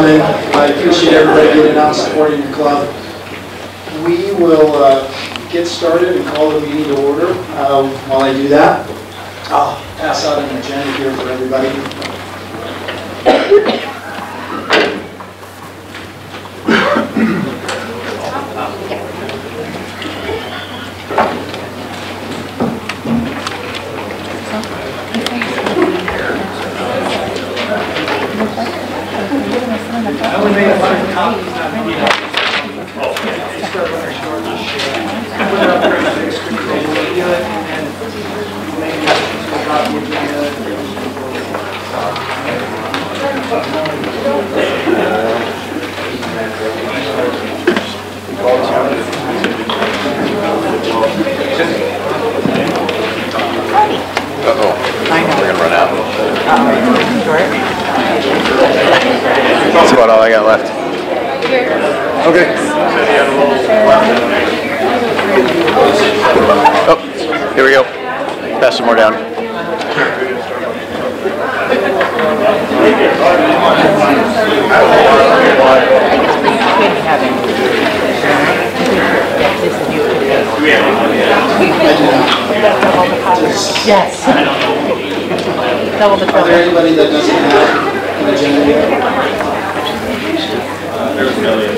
gentlemen, I appreciate everybody getting out and supporting the club. We will get started and call the meeting to order. While I do that, I'll pass out an agenda here for everybody. I only made a bunch of copies. We're gonna run out. That's about all I got left. Okay. Oh, here we go. Pass some more down. Yes. Double the Are there anybody that doesn't have an agenda yet? There's a million.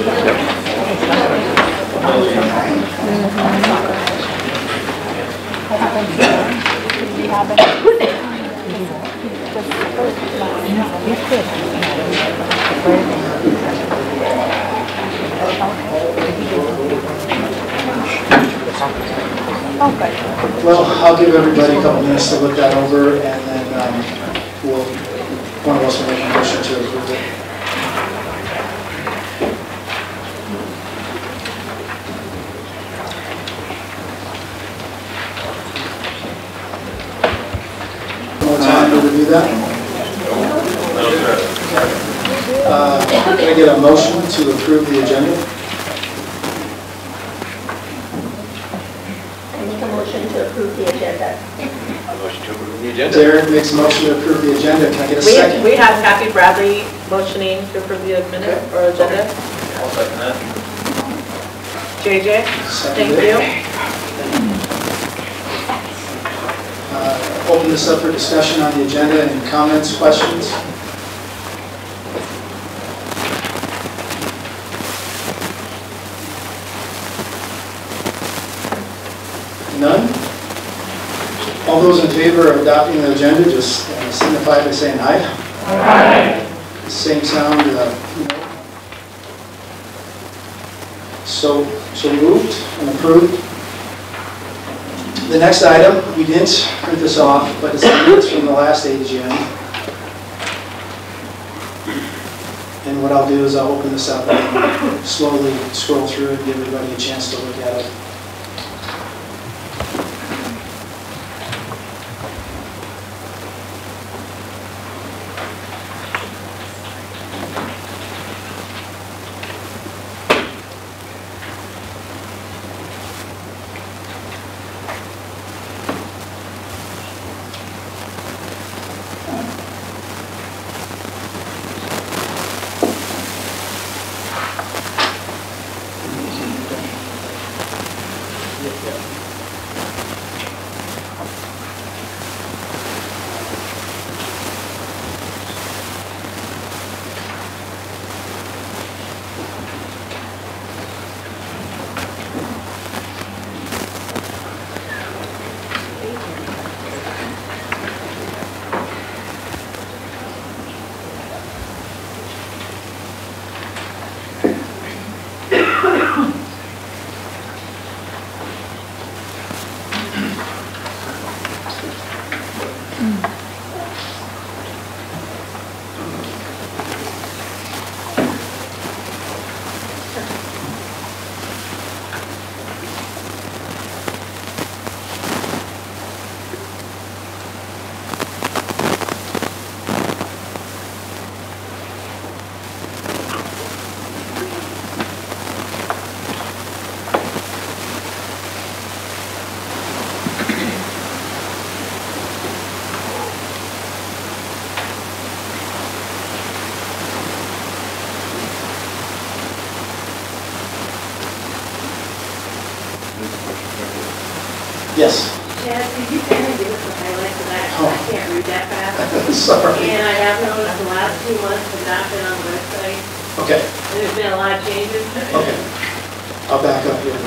Well, I'll give everybody a couple minutes to look that over, and then one of us will make a motion to approve it. More time to review that? Can I get a motion to approve the agenda? To approve the agenda. Motion to approve the agenda. Darren makes a motion to approve the agenda. Can I get a second? We have Kathy Bradley motioning to approve the minute or agenda. I'll second that. JJ, Second. thank you. Open this up for discussion on the agenda. Any comments, questions? None? All those in favor of adopting the agenda, just signify by saying aye. Aye. Same sound, So moved and approved. The next item, we didn't print this off, but it's the minutes from the last AGM. And what I'll do is I'll open this up and slowly scroll through and give everybody a chance to look at it. Yes. Yeah, could you kind of give us the highlights of that? Oh. I can't read that fast. Sorry. And I have noticed the last 2 months have not been on the website. Okay, There's been a lot of changes. okay. I'll back up here.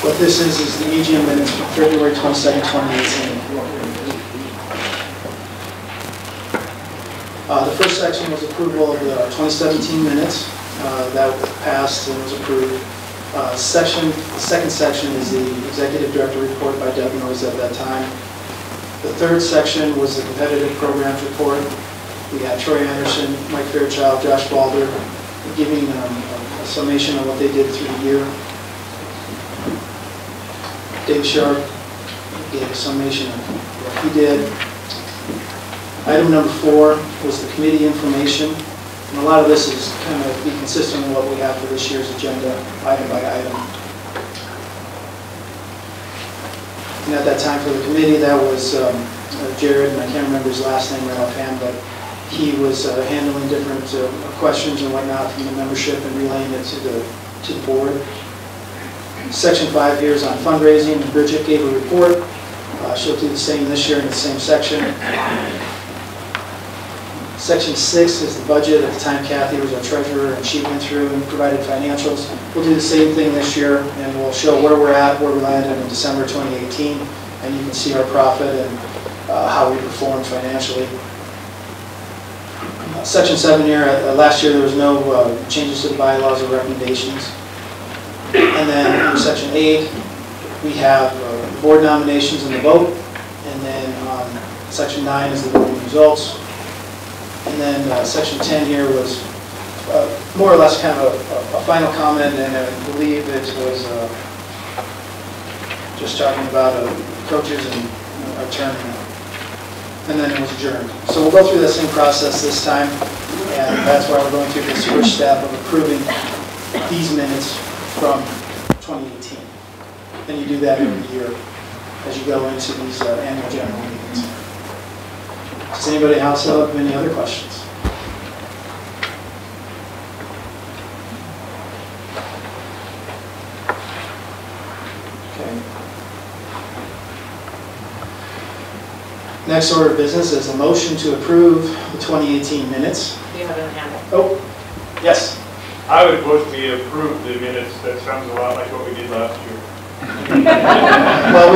What this is the AGM minutes from February 22nd, 2018. The first section was approval of the 2017 minutes. That passed and was approved. The second section is the executive director report by Deb Noyes at that time. The third section was the competitive programs report. We had Troy Anderson, Mike Fairchild, Josh Balder giving a summation of what they did through the year. Dave Sharp gave a summation of what he did. Item number 4 was the committee information. And a lot of this is kind of be consistent with what we have for this year's agenda, item by item. And at that time for the committee, that was Jared, and I can't remember his last name right offhand, but he was handling different questions and whatnot from the membership and relaying it to the board. Section 5 here is on fundraising, and Bridget gave a report. She'll do the same this year in the same section. Section 6 is the budget. At the time, Kathy was our treasurer, and she went through and provided financials. We'll do the same thing this year, and we'll show where we're at, where we landed in December 2018, and you can see our profit and how we performed financially. Section 7 here, last year there was no changes to the bylaws or recommendations. And then in Section 8, we have the board nominations and the vote, and then Section 9 is the voting results. And then Section 10 here was more or less kind of a final comment, and I believe it was just talking about coaches and our term, and then it was adjourned. So we'll go through the same process this time, and that's why we're going through this first step of approving these minutes from 2018. And you do that every year as you go into these annual general meetings. Does anybody else have any other questions? Okay. Next order of business is a motion to approve the 2018 minutes. You have it in hand. Oh, yes. I would vote we approve the minutes. That sounds a lot like what we did last year. Well,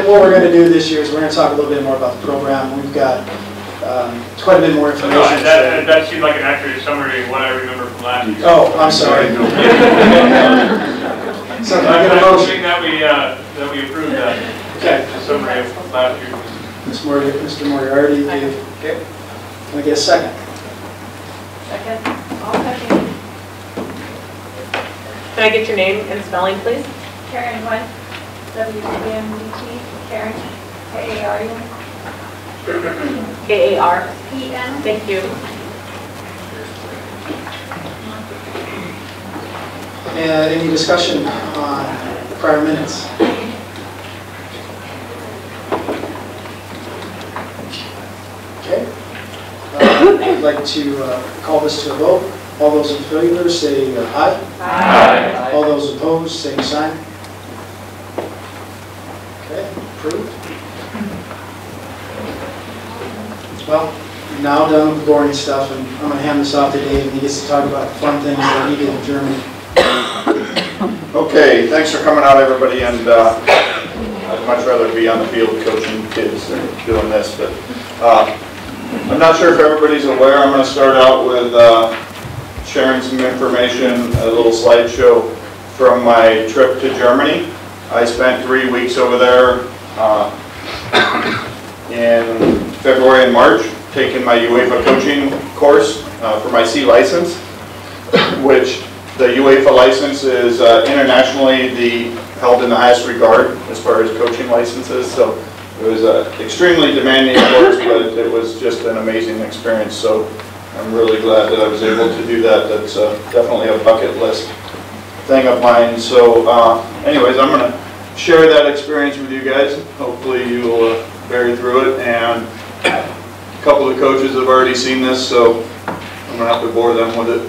what we're going to do this year is we're going to talk a little bit more about the program. We've got quite a bit more information. No, that seemed like an accurate summary of what I remember from last year. Oh, I'm sorry. So can I get a motion? That we approved that. Okay. The summary of last year. Mr. Moriarty, okay. Can I get a second? Second. I'll second. Can I get your name and spelling, please? Karen Wentz, W-E-N-D-T, Karen, K-A-R-E-N. K-A-R. P-N. Thank you. And any discussion on the prior minutes? Okay. I'd like to call this to a vote. All those in favor say aye. Aye. All those opposed, same sign. Okay, approved. Well, we're now done with the boring stuff, and I'm going to hand this off to Dave, and he gets to talk about the fun things that he did in Germany. Okay, thanks for coming out, everybody, and I'd much rather be on the field coaching kids than doing this, but I'm not sure if everybody's aware. I'm going to start out with sharing some information, a little slideshow from my trip to Germany. I spent 3 weeks over there in February and March taking my UEFA coaching course for my C license, which the UEFA license is internationally held in the highest regard as far as coaching licenses. So it was an extremely demanding course, but it was just an amazing experience. So I'm really glad that I was able to do that. That's definitely a bucket list thing of mine. So anyways, I'm going to share that experience with you guys. Hopefully you will bear through it. And a couple of coaches have already seen this, so I'm going to have to bore them with it.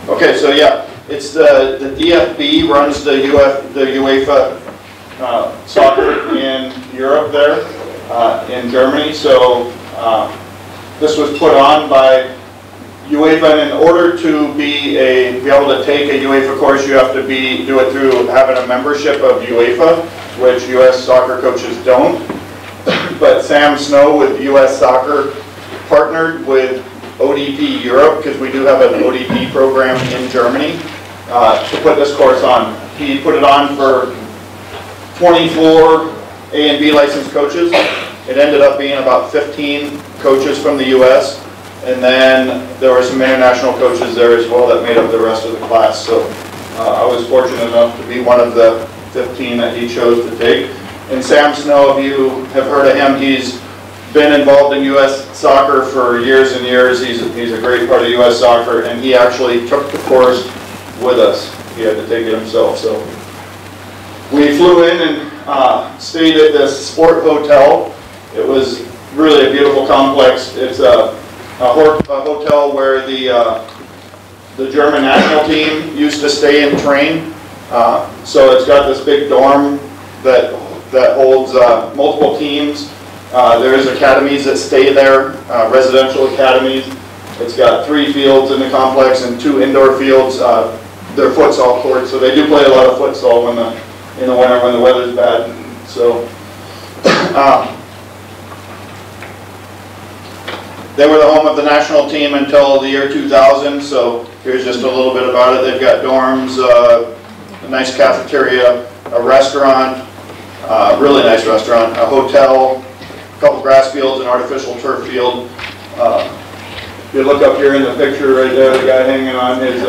Okay, so yeah, it's the DFB runs the UEFA soccer in Europe there, in Germany. So this was put on by UEFA, and in order to be able to take a UEFA course, you have to do it through having a membership of UEFA, which U.S. soccer coaches don't. But Sam Snow with U.S. Soccer partnered with ODP Europe, because we do have an ODP program in Germany, to put this course on. He put it on for 24 A and B licensed coaches. It ended up being about 15 coaches from the U.S., and then there were some international coaches there as well that made up the rest of the class. So I was fortunate enough to be one of the 15 that he chose to take. And Sam Snow, if you have heard of him, he's been involved in U.S. soccer for years and years. He's a great part of U.S. soccer, and he actually took the course with us. He had to take it himself. So we flew in and stayed at this sport hotel. It was really a beautiful complex. It's a hotel where the German national team used to stay and train. So it's got this big dorm that holds multiple teams. There's academies that stay there, residential academies. It's got 3 fields in the complex and 2 indoor fields. They're futsal courts, so they do play a lot of futsal in the winter when the weather's bad. So they were the home of the national team until the year 2000. So here's just a little bit about it. They've got dorms, a nice cafeteria, a restaurant, really nice restaurant, a hotel, a couple grass fields, an artificial turf field. If you look up here in the picture right there, the guy hanging on his,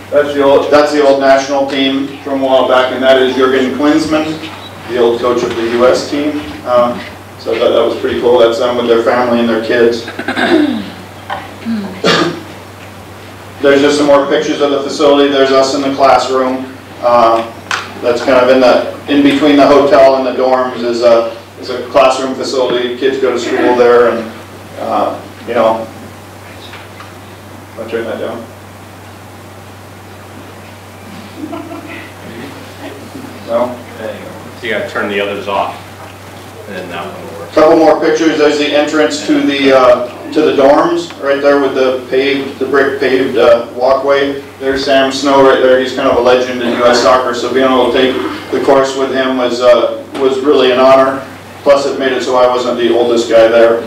that's the old national team from a while back, and that is Jurgen Klinsmann, the old coach of the U.S. team. So I thought that was pretty cool. That's them with their family and their kids. There's just some more pictures of the facility. There's us in the classroom. That's kind of in between the hotel and the dorms is a classroom facility. Kids go to school there, and you know. I'll turn that down. No. There you go. So you got to turn the others off, and then that one will work. Couple more pictures. There's the entrance to the dorms right there with the brick paved walkway. There's Sam Snow right there. He's kind of a legend in U.S. soccer, so being able to take the course with him was really an honor. Plus, it made it so I wasn't the oldest guy there.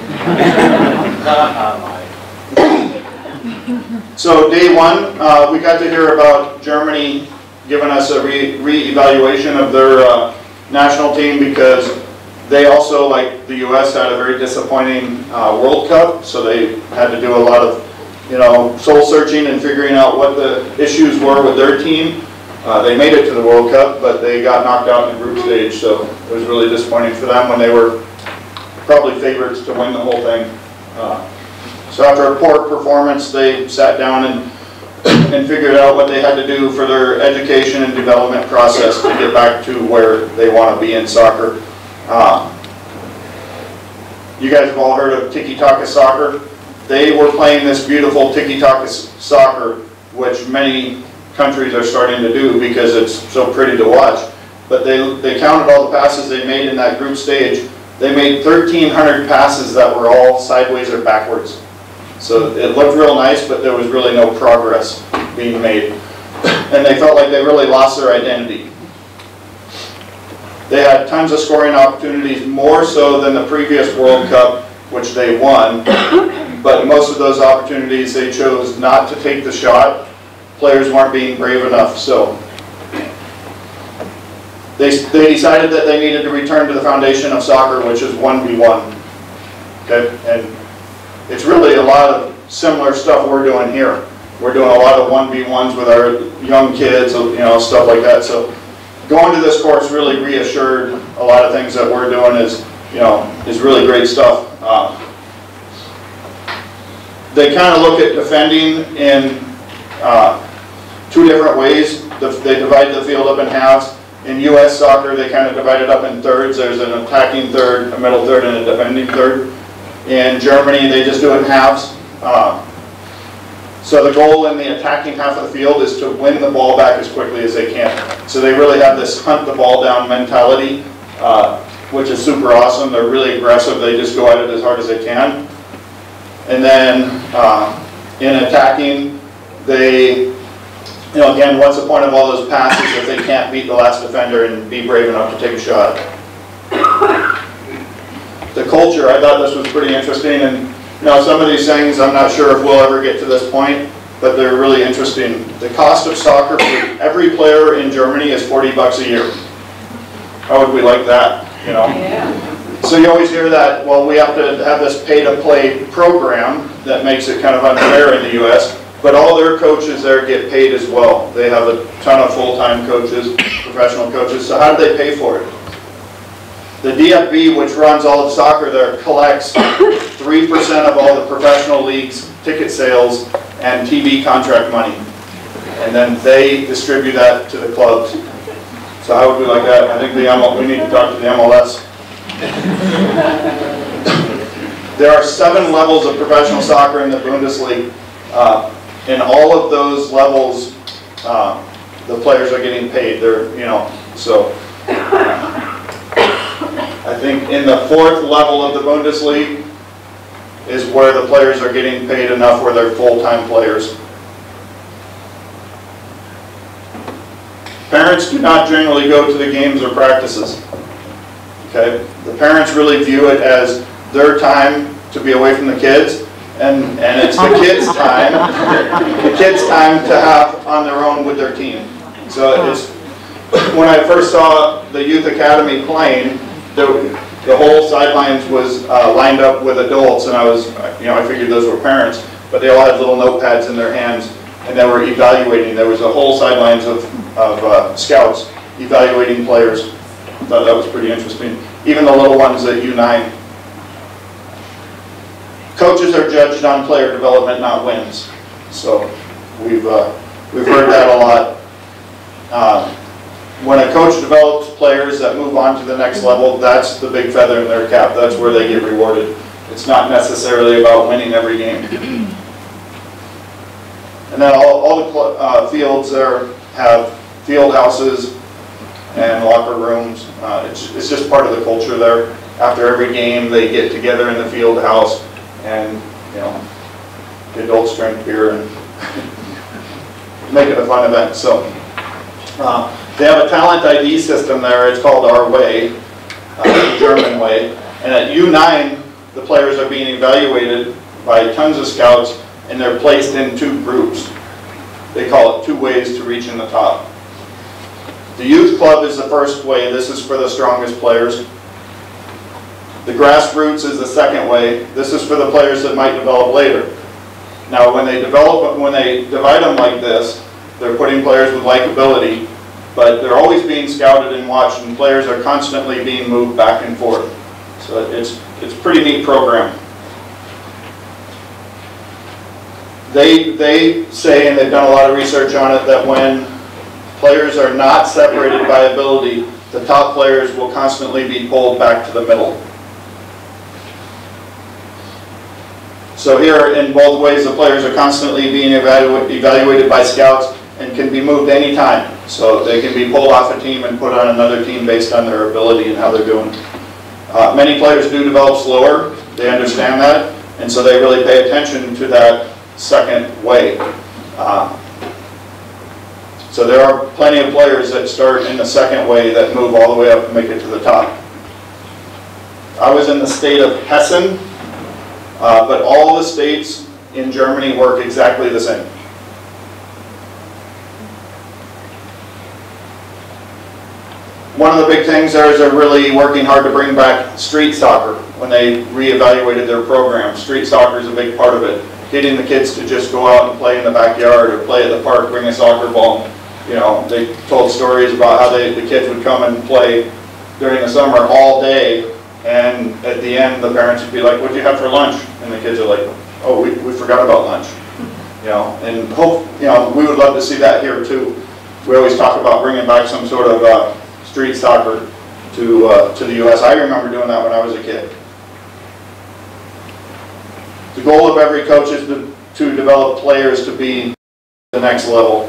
So day one, we got to hear about Germany giving us a re-evaluation of their national team, because they also, like the U.S., had a very disappointing World Cup, so they had to do a lot of, soul searching and figuring out what the issues were with their team. They made it to the World Cup, but they got knocked out in the group stage, so it was really disappointing for them when they were probably favorites to win the whole thing. So after a poor performance, they sat down and figured out what they had to do for their education and development process to get back to where they want to be in soccer. You guys have all heard of tiki-taka soccer. They were playing this beautiful tiki-taka soccer, which many countries are starting to do because it's so pretty to watch. But they counted all the passes they made in that group stage. They made 1,300 passes that were all sideways or backwards. So it looked real nice, but there was really no progress being made. And they felt like they really lost their identity. They had tons of scoring opportunities, more so than the previous World Cup, which they won. But most of those opportunities, they chose not to take the shot. Players weren't being brave enough, so they decided that they needed to return to the foundation of soccer, which is 1v1. Okay, and it's really a lot of similar stuff we're doing here. We're doing a lot of 1v1s with our young kids, stuff like that. So going to this course really reassured a lot of things that we're doing is really great stuff. They kind of look at defending in 2 different ways. They divide the field up in halves. In U.S. soccer, they kind of divide it up in thirds. There's an attacking third, a middle third, and a defending third. In Germany, they just do it in halves. So the goal in the attacking half of the field is to win the ball back as quickly as they can. So they really have this hunt the ball down mentality, which is super awesome. They're really aggressive. They just go at it as hard as they can. And then in attacking, they, again, what's the point of all those passes if they can't beat the last defender and be brave enough to take a shot? The culture, I thought this was pretty interesting, and some of these things I'm not sure if we'll ever get to this point, but they're really interesting. The cost of soccer for every player in Germany is $40 a year. How would we like that? Yeah. So you always hear that, well, we have to have this pay-to-play program that makes it kind of unfair in the US, but all their coaches there get paid as well. They have a ton of full-time coaches, professional coaches, so how do they pay for it? The DFB, which runs all of soccer there, collects 3% of all the professional leagues' ticket sales and TV contract money. And then they distribute that to the clubs. So how would we like that? I think we need to talk to the MLS. There are 7 levels of professional soccer in the Bundesliga. In all of those levels, the players are getting paid. So I think in the 4th level of the Bundesliga is where the players are getting paid enough where they're full-time players. Parents do not generally go to the games or practices. Okay? The parents really view it as their time to be away from the kids, and it's the kids' time, to have on their own with their team. So it's, when I first saw the youth academy playing, the whole sidelines was lined up with adults, and I figured those were parents, but they all had little notepads in their hands, and they were evaluating. There was a whole sidelines of scouts evaluating players. I thought that was pretty interesting. Even the little ones at U9. Coaches are judged on player development, not wins. So we've heard that a lot. When a coach develops players that move on to the next level, that's the big feather in their cap. That's where they get rewarded. It's not necessarily about winning every game. And then all the fields there have field houses and locker rooms. It's just part of the culture there. After every game, they get together in the field house and the adults drink beer and make it a fun event. So they have a talent ID system there. It's called Our Way, the German way. And at U9, the players are being evaluated by tons of scouts, and they're placed in 2 groups. They call it 2 ways to reaching the top. The youth club is the first way. This is for the strongest players. The grassroots is the second way. This is for the players that might develop later. Now, when they divide them like this, they're putting players with likability, but they're always being scouted and watched, and players are constantly being moved back and forth. So it's a pretty neat program. They say, and they've done a lot of research on it, that when players are not separated by ability, the top players will constantly be pulled back to the middle. So here, in both ways, the players are constantly being evaluated by scouts and can be moved anytime. So they can be pulled off a team and put on another team based on their ability and how they're doing. Many players do develop slower. They understand that, and so they really pay attention to that second way. So there are plenty of players that start in the second way that move all the way up and make it to the top. I was in the state of Hessen, but all the states in Germany work exactly the same. One of the big things there is they're really working hard to bring back street soccer when they reevaluated their program. Street soccer is a big part of it. Getting the kids to just go out and play in the backyard or play at the park, bring a soccer ball. They told stories about how the kids would come and play during the summer all day, and at the end the parents would be like, "What'd you have for lunch?" And the kids are like, "Oh, we forgot about lunch." And we would love to see that here too. We always talk about bringing back some sort of street soccer to the U.S. I remember doing that when I was a kid. The goal of every coach is to develop players to be the next level.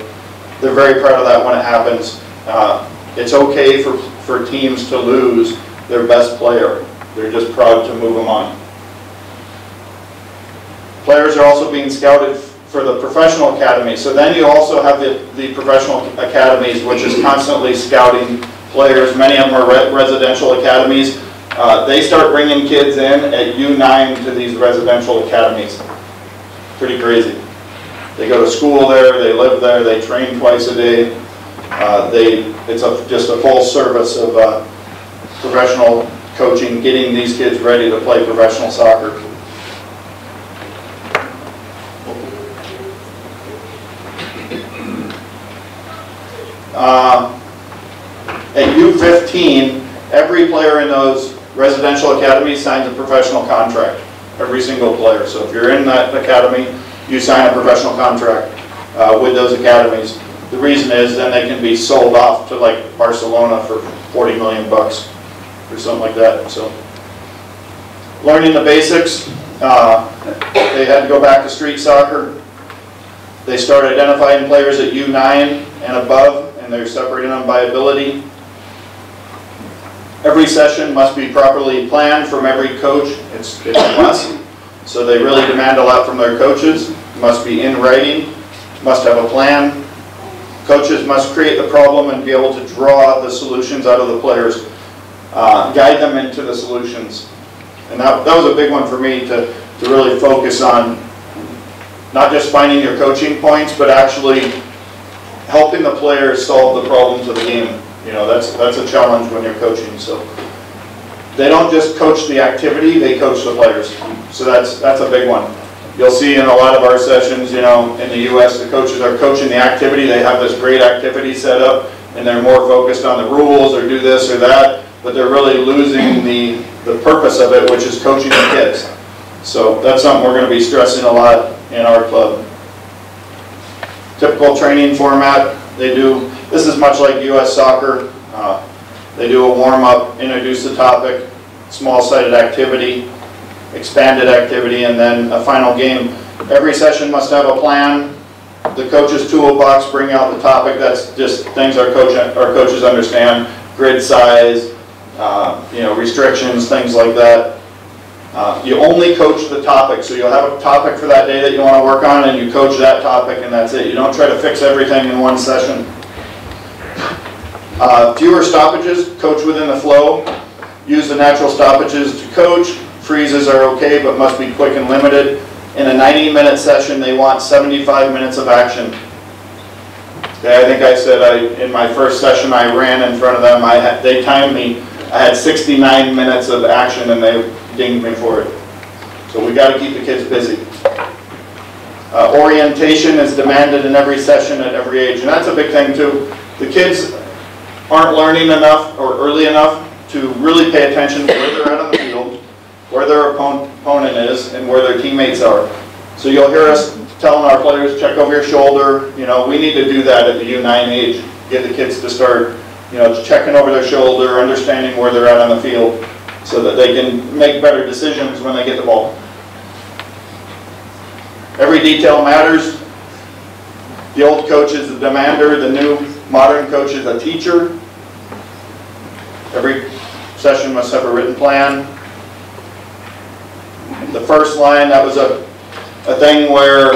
They're very proud of that when it happens. It's okay for teams to lose their best player. They're just proud to move them on. Players are also being scouted for the professional academy. So then you also have the professional academies, which is constantly scouting players. Many of them are residential academies. They start bringing kids in at U9 to these residential academies. Pretty crazy. They go to school there, they live there, they train twice a day. It's just a full service of professional coaching, getting these kids ready to play professional soccer. At U15, every player in those residential academies signs a professional contract. Every single player. So if you're in that academy, you sign a professional contract with those academies. The reason is then they can be sold off to like Barcelona for 40 million bucks or something like that. So learning the basics, they had to go back to street soccer. They start identifying players at U9 and above, and they're separating them by ability. Every session must be properly planned from every coach. It's a must. So they really demand a lot from their coaches. It must be in writing, must have a plan. Coaches must create the problem and be able to draw the solutions out of the players, guide them into the solutions. And that was a big one for me to really focus on, not just finding your coaching points, but actually helping the players solve the problems of the game. You know, that's a challenge when you're coaching. So they don't just coach the activity, they coach the players. So that's a big one. You'll see in a lot of our sessions, you know, in the US, the coaches are coaching the activity. They have this great activity set up, and they're more focused on the rules or do this or that, but they're really losing the purpose of it, which is coaching the kids. So that's something we're going to be stressing a lot in our club. Typical training format, this is much like US soccer. They do a warm-up, introduce the topic, small-sided activity, expanded activity, and then a final game. Every session must have a plan. The coach's toolbox, bring out the topic. That's just things our coaches understand. Grid size, you know, restrictions, things like that. You only coach the topic, so you'll have a topic for that day that you want to work on, and you coach that topic, and that's it. You don't try to fix everything in one session. Fewer stoppages, coach within the flow. Use the natural stoppages to coach. Freezes are okay, but must be quick and limited. In a 90-minute session, they want 75 minutes of action. Okay, I think I said in my first session I ran in front of them, they timed me. I had 69 minutes of action, and they dinged me for it. So we got to keep the kids busy. Orientation is demanded in every session at every age, and that's a big thing too. The kids aren't learning enough or early enough to really pay attention to where they're at on the field, where their opponent is, and where their teammates are. So you'll hear us telling our players, check over your shoulder. You know, we need to do that at the U9 age. Get the kids to start, you know, checking over their shoulder, understanding where they're at on the field, so that they can make better decisions when they get the ball. Every detail matters. The old coach is the demander, the new modern coach is a teacher. Every session must have a written plan. The first line, that was a thing where,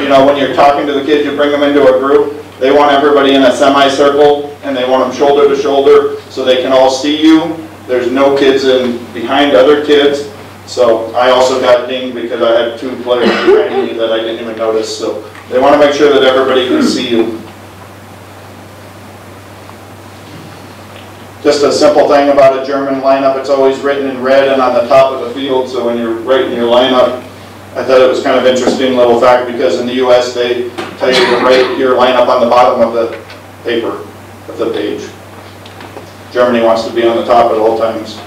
you know, when you're talking to the kids, you bring them into a group. They want everybody in a semicircle, and they want them shoulder to shoulder so they can all see you. There's no kids in behind other kids. So I also got dinged because I had 2 players behind me that I didn't even notice. So they want to make sure that everybody can see you. Just a simple thing about a German lineup, it's always written in red and on the top of the field, so when you're writing your lineup, I thought it was kind of interesting little fact, because in the US they tell you to write your lineup on the bottom of the paper, of the page. Germany wants to be on the top at all times.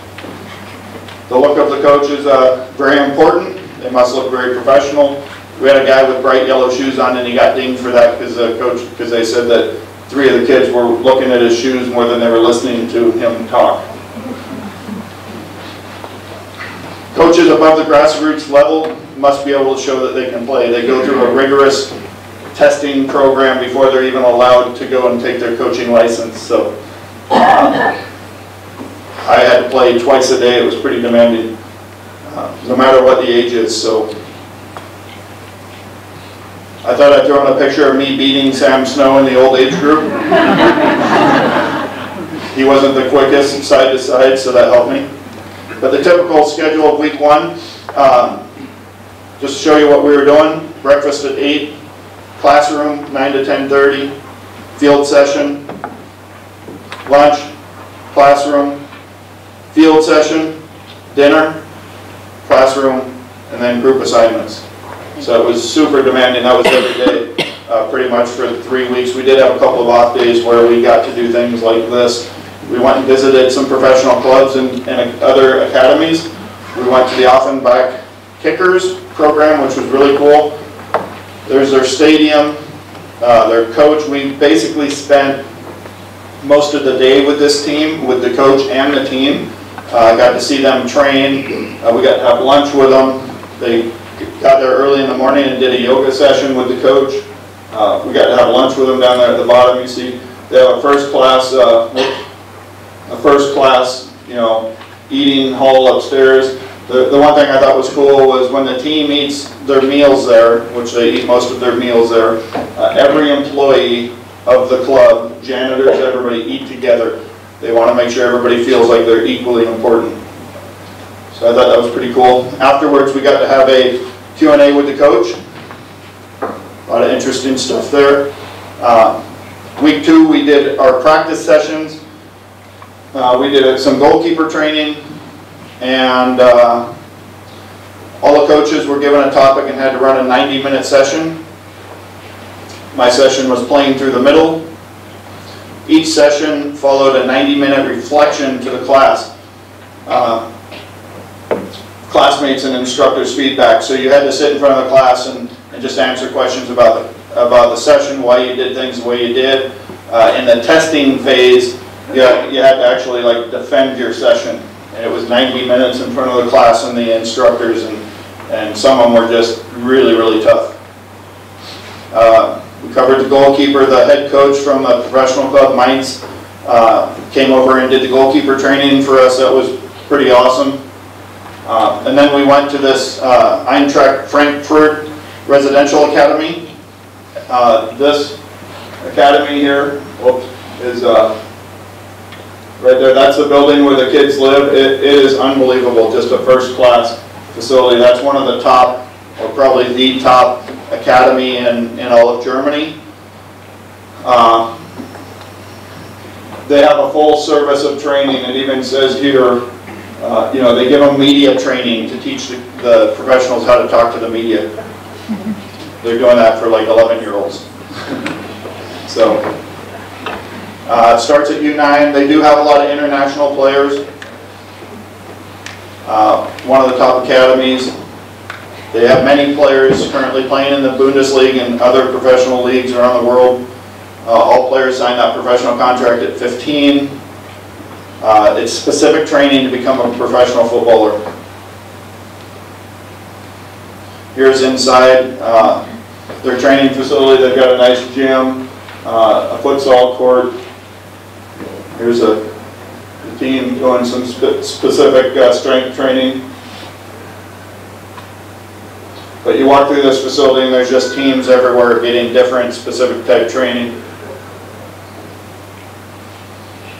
The look of the coach is very important. They must look very professional. We had a guy with bright yellow shoes on, and he got dinged for that because they said that 3 of the kids were looking at his shoes more than they were listening to him talk. Coaches above the grassroots level must be able to show that they can play. They go through a rigorous testing program before they're even allowed to go and take their coaching license. So I had to play twice a day. It was pretty demanding, no matter what the age is. So I thought I'd throw in a picture of me beating Sam Snow in the old age group. He wasn't the quickest side to side, so that helped me. But the typical schedule of week 1, just to show you what we were doing: breakfast at 8, classroom 9 to 10:30, field session, lunch, classroom, field session, dinner, classroom, and then group assignments. So it was super demanding. That was every day, pretty much for 3 weeks. We did have a couple of off days where we got to do things like this. We went and visited some professional clubs and other academies. We went to the Offenbach Kickers program, which was really cool. There's their stadium, their coach. We basically spent most of the day with this team, with the coach and the team. I got to see them train. We got to have lunch with them. They got there early in the morning and did a yoga session with the coach. We got to have lunch with them down there at the bottom. You see, they have a first class, eating hall upstairs. The one thing I thought was cool was when the team eats their meals there, which they eat most of their meals there, every employee of the club, janitors, everybody eat together. They want to make sure everybody feels like they're equally important. So I thought that was pretty cool. Afterwards, we got to have a Q&A with the coach. A lot of interesting stuff there. Week 2, we did our practice sessions. We did some goalkeeper training, and all the coaches were given a topic and had to run a 90-minute session. My session was playing through the middle. Each session followed a 90-minute reflection to the class. Classmates and instructors' feedback. So you had to sit in front of the class and just answer questions about the session, why you did things the way you did. In the testing phase, you had to actually defend your session. And it was 90 minutes in front of the class and the instructors, and some of them were just really, really tough. We covered the goalkeeper. The head coach from the professional club, Mainz, came over and did the goalkeeper training for us. That was pretty awesome. And then we went to this Eintracht Frankfurt Residential Academy. This academy here is right there. That's the building where the kids live. It is unbelievable, just a first-class facility. That's one of the top, or probably the top academy in all of Germany. They have a full service of training. It even says here, they give them media training to teach the professionals how to talk to the media. They're doing that for 11-year-olds. So it starts at U9. They do have a lot of international players. One of the top academies. They have many players currently playing in the Bundesliga and other professional leagues around the world. All players sign that professional contract at 15. It's specific training to become a professional footballer. Here's inside their training facility. They've got a nice gym, a futsal court. Here's the team doing some specific strength training. But you walk through this facility and there's just teams everywhere getting different specific type training.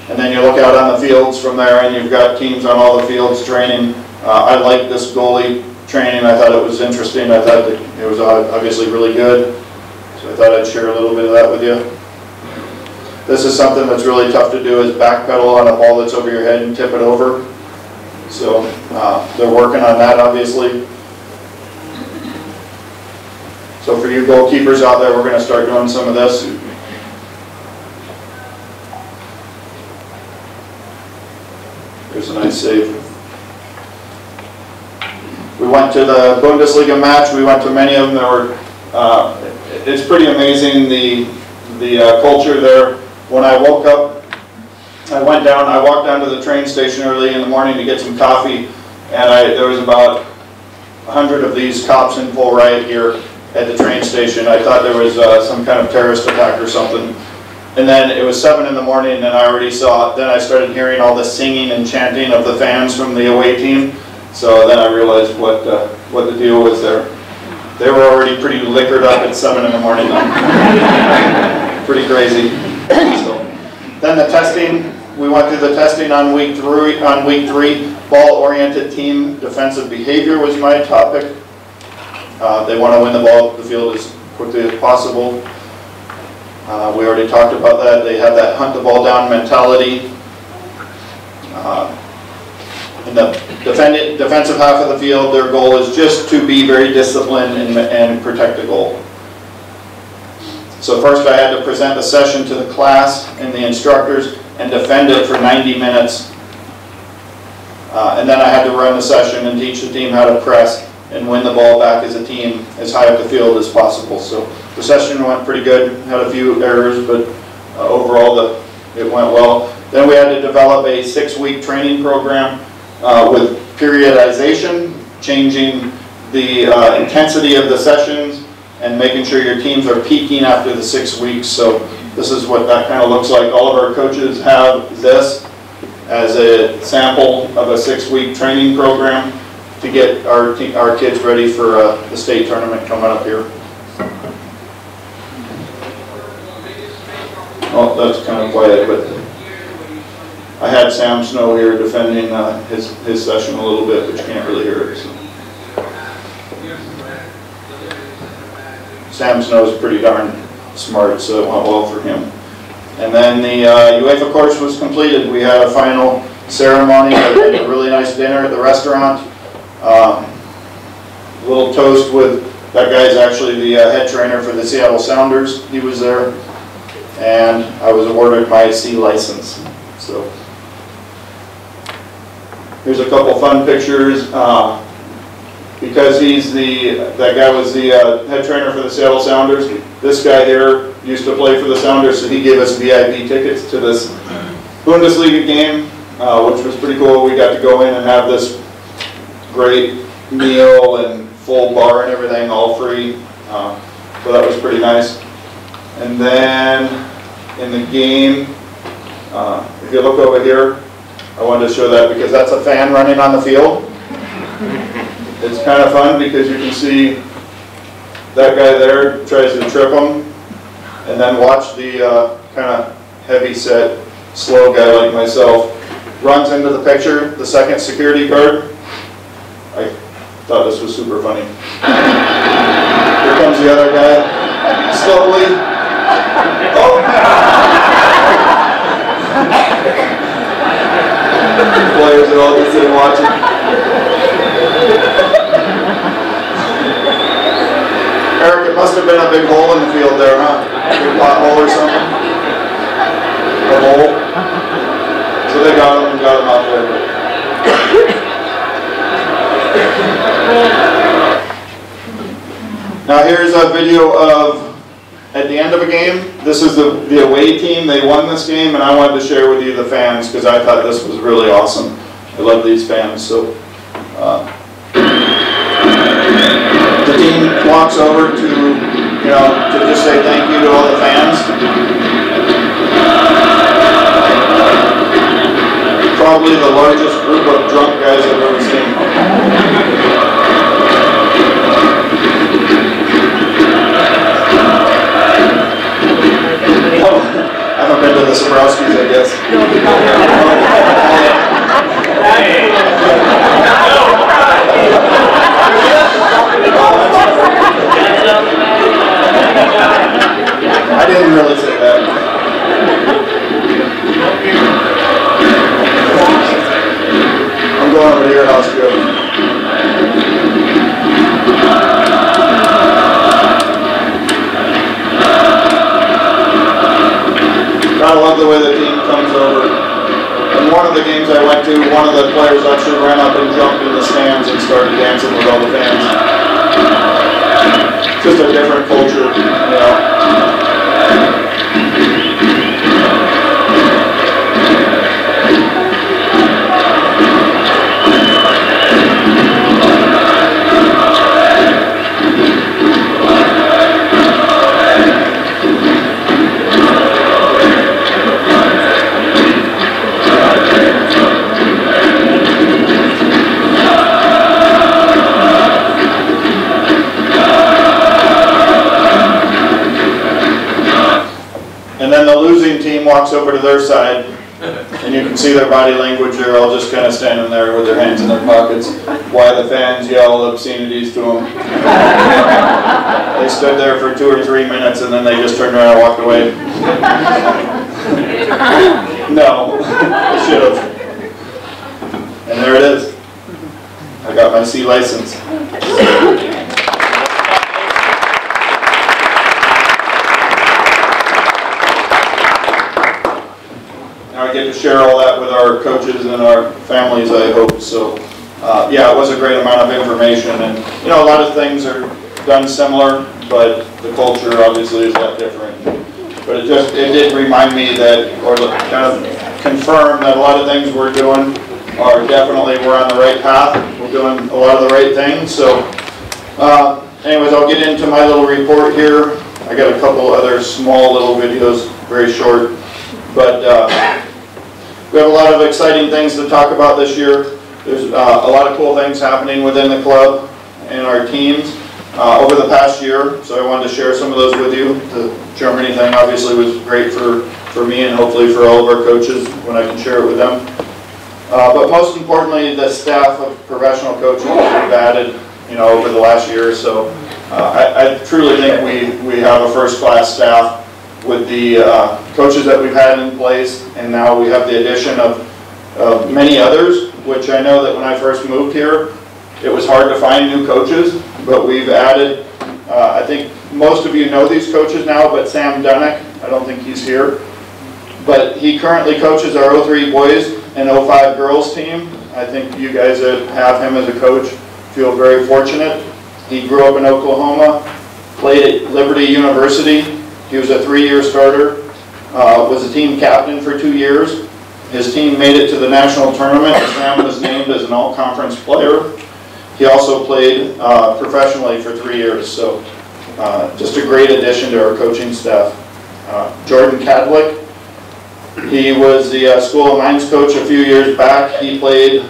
And then you look out on the fields from there and you've got teams on all the fields training. I like this goalie training. I thought it was interesting. I thought that it was obviously really good. So I thought I'd share a little bit of that with you. This is something that's really tough to do, is backpedal on a ball that's over your head and tip it over. So they're working on that, obviously. So for you goalkeepers out there, we're going to start doing some of this. There's a nice save. We went to the Bundesliga match. We went to many of them. There were. It's pretty amazing the culture there. When I woke up, I walked down to the train station early in the morning to get some coffee, and there was about 100 of these cops in full riot gear at the train station. I thought there was some kind of terrorist attack or something. And then it was 7 in the morning and I already saw, then I started hearing all the singing and chanting of the fans from the away team. So then I realized what the deal was there. They were already pretty liquored up at 7 in the morning though. Pretty crazy. So, then the testing, we went through the testing on week 3. Ball-oriented team defensive behavior was my topic. They want to win the ball up the field as quickly as possible. We already talked about that. They have that hunt the ball down mentality. In the defensive half of the field, their goal is just to be very disciplined and protect the goal. So first I had to present the session to the class and the instructors and defend it for 90 minutes. And then I had to run the session and teach the team how to press and win the ball back as a team as high up the field as possible. So the session went pretty good, had a few errors, but overall it went well. Then we had to develop a 6-week training program with periodization, changing the intensity of the sessions and making sure your teams are peaking after the 6 weeks. So this is what that kind of looks like. All of our coaches have this as a sample of a 6-week training program to get our kids ready for the state tournament coming up here. Oh, that's kind of quiet, but I had Sam Snow here defending his session a little bit, but you can't really hear it. So. Sam Snow is pretty darn smart, so it went well for him. And then the UEFA course was completed. We had a final ceremony, a really nice dinner at the restaurant. A little toast with, that guy's actually the head trainer for the Seattle Sounders. He was there. And I was awarded my C license. So here's a couple fun pictures. Because that guy was the head trainer for the Seattle Sounders. This guy here used to play for the Sounders, so he gave us VIP tickets to this Bundesliga game, which was pretty cool. We got to go in and have this great meal and full bar and everything, all free. So that was pretty nice. And then in the game, if you look over here, I wanted to show that because that's a fan running on the field. It's kind of fun because you can see that guy there tries to trip him, and then watch the kind of heavy set, slow guy like myself runs into the picture, the second security guard. I thought this was super funny. Here comes the other guy, slowly. Oh! The players are all just sitting watching. Eric, it must have been a big hole in the field there, huh? A big pothole or something? A hole? So they got him and got him out there. Now here's a video of, at the end of a game, this is the away team. They won this game, and I wanted to share with you the fans because I thought this was really awesome. I love these fans. So the team walks over to just say thank you to all the fans. Probably the largest group of drunk guys I've ever seen. Oh, I haven't been to the Sobrowskis, I guess. I didn't really say that. I'm going over to your house, Joe. I love the way the team comes over. In one of the games I went to, one of the players actually ran up and jumped in the stands and started dancing with all the fans. Just a different culture, you know. losing team walks over to their side, and you can see their body language, they're all just kind of standing there with their hands in their pockets while the fans yell obscenities to them. They stood there for 2 or 3 minutes and then they just turned around and walked away. No, I should have. And there it is. I got my C license. Now I get to share all that with our coaches and our families, I hope. So, yeah, it was a great amount of information. And, you know, a lot of things are done similar, but the culture obviously is a lot different. But it did remind me that, or kind of confirm that a lot of things we're doing are definitely, we're on the right path. We're doing a lot of the right things. So, anyways, I'll get into my little report here. I got a couple other small little videos, very short. But we have a lot of exciting things to talk about this year. There's a lot of cool things happening within the club and our teams over the past year. So I wanted to share some of those with you. The Germany thing obviously was great for me and hopefully for all of our coaches when I can share it with them. But most importantly, the staff of professional coaches we've added, you know, over the last year or so. I truly think we have a first-class staff with the coaches that we've had in place, and now we have the addition of many others, which I know that when I first moved here, it was hard to find new coaches, but we've added, I think most of you know these coaches now, but Sam Dunnick, I don't think he's here, but he currently coaches our 03 boys and 05 girls team. I think you guys that have him as a coach feel very fortunate. He grew up in Oklahoma, played at Liberty University. He was a 3-year starter, was a team captain for 2 years. His team made it to the national tournament. Sam was named as an all-conference player. He also played professionally for 3 years, so just a great addition to our coaching staff. Jordan Cadlick, he was the School of Mines coach a few years back. He played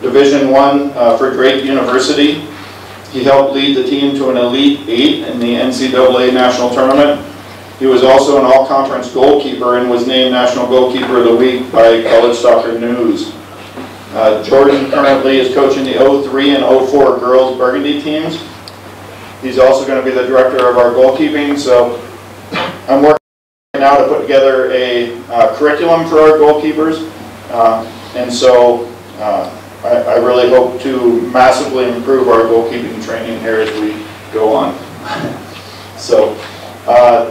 Division I for Drake University. He helped lead the team to an Elite 8 in the NCAA National Tournament. He was also an all-conference goalkeeper and was named National Goalkeeper of the Week by College Soccer News. Jordan currently is coaching the 03 and 04 girls Burgundy teams. He's also going to be the director of our goalkeeping, so I'm working now to put together a curriculum for our goalkeepers, and so I really hope to massively improve our goalkeeping training here as we go on. So.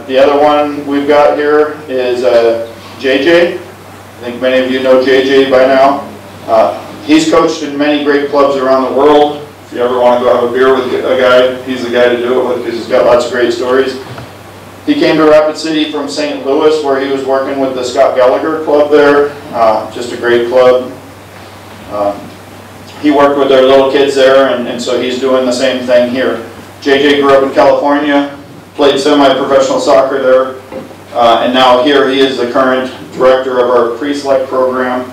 The other one we've got here is JJ. I think many of you know JJ by now. He's coached in many great clubs around the world. If you ever want to go have a beer with a guy, he's the guy to do it with because he's got lots of great stories. He came to Rapid City from St. Louis where he was working with the Scott Gallagher Club there. Just a great club. He worked with their little kids there, and so he's doing the same thing here. JJ grew up in California. Played semi-professional soccer there, and now here he is the current director of our pre-select program,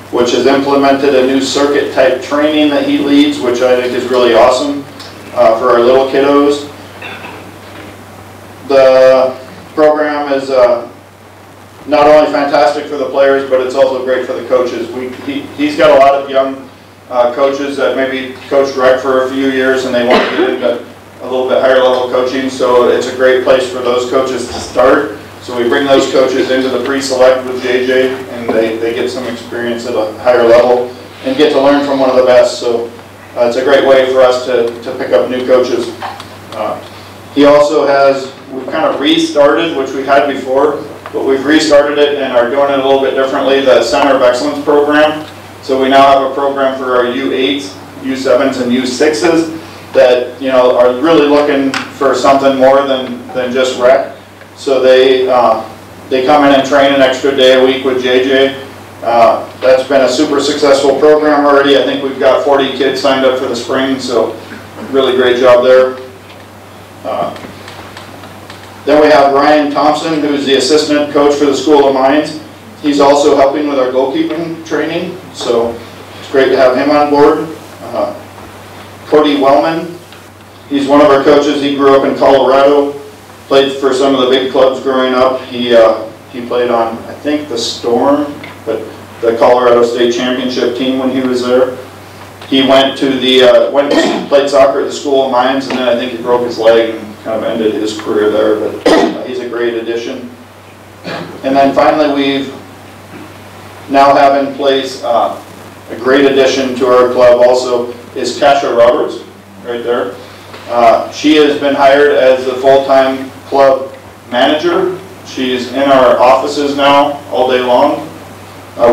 which has implemented a new circuit-type training that he leads, which I think is really awesome for our little kiddos. The program is not only fantastic for the players, but it's also great for the coaches. He's got a lot of young coaches that maybe coached rec for a few years and they want to get into a little bit higher level coaching, so it's a great place for those coaches to start. So we bring those coaches into the pre-select with JJ, and they get some experience at a higher level and get to learn from one of the best. So it's a great way for us to pick up new coaches. He also has, we've kind of restarted, which we had before, but we've restarted it and are doing it a little bit differently, the Center of Excellence program. So we now have a program for our U8s, U7s, and U6s that, you know, are really looking for something more than just rec. So they come in and train an extra day a week with JJ. That's been a super successful program already. I think we've got 40 kids signed up for the spring, so really great job there. Then we have Ryan Thompson, who's the assistant coach for the School of Mines. He's also helping with our goalkeeping training, so it's great to have him on board. Cody Wellman, he's one of our coaches. He grew up in Colorado. played for some of the big clubs growing up. He played on, I think, the Storm, but the Colorado State Championship team when he was there. He went to played soccer at the School of Mines, and then I think he broke his leg and kind of ended his career there, but he's a great addition. And then finally, we've now have in place a great addition to our club also is Kasha Roberts, right there. She has been hired as the full-time club manager. She's in our offices now all day long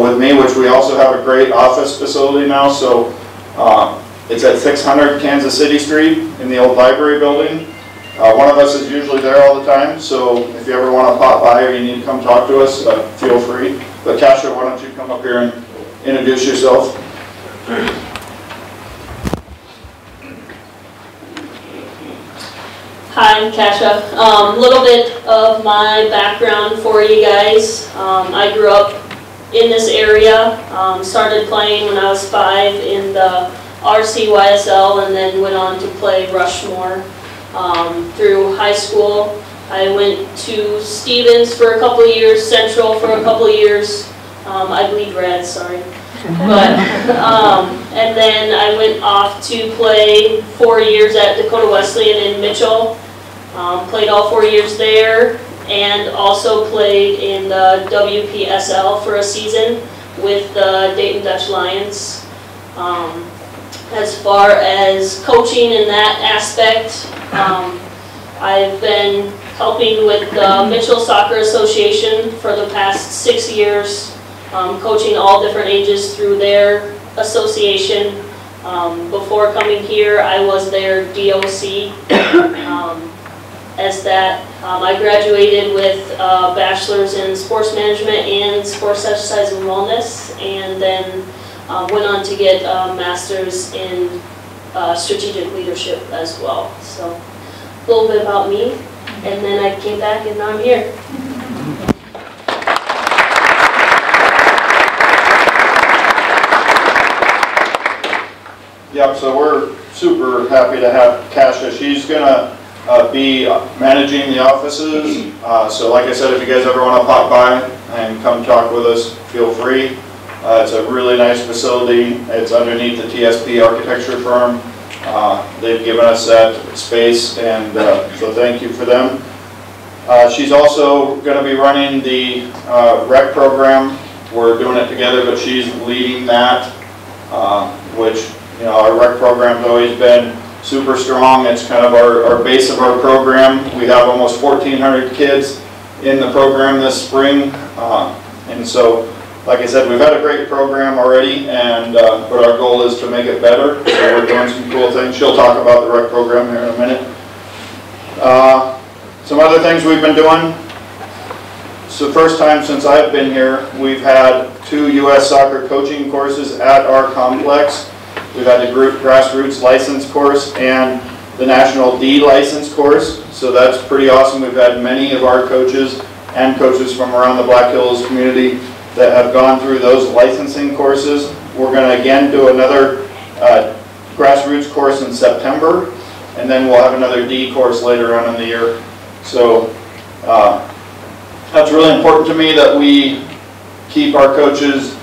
with me, which we also have a great office facility now. So it's at 600 Kansas City Street in the old library building. One of us is usually there all the time, so if you ever want to pop by or you need to come talk to us, feel free. But Kasha, why don't you come up here and introduce yourself? Hi, I'm Kasha. A little bit of my background for you guys. I grew up in this area, started playing when I was 5 in the RCYSL, and then went on to play Rushmore through high school. I went to Stevens for a couple of years, Central for a couple of years. I bleed red, sorry. But, and then I went off to play 4 years at Dakota Wesleyan in Mitchell. Played all 4 years there, and also played in the WPSL for a season with the Dayton Dutch Lions. As far as coaching in that aspect, I've been helping with the Mitchell Soccer Association for the past 6 years, coaching all different ages through their association. Before coming here, I was their DOC. As that, I graduated with a bachelor's in sports management and sports exercise and wellness, and then went on to get a master's in strategic leadership as well. So a little bit about me, and then I came back and now I'm here. Yep, so we're super happy to have Kasha. She's gonna be managing the offices. So like I said, if you guys ever want to pop by and come talk with us, feel free. It's a really nice facility. It's underneath the TSP architecture firm. They've given us that space, and so thank you for them. She's also going to be running the rec program. We're doing it together, but she's leading that, which, you know, our rec program's always been super strong. It's kind of our base of our program. We have almost 1,400 kids in the program this spring, and so, like I said, we've had a great program already, and but our goal is to make it better. So we're doing some cool things. She'll talk about the rec program here in a minute. Some other things we've been doing. It's the first time since I've been here, we've had 2 U.S. soccer coaching courses at our complex. We've had the group grassroots license course and the National D license course. So that's pretty awesome. We've had many of our coaches and coaches from around the Black Hills community that have gone through those licensing courses. We're going to again do another grassroots course in September, and then we'll have another D course later on in the year. So that's really important to me that we keep our coaches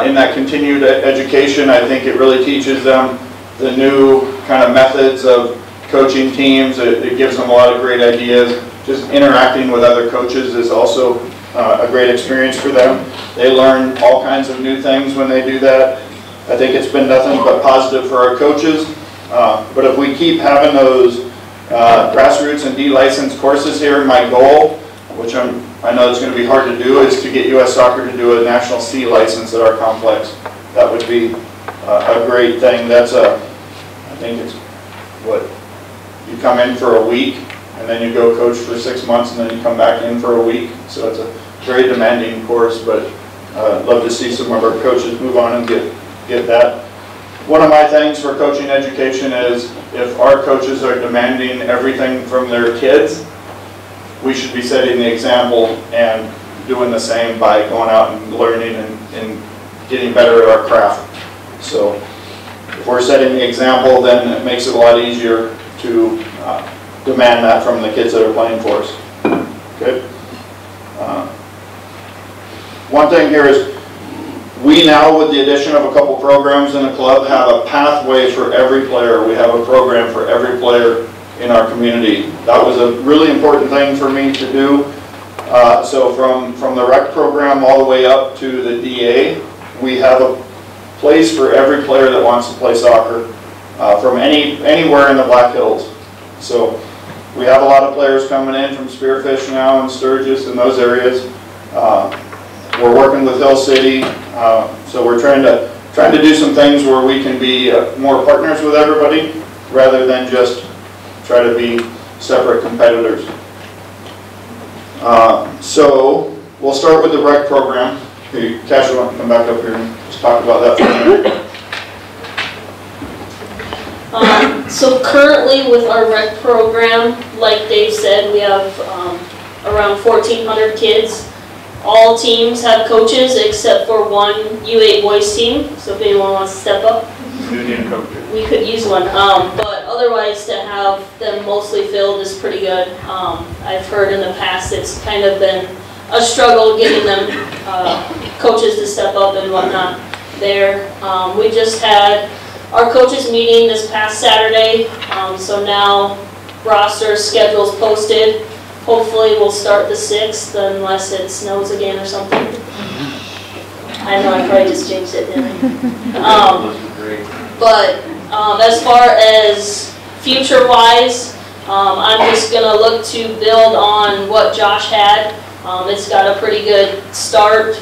in that continued education. I think it really teaches them the new kind of methods of coaching teams. It gives them a lot of great ideas. Just interacting with other coaches is also a great experience for them. They learn all kinds of new things when they do that. I think it's been nothing but positive for our coaches. But if we keep having those grassroots and D-license courses here, my goal, which I know it's going to be hard to do, is to get U.S. Soccer to do a National C license at our complex. That would be a great thing. That's I think it's what, you come in for a week, and then you go coach for 6 months, and then you come back in for a week. So it's a very demanding course, but I'd love to see some of our coaches move on and get that. One of my things for coaching education is if our coaches are demanding everything from their kids, we should be setting the example and doing the same by going out and learning and getting better at our craft. So if we're setting the example, then it makes it a lot easier to demand that from the kids that are playing for us. Okay. One thing here is we now, with the addition of a couple programs in the club, have a pathway for every player. We have a program for every player in our community. That was a really important thing for me to do. So from the rec program all the way up to the DA, we have a place for every player that wants to play soccer from anywhere in the Black Hills. So we have a lot of players coming in from Spearfish now and Sturgis and those areas. We're working with Hill City, so we're trying to do some things where we can be more partners with everybody rather than just try to be separate competitors. So we'll start with the rec program. Okay, Cash, you want to come back up here and just talk about that for a minute? So currently with our rec program, like Dave said, we have around 1,400 kids. All teams have coaches except for one U8 boys team, so if anyone wants to step up, we could use one. But otherwise, to have them mostly filled is pretty good. I've heard in the past it's kind of been a struggle getting them coaches to step up and whatnot there. We just had our coaches meeting this past Saturday, so now roster schedule's posted. Hopefully we'll start the 6th unless it snows again or something. I know I probably just jinxed it, didn't I? But as far as future-wise, I'm just going to look to build on what Josh had. It's got a pretty good start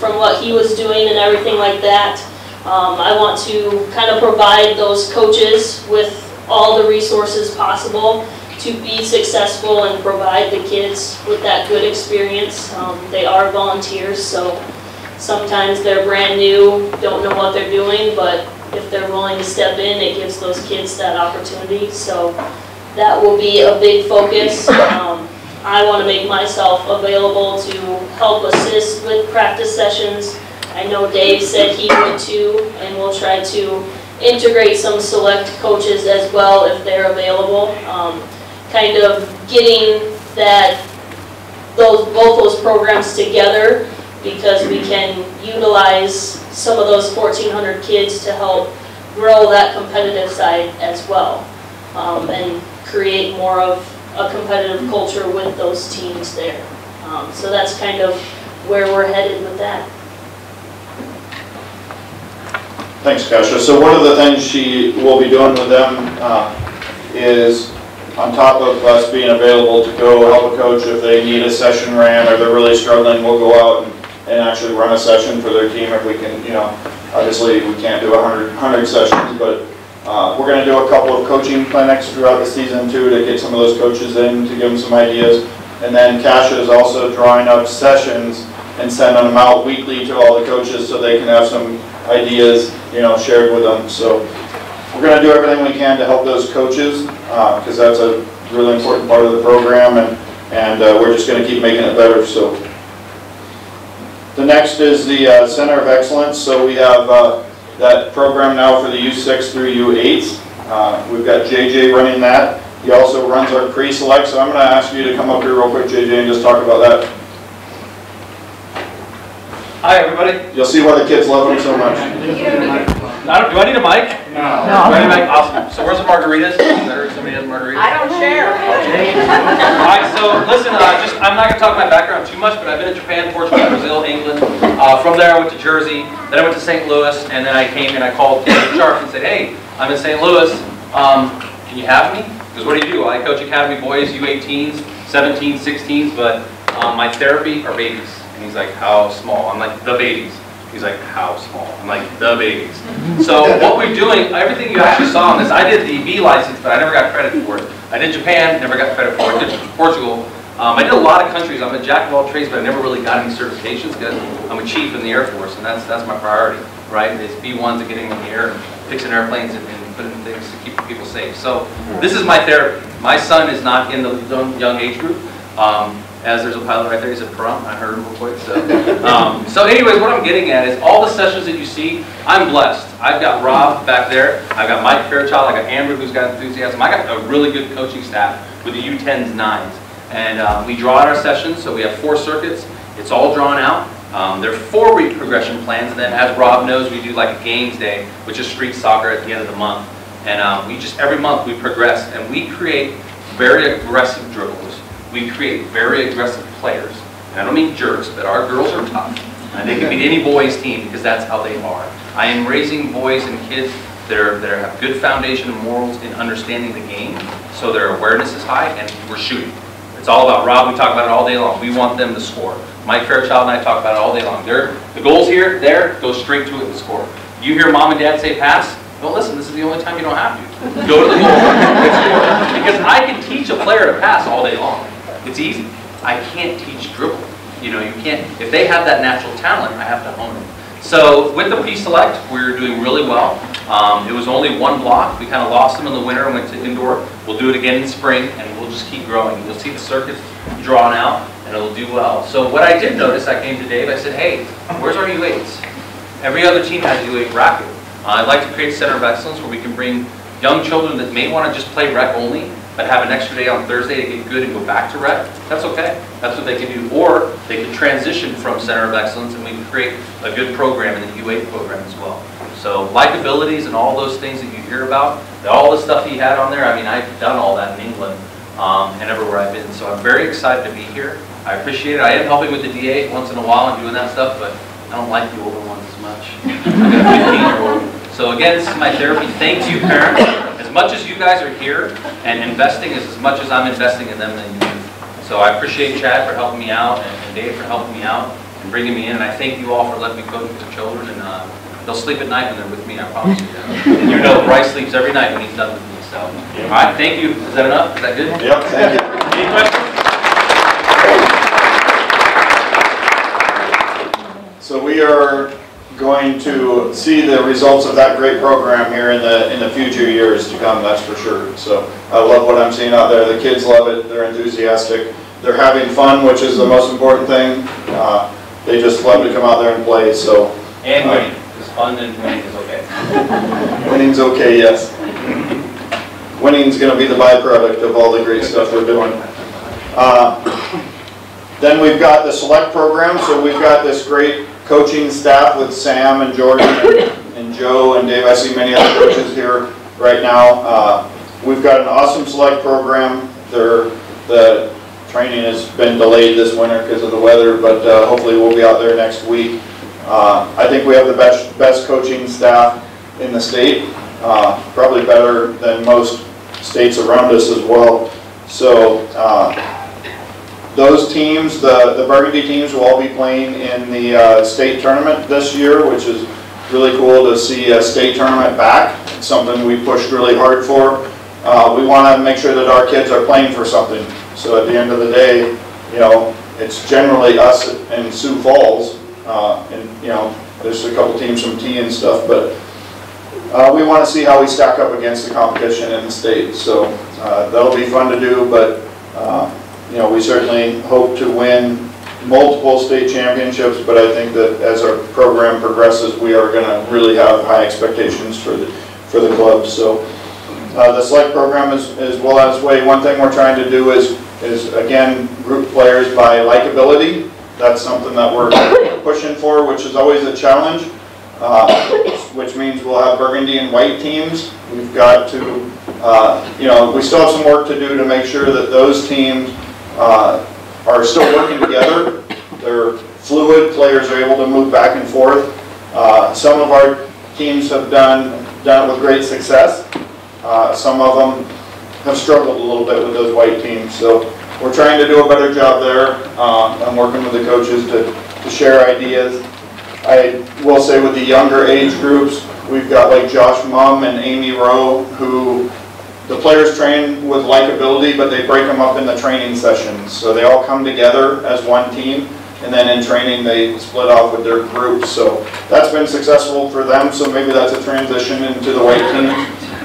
from what he was doing and everything like that. I want to kind of provide those coaches with all the resources possible to be successful and provide the kids with that good experience. They are volunteers, so sometimes they're brand new, don't know what they're doing, but if they're willing to step in, it gives those kids that opportunity. So that will be a big focus. I want to make myself available to help assist with practice sessions. I know Dave said he would too, and we'll try to integrate some select coaches as well if they're available. Kind of getting both those programs together, because we can utilize some of those 1,400 kids to help grow that competitive side as well, and create more of a competitive culture with those teams there. So that's kind of where we're headed with that. Thanks, Kasha. So one of the things she will be doing with them is, on top of us being available to go help a coach if they need a session ran or they're really struggling, we'll go out and actually run a session for their team if we can, obviously we can't do 100 sessions, but we're going to do a couple of coaching clinics throughout the season too to get some of those coaches in, to give them some ideas. And then Kasha is also drawing up sessions and sending them out weekly to all the coaches so they can have some ideas, shared with them. So we're going to do everything we can to help those coaches because that's a really important part of the program, and we're just going to keep making it better. So the next is the Center of Excellence. So we have that program now for the U6 through U8. We've got JJ running that. He also runs our pre-select. So I'm going to ask you to come up here real quick, JJ, and just talk about that. Hi, everybody. You'll see why the kids love him so much. Do I need a mic? No. Do I need a mic? Awesome. So where's the margaritas? There somebody has margaritas? I don't share. All right, so listen, I'm not going to talk my background too much, but I've been in Japan, Portugal, Brazil, England. From there I went to Jersey, then I went to St. Louis, and then I came and I called Sharp and said, hey, I'm in St. Louis. Can you have me? Because what do? I coach Academy boys, U18s, 17s, 16s, but my therapy are babies. And he's like, how small? I'm like, the babies. He's like, how small? I'm like, the babies. So what we're doing, everything you actually saw on this, I did the B license, but I never got credit for it. I did Japan, never got credit for it. I did Portugal. I did a lot of countries. I'm a jack of all trades, but I never really got any certifications because I'm a chief in the Air Force, and that's my priority, right? It's B1s and getting in the air and fixing airplanes and putting things to keep people safe. So this is my therapy. My son is not in the young age group. as there's a pilot right there. He said Pahrump. I heard him real quick. So anyways, what I'm getting at is all the sessions that you see, I'm blessed. I've got Rob back there. I've got Mike Fairchild. I got Amber, who's got enthusiasm. I got a really good coaching staff with the U10s, 9s. And we draw out our sessions, so we have 4 circuits. It's all drawn out. They're 4-week progression plans, and then as Rob knows, we do like a games day, which is street soccer at the end of the month. And we just, every month we progress, and we create very aggressive dribblers. We create very aggressive players. And I don't mean jerks, but our girls are tough. And they can beat any boys team because that's how they are. I am raising boys and kids that have good foundation and morals in understanding the game, so their awareness is high, and we're shooting. It's all about Rob. We talk about it all day long. We want them to score. Mike Fairchild and I talk about it all day long. The goals here, there, go straight to it and score. You hear mom and dad say pass, don't listen. This is the only time you don't have to. Go to the goal and score. Because I can teach a player to pass all day long. It's easy. I can't teach dribble. You know, you can't. If they have that natural talent, I have to hone it. So with the P-Select, we're doing really well. It was only 1 block. We kind of lost them in the winter and went to indoor. We'll do it again in spring, and we'll just keep growing. You'll see the circuits drawn out, and it'll do well. So what I did notice, I came to Dave, I said, hey, where's our U8s? Every other team has a U8 bracket. I'd like to create a center of excellence where we can bring young children that may want to just play rec only, but have an extra day on Thursday to get good and go back to rec. That's okay. That's what they can do. Or they can transition from center of excellence, and we can create a good program in the U8 program as well. So likabilities and all those things that you hear about, all the stuff he had on there, I mean, I've done all that in England and everywhere I've been. So I'm very excited to be here. I appreciate it. I am helping with the DA once in a while and doing that stuff, but I don't like the older ones as much. I've got a 15-year-old. So again, this is my therapy. Thank you, parents. As much as you guys are here and investing is as much as I'm investing in them than you do. So I appreciate Chad for helping me out and Dave for helping me out and bringing me in. And I thank you all for letting me coach with the children. And they'll sleep at night when they're with me, I promise you that. And you know Bryce sleeps every night when he's done with me. So, all right, thank you. Is that enough? Is that good? Yep, thank you. Any questions? So we are going to see the results of that great program here in the future years to come, that's for sure. So I love what I'm seeing out there. The kids love it. They're enthusiastic. They're having fun, which is the most important thing. They just love to come out there and play. So And winning. Because fun and winning is okay. winning's okay, yes. Winning's going to be the byproduct of all the great stuff we're doing. Then we've got the select program. So we've got this great coaching staff with Sam and Jordan and Joe and Dave. I see many other coaches here right now. We've got an awesome select program. The training has been delayed this winter because of the weather, but hopefully we'll be out there next week. I think we have the best coaching staff in the state, probably better than most states around us as well. So those teams, the Burgundy teams, will all be playing in the state tournament this year, which is really cool to see a state tournament back. It's something we pushed really hard for. We want to make sure that our kids are playing for something. So at the end of the day, you know, it's generally us and Sioux Falls, and you know, there's a couple teams from T and stuff, but we want to see how we stack up against the competition in the state. So that'll be fun to do, but you know, we certainly hope to win multiple state championships, but I think that as our program progresses, we are going to really have high expectations for the club. So the select program is well on its way. One thing we're trying to do is again, group players by likability. That's something that we're pushing for, which is always a challenge, which means we'll have burgundy and white teams. We've got to, you know, we still have some work to do to make sure that those teams are still working together. They're fluid. Players are able to move back and forth. Some of our teams have done it with great success. Some of them have struggled a little bit with those white teams. So we're trying to do a better job there. I'm working with the coaches to share ideas. I will say with the younger age groups, we've got like Josh Mumm and Amy Rowe, who the players train with likability, but they break them up in the training sessions. So they all come together as one team, and then in training they split off with their groups. So that's been successful for them, so maybe that's a transition into the white team.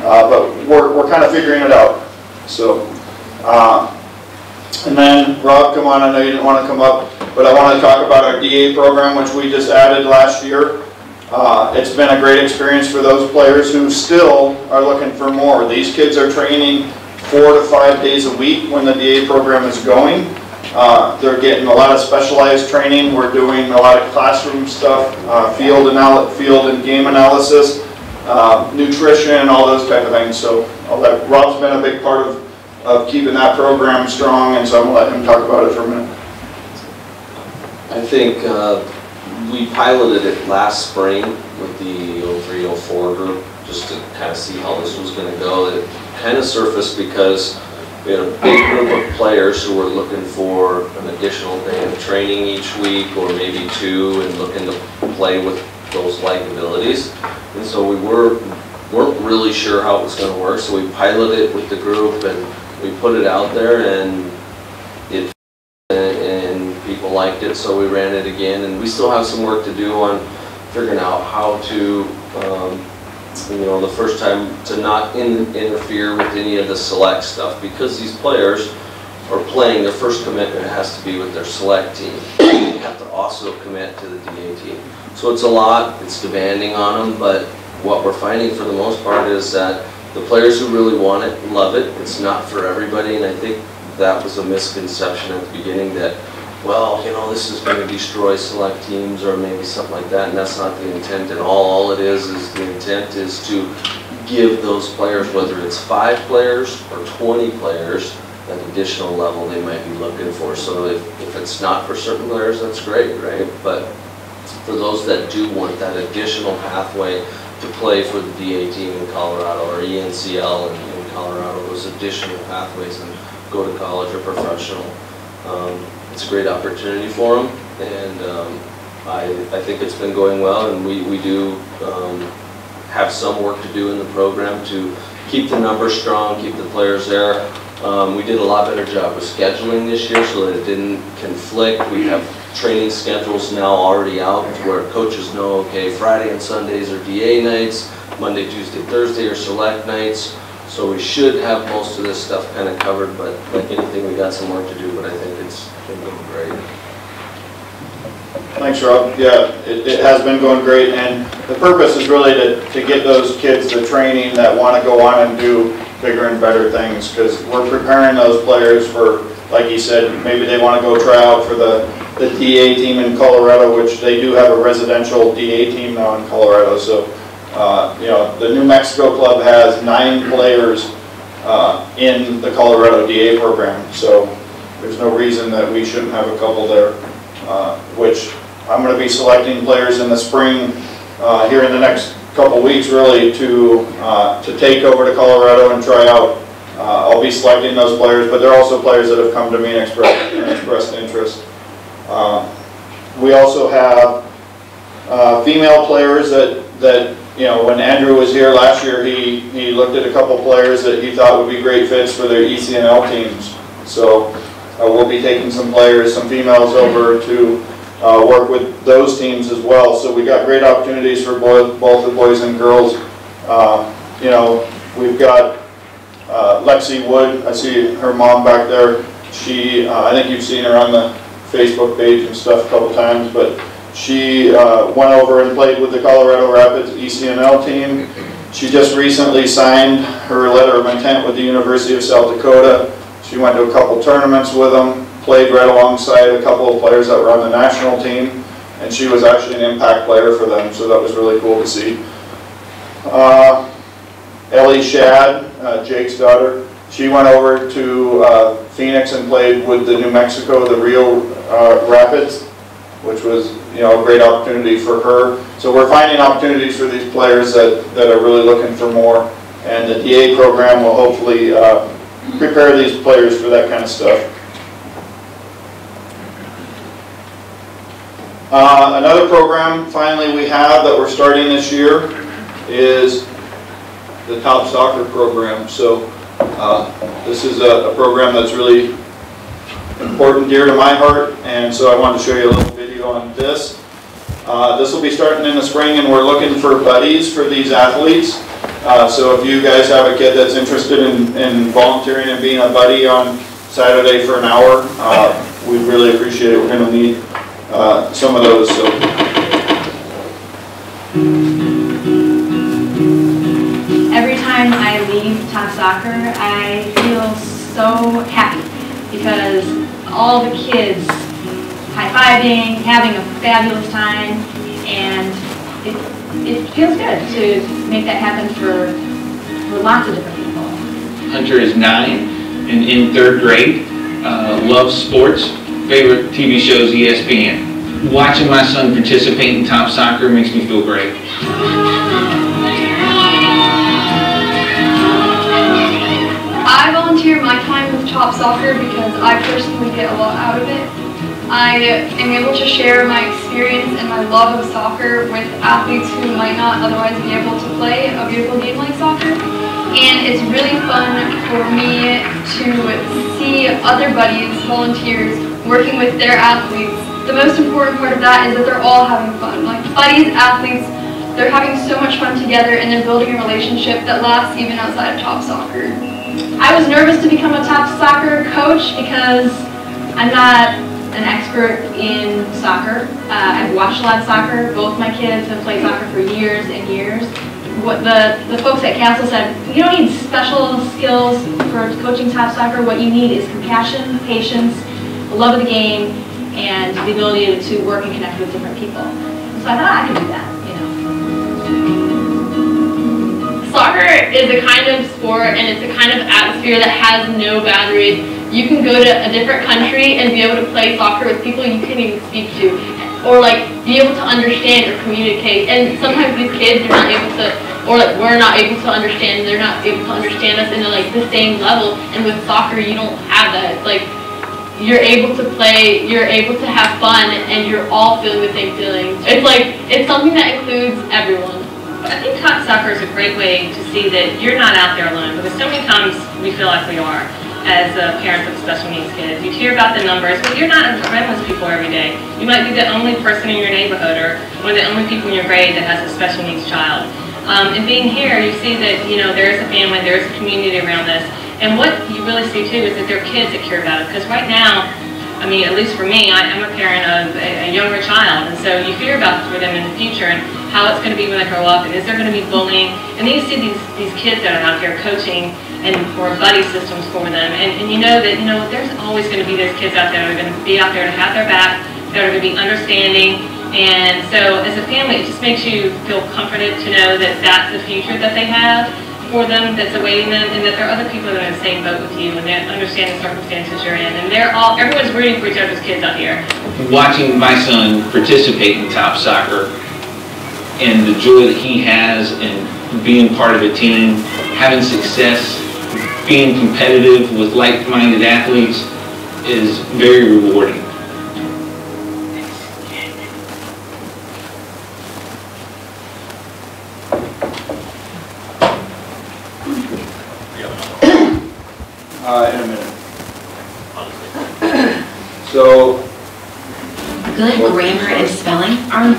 But we're kind of figuring it out. So And then, Rob, come on, I know you didn't want to come up, but I want to talk about our DA program, which we just added last year. It's been a great experience for those players who still are looking for more. These kids are training 4 to 5 days a week when the DA program is going. They're getting a lot of specialized training. We're doing a lot of classroom stuff, field and game analysis, nutrition, all those type of things. So Rob's been a big part of keeping that program strong, and so I'm going to let him talk about it for a minute. I think we piloted it last spring with the 03-04 group just to kind of see how this was going to go. It kind of surfaced because we had a big group of players who were looking for an additional day of training each week, or maybe 2, and looking to play with those like abilities. And so we weren't really sure how it was going to work, so we piloted it with the group and we put it out there, and people liked it, so we ran it again. And we still have some work to do on figuring out how to, the first time to not interfere with any of the select stuff, because these players are playing. Their first commitment has to be with their select team. They have to also commit to the DA team. So it's a lot, it's demanding on them, but what we're finding for the most part is that the players who really want it love it. It's not for everybody, and I think that was a misconception at the beginning that, well, this is going to destroy select teams or maybe something like that, and that's not the intent at all. All it is the intent is to give those players, whether it's 5 players or 20 players, that additional level they might be looking for. So if it's not for certain players, that's great, right? But for those that do want that additional pathway to play for the DA team in Colorado, or ENCL in Colorado, those additional pathways and go to college or professional, it's a great opportunity for them, and I think it's been going well, and we do have some work to do in the program to keep the numbers strong, keep the players there. We did a lot better job with scheduling this year so that it didn't conflict. We have training schedules now already out where coaches know, okay, Friday and Sundays are DA nights, Monday, Tuesday, Thursday are select nights. So we should have most of this stuff kind of covered, but like anything, we got some work to do, but I think it's been going great. Thanks, Rob. Yeah, it has been going great, and the purpose is really to get those kids the training that want to go on and do bigger and better things, because we're preparing those players for, like you said, maybe they want to go try out for the DA team in Colorado, which they do have a residential DA team now in Colorado. So the New Mexico club has 9 players in the Colorado DA program, so there's no reason that we shouldn't have a couple there, which I'm going to be selecting players in the spring here in the next couple weeks, really, to take over to Colorado and try out. I'll be selecting those players, but there are also players that have come to me and expressed interest. We also have female players that when Andrew was here last year, he looked at a couple players that he thought would be great fits for their ECNL teams. So we'll be taking some players, some females over to work with those teams as well. So we got great opportunities for both the boys and girls. We've got Lexi Wood. I see her mom back there. She, I think you've seen her on the Facebook page and stuff a couple times, but she went over and played with the Colorado Rapids ECNL team. She just recently signed her letter of intent with the University of South Dakota. She went to a couple tournaments with them, played right alongside a couple of players that were on the national team, and she was actually an impact player for them, so that was really cool to see. Ellie Shad, Jake's daughter, she went over to Phoenix and played with the New Mexico, the Rio Rapids, which was a great opportunity for her. So we're finding opportunities for these players that are really looking for more, and the DA program will hopefully prepare these players for that kind of stuff. Another program finally we have that we're starting this year is the Top Soccer program. So this is a program that's really important, dear to my heart, and so I wanted to show you a little video on this. This will be starting in the spring, and we're looking for buddies for these athletes. So if you guys have a kid that's interested in volunteering and being a buddy on Saturday for an hour. We'd really appreciate it. We're going to need some of those. So. Every time I leave Top Soccer, I feel so happy because all the kids high-fiving, having a fabulous time, and it feels good to make that happen for lots of different people. Hunter is 9 and in 3rd grade, loves sports, favorite TV shows ESPN. Watching my son participate in Top Soccer makes me feel great. I volunteer my time with Top Soccer because I personally get a lot out of it. I am able to share my experience and my love of soccer with athletes who might not otherwise be able to play a beautiful game like soccer. And it's really fun for me to see other buddies, volunteers, working with their athletes. The most important part of that is that they're all having fun. Like buddies, athletes, they're having so much fun together and they're building a relationship that lasts even outside of Top Soccer. I was nervous to become a Top Soccer coach because I'm not an expert in soccer. I've watched a lot of soccer. Both my kids have played soccer for years and years. What the folks at Castle said, you don't need special skills for coaching Top Soccer. What you need is compassion, patience, a love of the game, and the ability to work and connect with different people. So I thought I could do that, you know. Soccer is a kind of sport and it's a kind of atmosphere that has no boundaries. You can go to a different country and be able to play soccer with people you can't even speak to, or like be able to understand or communicate. And sometimes these kids are not able to, or like we're not able to understand. They're not able to understand us into like the same level. And with soccer, you don't have that. It's like you're able to play, you're able to have fun, and you're all feeling the same feelings. It's like it's something that includes everyone. I think Top Soccer is a great way to see that you're not out there alone, because so many times we feel like we are as parents of special needs kids. You hear about the numbers, but you're not around those people every day. You might be the only person in your neighborhood or one of the only people in your grade that has a special needs child. And being here, you see that there is a family, there is a community around this. And what you really see too is that there are kids that care about it. Because right now, I mean, at least for me, I'm a parent of a younger child, and so you fear about for them in the future and how it's going to be when they grow up, and is there going to be bullying? And then you see these kids that are out here coaching and for buddy systems for them, and you know that there's always going to be those kids out there that are going to be out there to have their back, that are going to be understanding. And so as a family, it just makes you feel comforted to know that that's the future that they have for them, that's awaiting them, and that there are other people that are in the same boat with you and they understand the circumstances you're in, and everyone's rooting for each other's kids out here. Watching my son participate in Top Soccer and the joy that he has in being part of a team, having success, being competitive with like-minded athletes is very rewarding. In a minute. So. Good grammar and spelling are.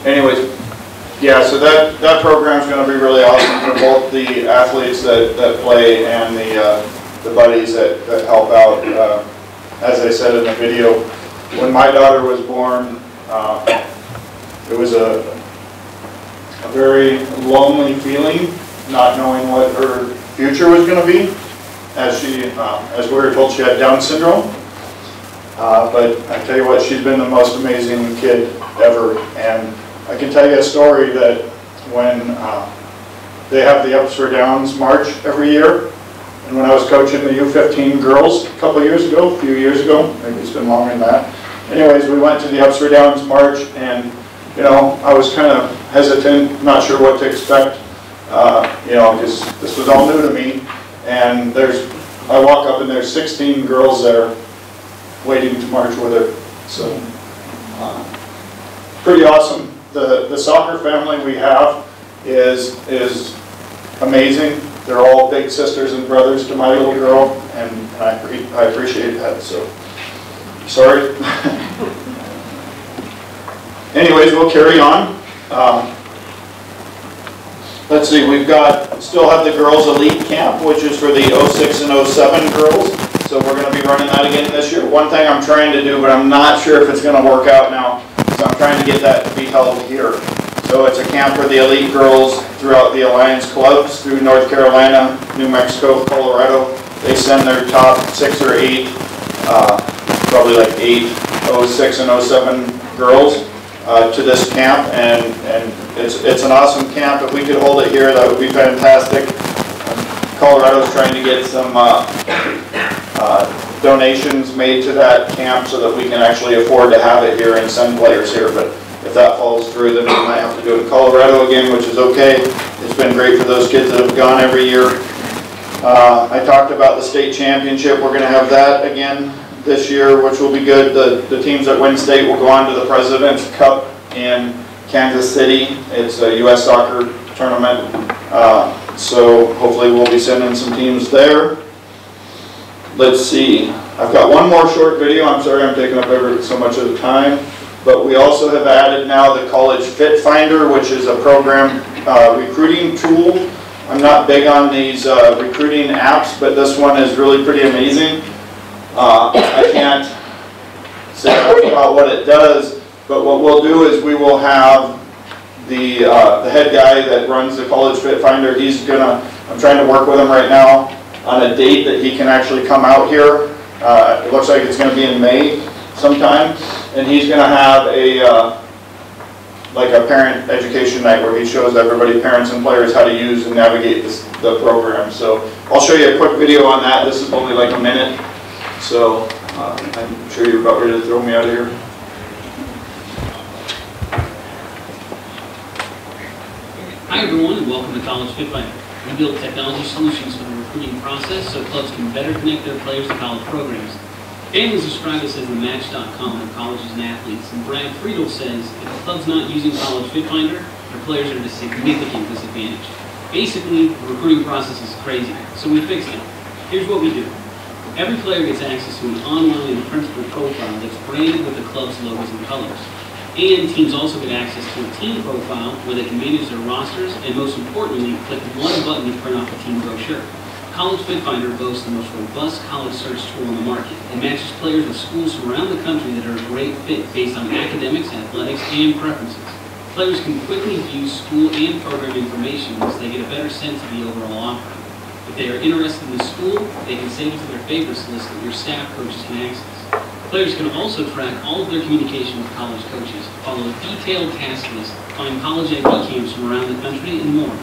Anyways, yeah, so that program's going to be really awesome for both the athletes that play and the buddies that help out. As I said in the video, when my daughter was born, it was a very lonely feeling, not knowing what her future was going to be, as we were told she had Down syndrome. But I tell you what, she's been the most amazing kid ever. And I can tell you a story that when they have the Ups for Downs March every year, and when I was coaching the U15 girls a few years ago, maybe it's been longer than that. Anyways, we went to the Ups for Downs March, and I was kind of hesitant, not sure what to expect, because this was all new to me. And I walk up and there's 16 girls there waiting to march with her. So, pretty awesome. The soccer family we have is amazing. They're all big sisters and brothers to my little girl, and I appreciate that. So, sorry. Anyways, we'll carry on. let's see, still have the girls elite camp, which is for the 06 and 07 girls. So we're going to be running that again this year. One thing I'm trying to do, but I'm not sure if it's going to work out now, so I'm trying to get that to be held here. So it's a camp for the elite girls throughout the Alliance clubs through North Carolina, New Mexico, Colorado. They send their top 6 or 8, probably like 8 06 and 07 girls to this camp, and it's an awesome camp. If we could hold it here, that would be fantastic. Colorado's trying to get some donations made to that camp so that we can actually afford to have it here and send players here. But if that falls through, then we might have to go to Colorado again, which is okay. It's been great for those kids that have gone every year. I talked about the state championship. We're going to have that again this year, which will be good. The teams that win state will go on to the President's Cup in Kansas City. It's a U.S. soccer tournament. So hopefully we'll be sending some teams there. Let's see. I've got one more short video. I'm sorry I'm taking up so much of the time. But we also have added now the College Fit Finder, which is a program recruiting tool. I'm not big on these recruiting apps, but this one is really pretty amazing. I can't say much about what it does, but what we'll do is we will have the head guy that runs the College Fit Finder. I'm trying to work with him right now on a date that he can actually come out here. It looks like it's going to be in May sometime, and he's going to have like a parent education night where he shows everybody, parents and players, how to use and navigate the program. So I'll show you a quick video on that. This is only like a minute, so I'm sure you're about ready to throw me out of here. Hi everyone, and welcome to College Fit Finder. We build technology solutions for the recruiting process so clubs can better connect their players to college programs. Families describe us as the match.com for colleges and athletes, and Brad Friedel says if a club's not using College Fit Finder, their players are at a significant disadvantage. Basically, the recruiting process is crazy, so we fixed it. Here's what we do. Every player gets access to an online and printable profile that's branded with the club's logos and colors. And teams also get access to a team profile where they can manage their rosters and, most importantly, click one button to print off a team brochure. College Fit Finder boasts the most robust college search tool on the market and matches players with schools from around the country that are a great fit based on academics, athletics, and preferences. Players can quickly view school and program information so they get a better sense of the overall offering. If they are interested in the school, they can save it to their favorites list that your staff coaches can access. Players can also track all of their communication with college coaches, follow a detailed task list, find college IB camps from around the country, and more.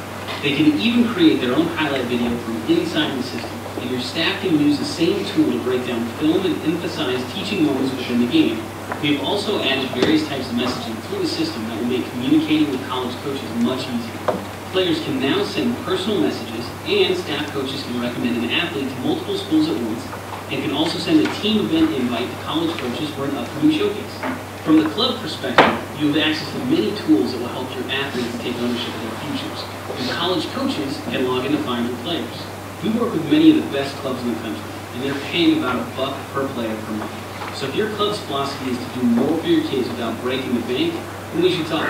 They can even create their own highlight video from inside the system, and your staff can use the same tool to break down film and emphasize teaching moments within the game. We have also added various types of messaging through the system that will make communicating with college coaches much easier. Players can now send personal messages, and staff coaches can recommend an athlete to multiple schools at once, and can also send a team event invite to college coaches for an upcoming showcase. From the club perspective, you have access to many tools that will help your athletes take ownership of their futures. And college coaches can log in to find new players. We work with many of the best clubs in the country, and they're paying about $1 per player per month. So if your club's philosophy is to do more for your kids without breaking the bank, then we should talk.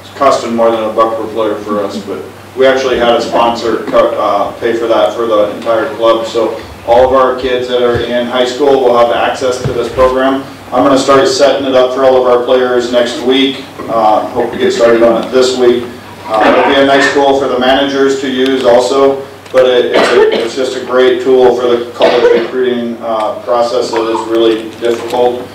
It's costing more than $1 per player for us, but we actually had a sponsor pay for that for the entire club. So all of our kids that are in high school will have access to this program. I'm going to start setting it up for all of our players next week. Hope to get started on it this week. It'll be a nice tool for the managers to use also, but it's just a great tool for the college recruiting process that is really difficult.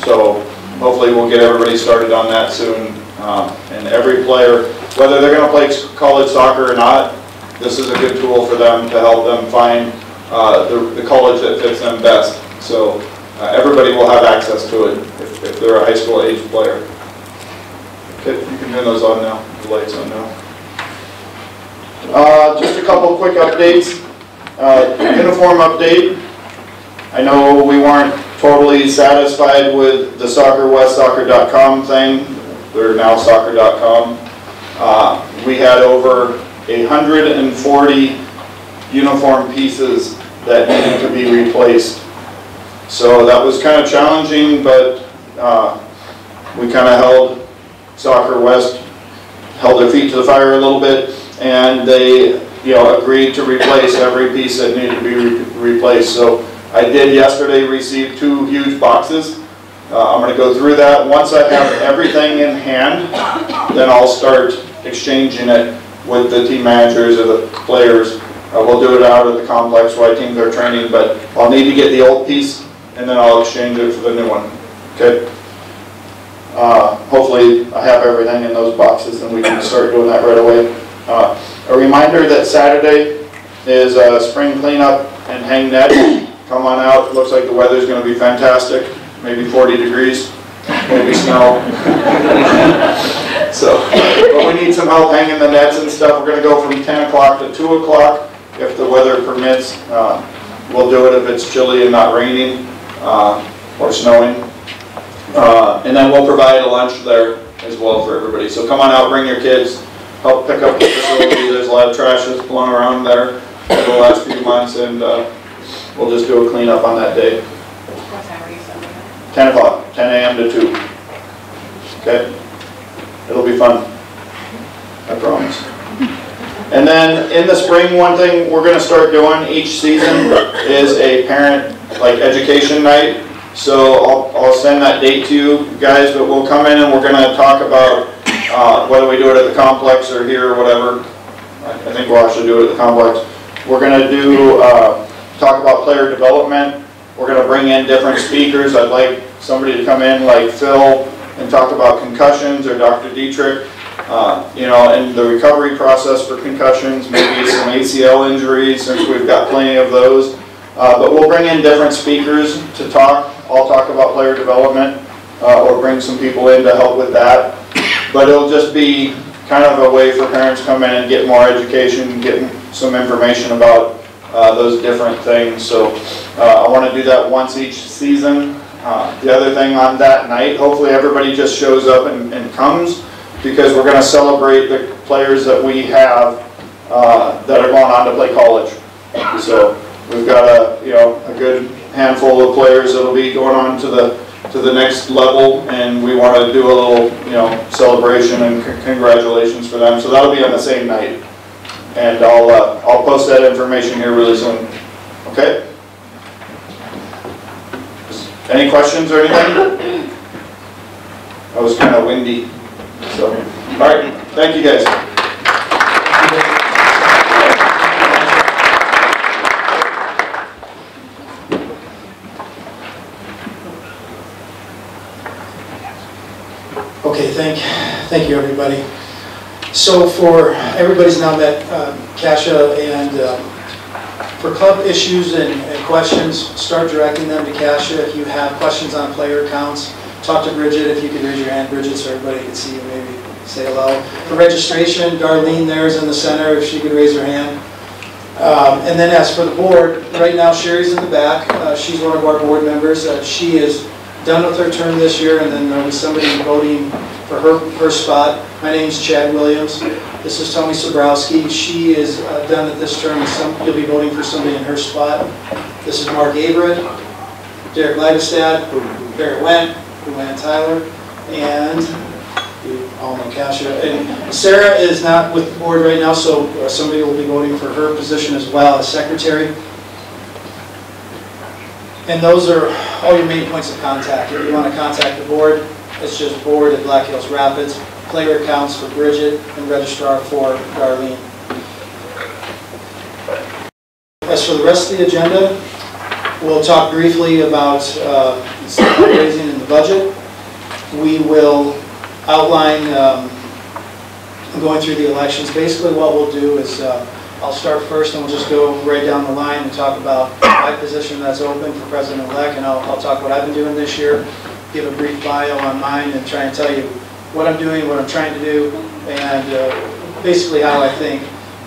So hopefully we'll get everybody started on that soon. And every player, whether they're going to play college soccer or not, this is a good tool for them to help them find the college that fits them best. So everybody will have access to it if they're a high school age player. Okay, you can turn those on now. The lights on now. Just a couple quick updates. Uniform update. I know we weren't totally satisfied with the SoccerWest.com thing. We're now soccer.com. We had over 140 uniform pieces that needed to be replaced. So that was kind of challenging, but we kind of held Soccer West held their feet to the fire a little bit, and they, agreed to replace every piece that needed to be replaced. So I did yesterday receive 2 huge boxes. I'm going to go through that. Once I have everything in hand, then I'll start exchanging it with the team managers or the players. We'll do it out at the complex while teams are training, but I'll need to get the old piece and then I'll exchange it for the new one. Okay? Hopefully I have everything in those boxes and we can start doing that right away. A reminder that Saturday is spring cleanup and hang net. Come on out. Looks like the weather's going to be fantastic. Maybe 40 degrees, maybe snow. So, but we need some help hanging the nets and stuff. We're going to go from 10 o'clock to 2 o'clock if the weather permits. We'll do it if it's chilly and not raining or snowing. And then we'll provide a lunch there as well for everybody. So come on out, bring your kids, help pick up the facility. There's a lot of trash that's blown around there for the last few months, and we'll just do a cleanup on that day. 10 o'clock, 10 a.m. to 2. Okay? It'll be fun. I promise. And then in the spring, one thing we're going to start doing each season is a parent education night. So I'll send that date to you guys, but we'll come in and we're going to talk about whether we do it at the complex or here or whatever. I think we'll actually do it at the complex. We're going to do talk about player development. We're going to bring in different speakers. I'd like somebody to come in like Phil and talk about concussions, or Dr. Dietrich, and the recovery process for concussions, maybe some ACL injuries since we've got plenty of those. But we'll bring in different speakers to talk. I'll talk about player development or bring some people in to help with that. But it'll just be kind of a way for parents to come in and get more education, get some information about those different things. So I want to do that once each season. The other thing on that night, hopefully everybody just shows up and comes, because we're going to celebrate the players that we have that are going on to play college. So we've got a good handful of players that'll be going on to the next level, and we want to do a little celebration and congratulations for them. So that'll be on the same night, and I'll post that information here really soon. Okay. Any questions or anything? That was kind of windy. So, all right. Thank you guys. Okay, thank you, everybody. So for everybody's now met Kasia, and for club issues and questions, start directing them to Kasia. If you have questions on player accounts, talk to Bridget. If you could raise your hand, Bridget, so everybody can see you, maybe say hello. For registration, Darlene there is in the center, if she could raise her hand. And then as for the board, right now Sherry's in the back. She's one of our board members. She is done with her term this year, and then there was somebody voting for her spot. My name's Chad Williams. This is Tony Sobrowski. She is done at this term, and you'll be voting for somebody in her spot. This is Mark Averett, Derek Leibestad, Barrett Wendt, Luann Tyler, and you all know Kasia. And Sarah is not with the board right now, so somebody will be voting for her position as well as secretary. And those are all your main points of contact. If you want to contact the board, it's just board at Black Hills Rapids, player accounts for Bridget, and registrar for Darlene. As for the rest of the agenda, we'll talk briefly about fundraising in the budget. We will outline going through the elections. Basically what we'll do is I'll start first, and we'll just go right down the line and talk about my position that's open for President-elect, and I'll talk what I've been doing this year, give a brief bio on mine, and try and tell you what I'm doing, what I'm trying to do, and basically how I think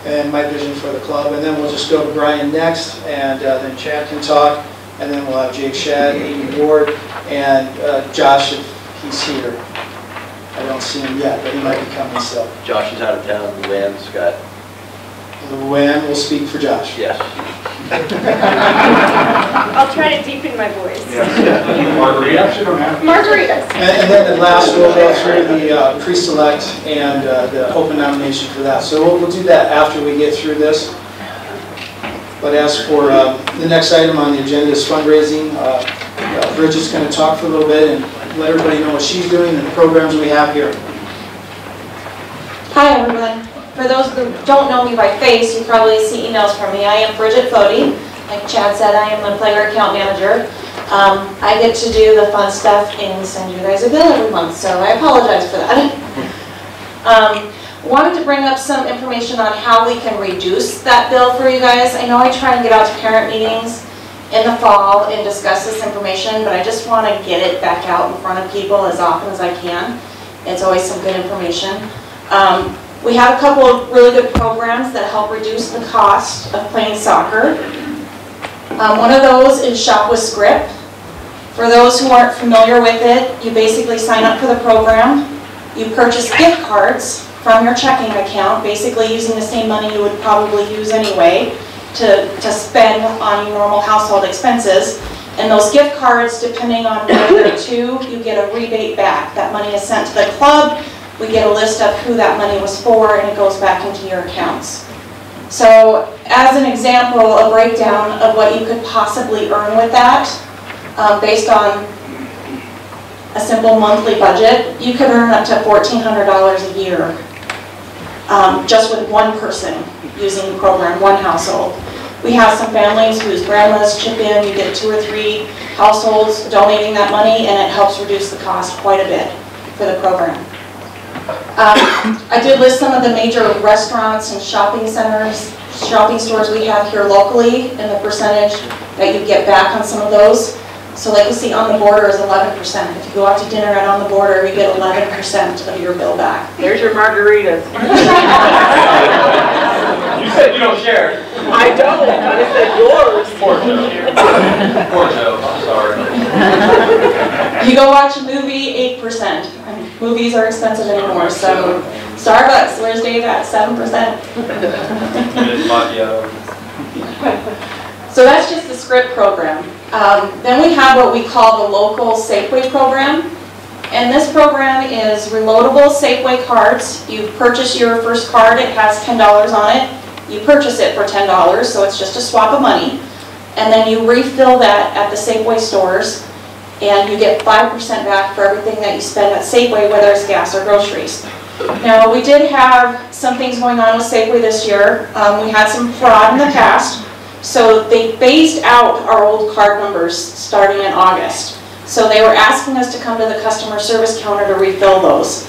and my vision for the club. And then we'll just go to Brian next, and then Chad can talk, and then we'll have Jake Shad, Amy Ward, and Josh if he's here. I don't see him yet, but he might be coming still. Josh is out of town. Luann's got. Luann will speak for Josh. Yes. I'll try to deepen my voice. Margarita? Margaritas. And then the last, we'll go through the pre-select and the open nomination for that. So we'll do that after we get through this. But as for the next item on the agenda is fundraising. Bridget's going to talk for a little bit and let everybody know what she's doing and the programs we have here. Hi everyone. For those who don't know me by face, you probably see emails from me. I am Bridget Fody. Like Chad said, I am the player account manager. I get to do the fun stuff and send you guys a bill every month, so I apologize for that. Wanted to bring up some information on how we can reduce that bill for you guys. I know I try and get out to parent meetings in the fall and discuss this information, but I just want to get it back out in front of people as often as I can. It's always some good information. We have a couple of really good programs that help reduce the cost of playing soccer. One of those is Shop with Script. For those who aren't familiar with it, you basically sign up for the program. You purchase gift cards from your checking account, basically using the same money you would probably use anyway to spend on your normal household expenses. And those gift cards, depending on where they're to, you get a rebate back. That money is sent to the club. We get a list of who that money was for, and it goes back into your accounts. So, as an example, a breakdown of what you could possibly earn with that, based on a simple monthly budget, you could earn up to $1,400 a year, just with one person using the program, one household. We have some families whose grandmas chip in. You get 2 or 3 households donating that money, and it helps reduce the cost quite a bit for the program. I did list some of the major restaurants and shopping centers, shopping stores we have here locally, and the percentage that you get back on some of those. So like you see on the border is 11%. If you go out to dinner at On the Border, you get 11% of your bill back. There's your margaritas. You said you don't share. I don't, I said yours. Poor Joe. Poor Joe, I'm sorry. You go watch a movie, 8%. Movies are expensive anymore, so Starbucks, where's Dave at? 7%. So that's just the Script program. Then we have what we call the local Safeway program. And this program is reloadable Safeway cards. You purchase your first card, it has $10 on it. You purchase it for $10, so it's just a swap of money. And then you refill that at the Safeway stores, and you get 5% back for everything that you spend at Safeway, whether it's gas or groceries. Now, we did have some things going on with Safeway this year. We had some fraud in the past, so they phased out our old card numbers starting in August. So they were asking us to come to the customer service counter to refill those.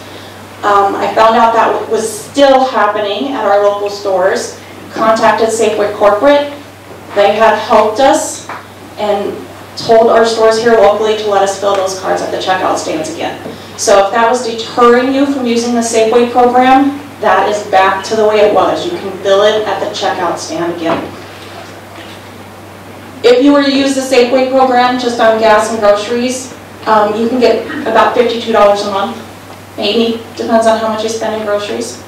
I found out that was still happening at our local stores. Contacted Safeway Corporate. They have helped us and told our stores here locally to let us fill those cards at the checkout stands again. So if that was deterring you from using the Safeway program, that is back to the way it was. You can fill it at the checkout stand again. If you were to use the Safeway program just on gas and groceries, you can get about $52 a month, maybe, depends on how much you spend in groceries.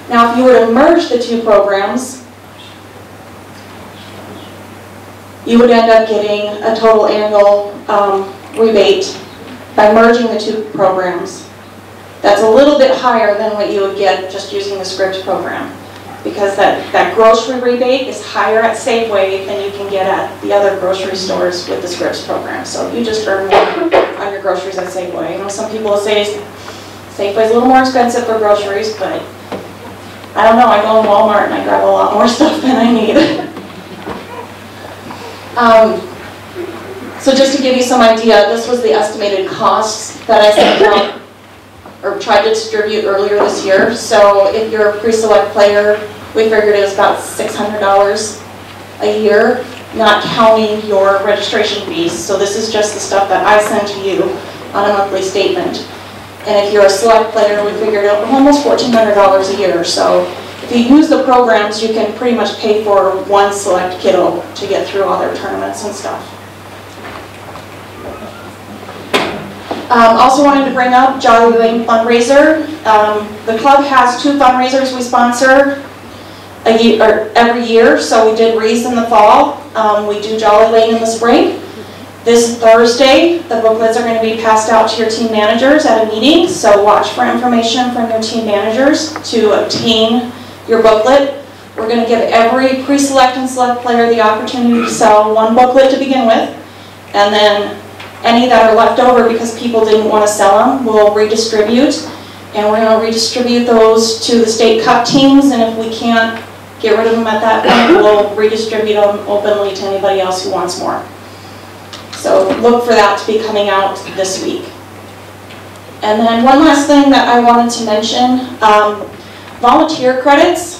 Now if you were to merge the two programs, you would end up getting a total annual rebate by merging the two programs. That's a little bit higher than what you would get just using the Script program, because that grocery rebate is higher at Safeway than you can get at the other grocery stores with the Scripts program. So you just earn more on your groceries at Safeway. I know some people say Safeway is a little more expensive for groceries, but I don't know, I go in Walmart and I grab a lot more stuff than I need. So just to give you some idea, this was the estimated costs that I sent out or tried to distribute earlier this year. So if you're a pre-select player, we figured it was about $600 a year, not counting your registration fees. So this is just the stuff that I send to you on a monthly statement. And if you're a select player, we figured out almost $1,400 a year. So if you use the programs, you can pretty much pay for one select kiddo to get through all their tournaments and stuff. Also wanted to bring up Jolly Lane fundraiser. The club has 2 fundraisers we sponsor. every year. So we did Wreaths in the fall. We do Jolly Lane in the spring. This Thursday, the booklets are going to be passed out to your team managers at a meeting. So watch for information from your team managers to obtain your booklet. We're going to give every pre-select and select player the opportunity to sell one booklet to begin with. And then any that are left over because people didn't want to sell them, we'll redistribute. And we're going to redistribute those to the state cup teams. And if we can't get rid of them at that point, we'll redistribute them openly to anybody else who wants more. So look for that to be coming out this week. And then one last thing that I wanted to mention, volunteer credits.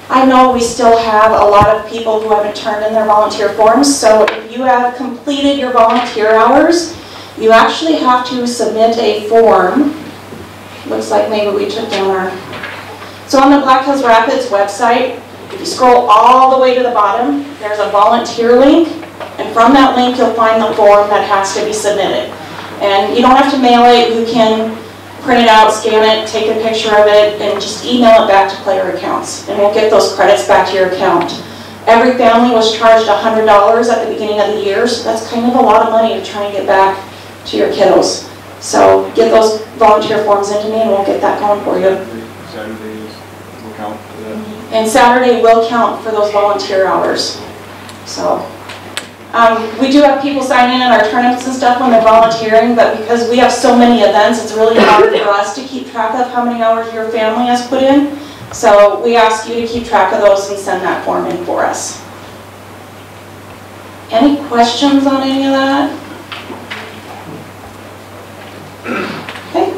I know we still have a lot of people who haven't turned in their volunteer forms, so if you have completed your volunteer hours, you actually have to submit a form. Looks like maybe we took down our... So on the Black Hills Rapids website, if you scroll all the way to the bottom, there's a volunteer link, and from that link you'll find the form that has to be submitted. And you don't have to mail it, you can print it out, scan it, take a picture of it, and just email it back to player accounts. And we'll get those credits back to your account. Every family was charged $100 at the beginning of the year, so that's kind of a lot of money to try and get back to your kiddos. So get those volunteer forms into me and we'll get that going for you. Saturdays will count for that. And Saturday will count for those volunteer hours. So we do have people sign in at our tournaments and stuff when they're volunteering, but because we have so many events, it's really hard for us to keep track of how many hours your family has put in. So we ask you to keep track of those and send that form in for us. Any questions on any of that? Okay.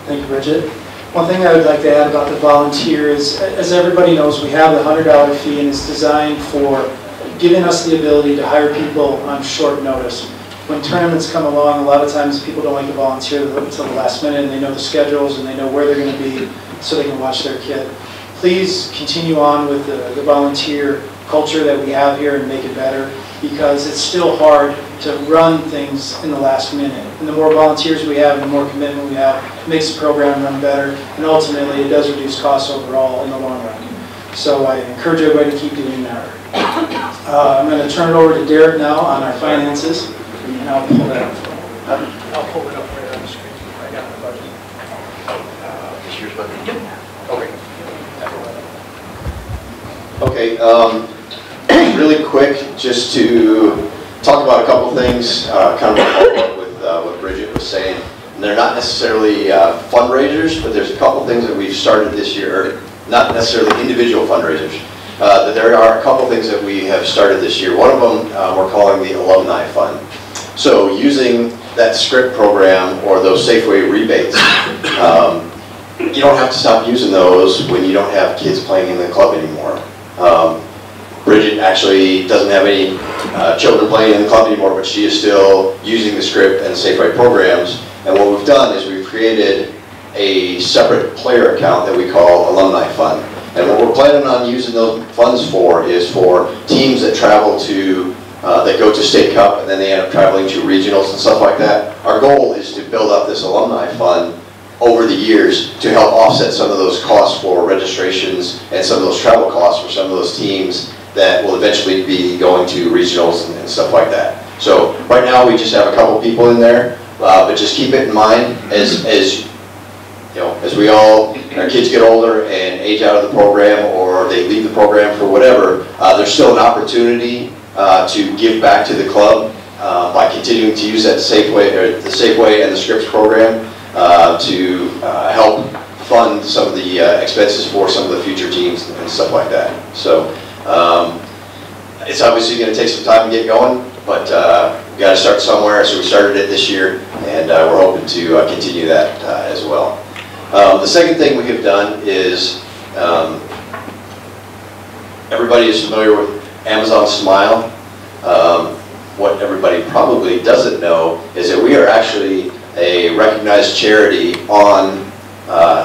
Thank you, Bridget. One thing I would like to add about the volunteer is, as everybody knows, we have the $100 fee and it's designed for giving us the ability to hire people on short notice. When tournaments come along, a lot of times people don't like to volunteer until the last minute, and they know the schedules and they know where they're going to be so they can watch their kid. Please continue on with the volunteer culture that we have here and make it better, because it's still hard to run things in the last minute. And the more volunteers we have and the more commitment we have, it makes the program run better, and ultimately it does reduce costs overall in the long run. So I encourage everybody to keep doing that. I'm going to turn it over to Derek now on our finances, and I'll pull that up. I'll pull it up right on the screen. I got the budget. This year's budget? Yep. Okay. Really quick, just to talk about a couple things, kind of follow up with what Bridget was saying. And they're not necessarily fundraisers, but there's a couple things that we've started this year, not necessarily individual fundraisers. But there are a couple things that we have started this year. One of them we're calling the Alumni Fund. So using that script program or those Safeway rebates, you don't have to stop using those when you don't have kids playing in the club anymore. Bridget actually doesn't have any children playing in the club anymore, but she is still using the script and Safeway programs. And what we've done is we've created a separate player account that we call Alumni Fund. And what we're planning on using those funds for is for teams that travel to, that go to State Cup and then they end up traveling to regionals and stuff like that. Our goal is to build up this Alumni Fund over the years to help offset some of those costs for registrations and some of those travel costs for some of those teams that will eventually be going to regionals and stuff like that. So right now we just have a couple people in there, but just keep it in mind as you know, as we all, our kids get older and age out of the program or they leave the program for whatever, there's still an opportunity to give back to the club by continuing to use that Safeway, or the Safeway and the Scripps program to help fund some of the expenses for some of the future teams and stuff like that. So it's obviously going to take some time to get going, but we got to start somewhere. So we started it this year, and we're hoping to continue that as well. The second thing we have done is, everybody is familiar with Amazon Smile. What everybody probably doesn't know is that we are actually a recognized charity on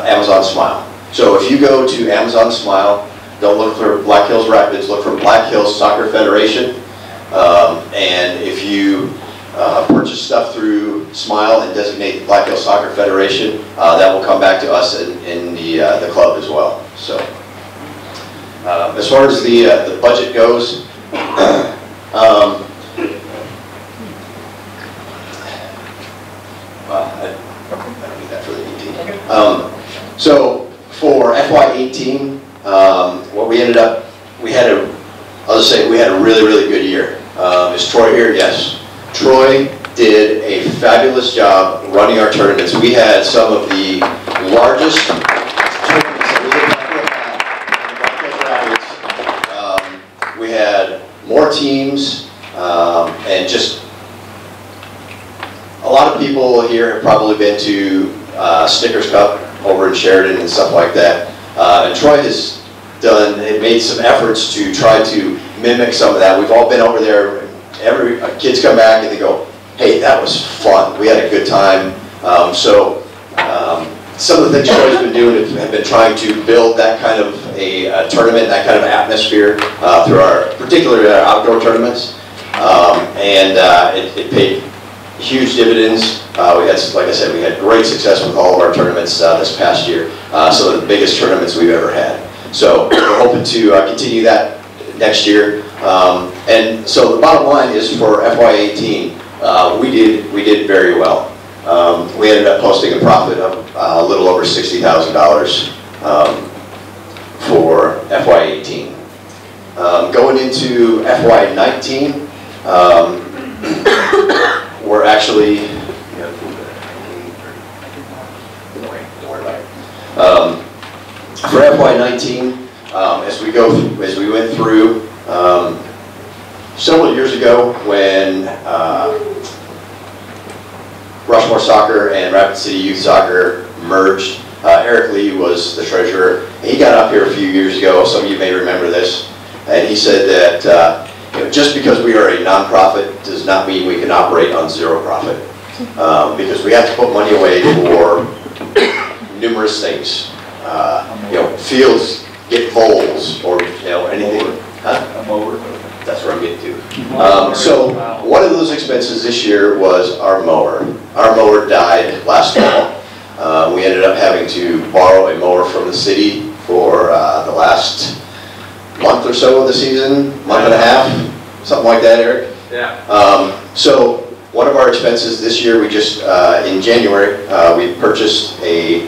Amazon Smile. So if you go to Amazon Smile, don't look for Black Hills Rapids, look for Black Hills Soccer Federation. And if you purchase stuff through Smile and designate Black Hills Soccer Federation, that will come back to us in the club as well. So As far as the budget goes, I don't need that for the 18. So for FY18, what we ended up, I'll just say we had a really, really good year. Is Troy here? Yes. Troy did a fabulous job running our tournaments. We had some of the largest tournaments that we had in Rapids. We had more teams, and just a lot of people here have probably been to Snickers Cup over in Sheridan and stuff like that. And Troy has made some efforts to try to mimic some of that. We've all been over there. Kids come back and they go, hey, that was fun. We had a good time. Some of the things Troy's been doing have been trying to build that kind of a tournament, that kind of atmosphere through particularly our outdoor tournaments. It paid huge dividends. We had, like I said, we had great success with all of our tournaments this past year. Some of the biggest tournaments we've ever had. So we're hoping to continue that next year. And so the bottom line is for FY18, we did very well. We ended up posting a profit of a little over $60,000 for FY18. Going into FY19, we're actually, for FY19, as we went through, several years ago when Rushmore Soccer and Rapid City Youth Soccer merged, Eric Lee was the treasurer. He got up here a few years ago, some of you may remember this, and he said that just because we are a nonprofit does not mean we can operate on zero profit, because we have to put money away for numerous things. Fields get bowls or anything. I'm over. That's where I'm getting to. So one of those expenses this year was our mower. Our mower died last fall. We ended up having to borrow a mower from the city for the last month or so of the season, month and a half, something like that, Eric? Yeah. So one of our expenses this year, we just, in January, we purchased a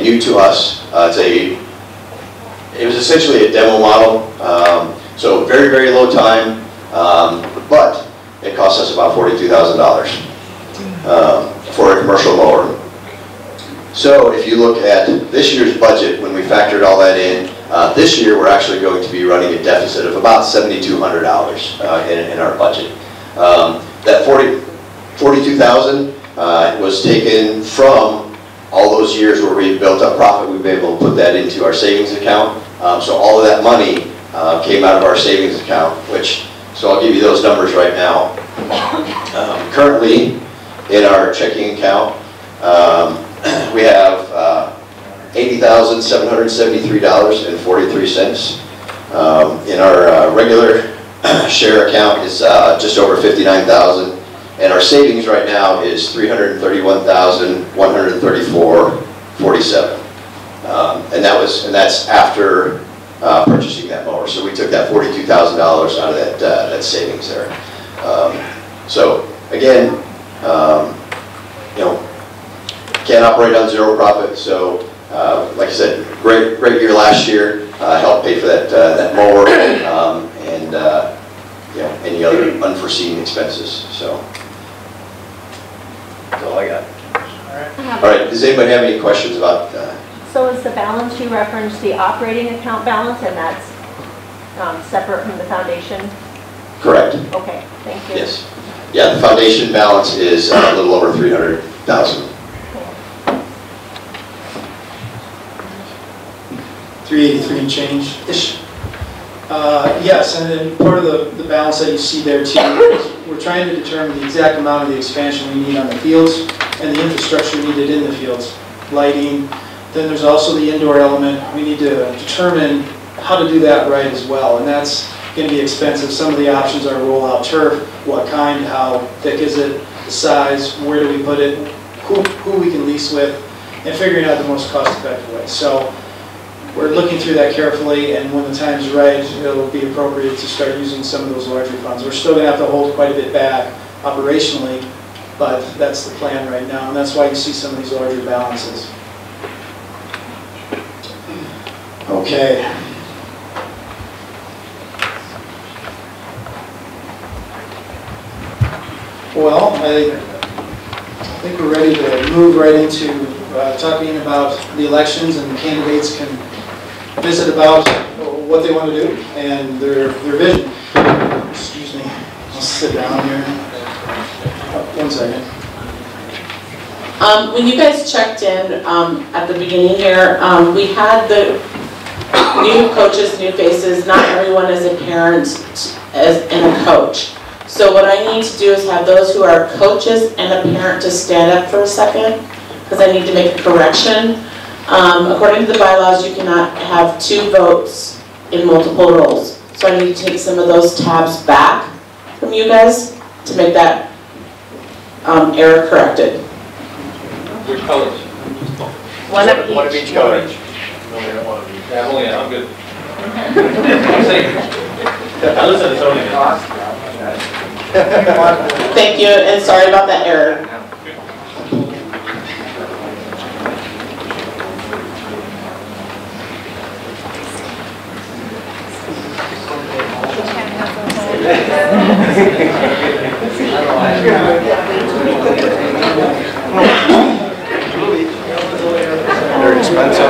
new to us, it was essentially a demo model. So very, very low time, but it cost us about $42,000 for a commercial mower. So if you look at this year's budget, when we factored all that in, this year we're actually going to be running a deficit of about $7,200 in our budget. That $42,000 was taken from all those years where we built up profit. We've been able to put that into our savings account. So all of that money came out of our savings account, so I'll give you those numbers right now. Currently, in our checking account, we have $80,773.43. In our regular share account is just over $59,000, and our savings right now is $331,134.47. And that's after purchasing that mower. So we took that $42,000 out of that savings there. So again, can't operate on zero profit. So like I said, great year last year. Helped pay for that mower and any other unforeseen expenses. So that's all I got. All right. Does anybody have any questions about? So is the balance you referenced the operating account balance, and that's separate from the foundation? Correct. Okay, thank you. Yes. Yeah, the foundation balance is a little over $300,000. 383 and change-ish. Yes, and then part of the balance that you see there too is we're trying to determine the exact amount of the expansion we need on the fields and the infrastructure needed in the fields, lighting. Then there's also the indoor element. We need to determine how to do that right as well, and that's going to be expensive. Some of the options are roll-out turf, what kind, how thick is it, the size, where do we put it, who we can lease with, and figuring out the most cost-effective way. So we're looking through that carefully, and when the time's right, it'll be appropriate to start using some of those larger funds. We're still going to have to hold quite a bit back operationally, but that's the plan right now, and that's why you see some of these larger balances. Okay. Well, I think we're ready to move right into talking about the elections, and the candidates can visit about what they want to do and their vision. Excuse me, I'll sit down here. One second. When you guys checked in at the beginning here, we had the new coaches, new faces. Not everyone is a parent and a coach. So what I need to do is have those who are coaches and a parent to stand up for a second, because I need to make a correction. According to the bylaws, you cannot have 2 votes in multiple roles. So I need to take some of those tabs back from you guys to make that error corrected. Which colors? One of each color. Yeah, I'm good. I'm safe. I listen to Tony. Thank you, and sorry about that error. Very expensive.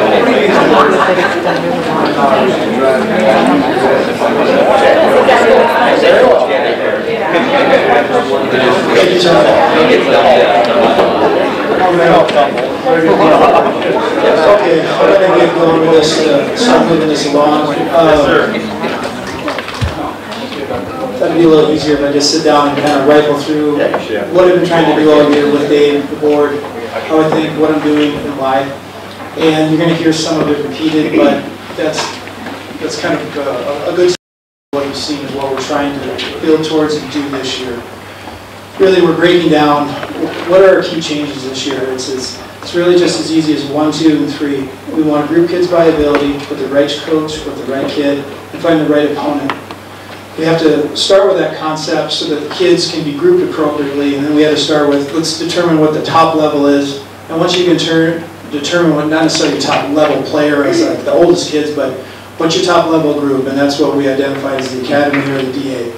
Okay, I'm going to get going with this, start moving this along. That'd be a little easier if I just sit down and kind of rifle through what I've been trying to do all year with Dave, the board, how I think, what I'm doing, and why. And you're going to hear some of it repeated, but that's kind of a good what you've seen is what we're trying to build towards and do this year. Really, we're breaking down what are our key changes this year. It's really just as easy as 1, 2, and 3. We want to group kids by ability, put the right coach with the right kid, and find the right opponent. We have to start with that concept so that the kids can be grouped appropriately, and then we have to start with, let's determine what the top level is. And once you can determine what, not necessarily top level player as like the oldest kids, but what's your top level group, and that's what we identified as the academy or the DA.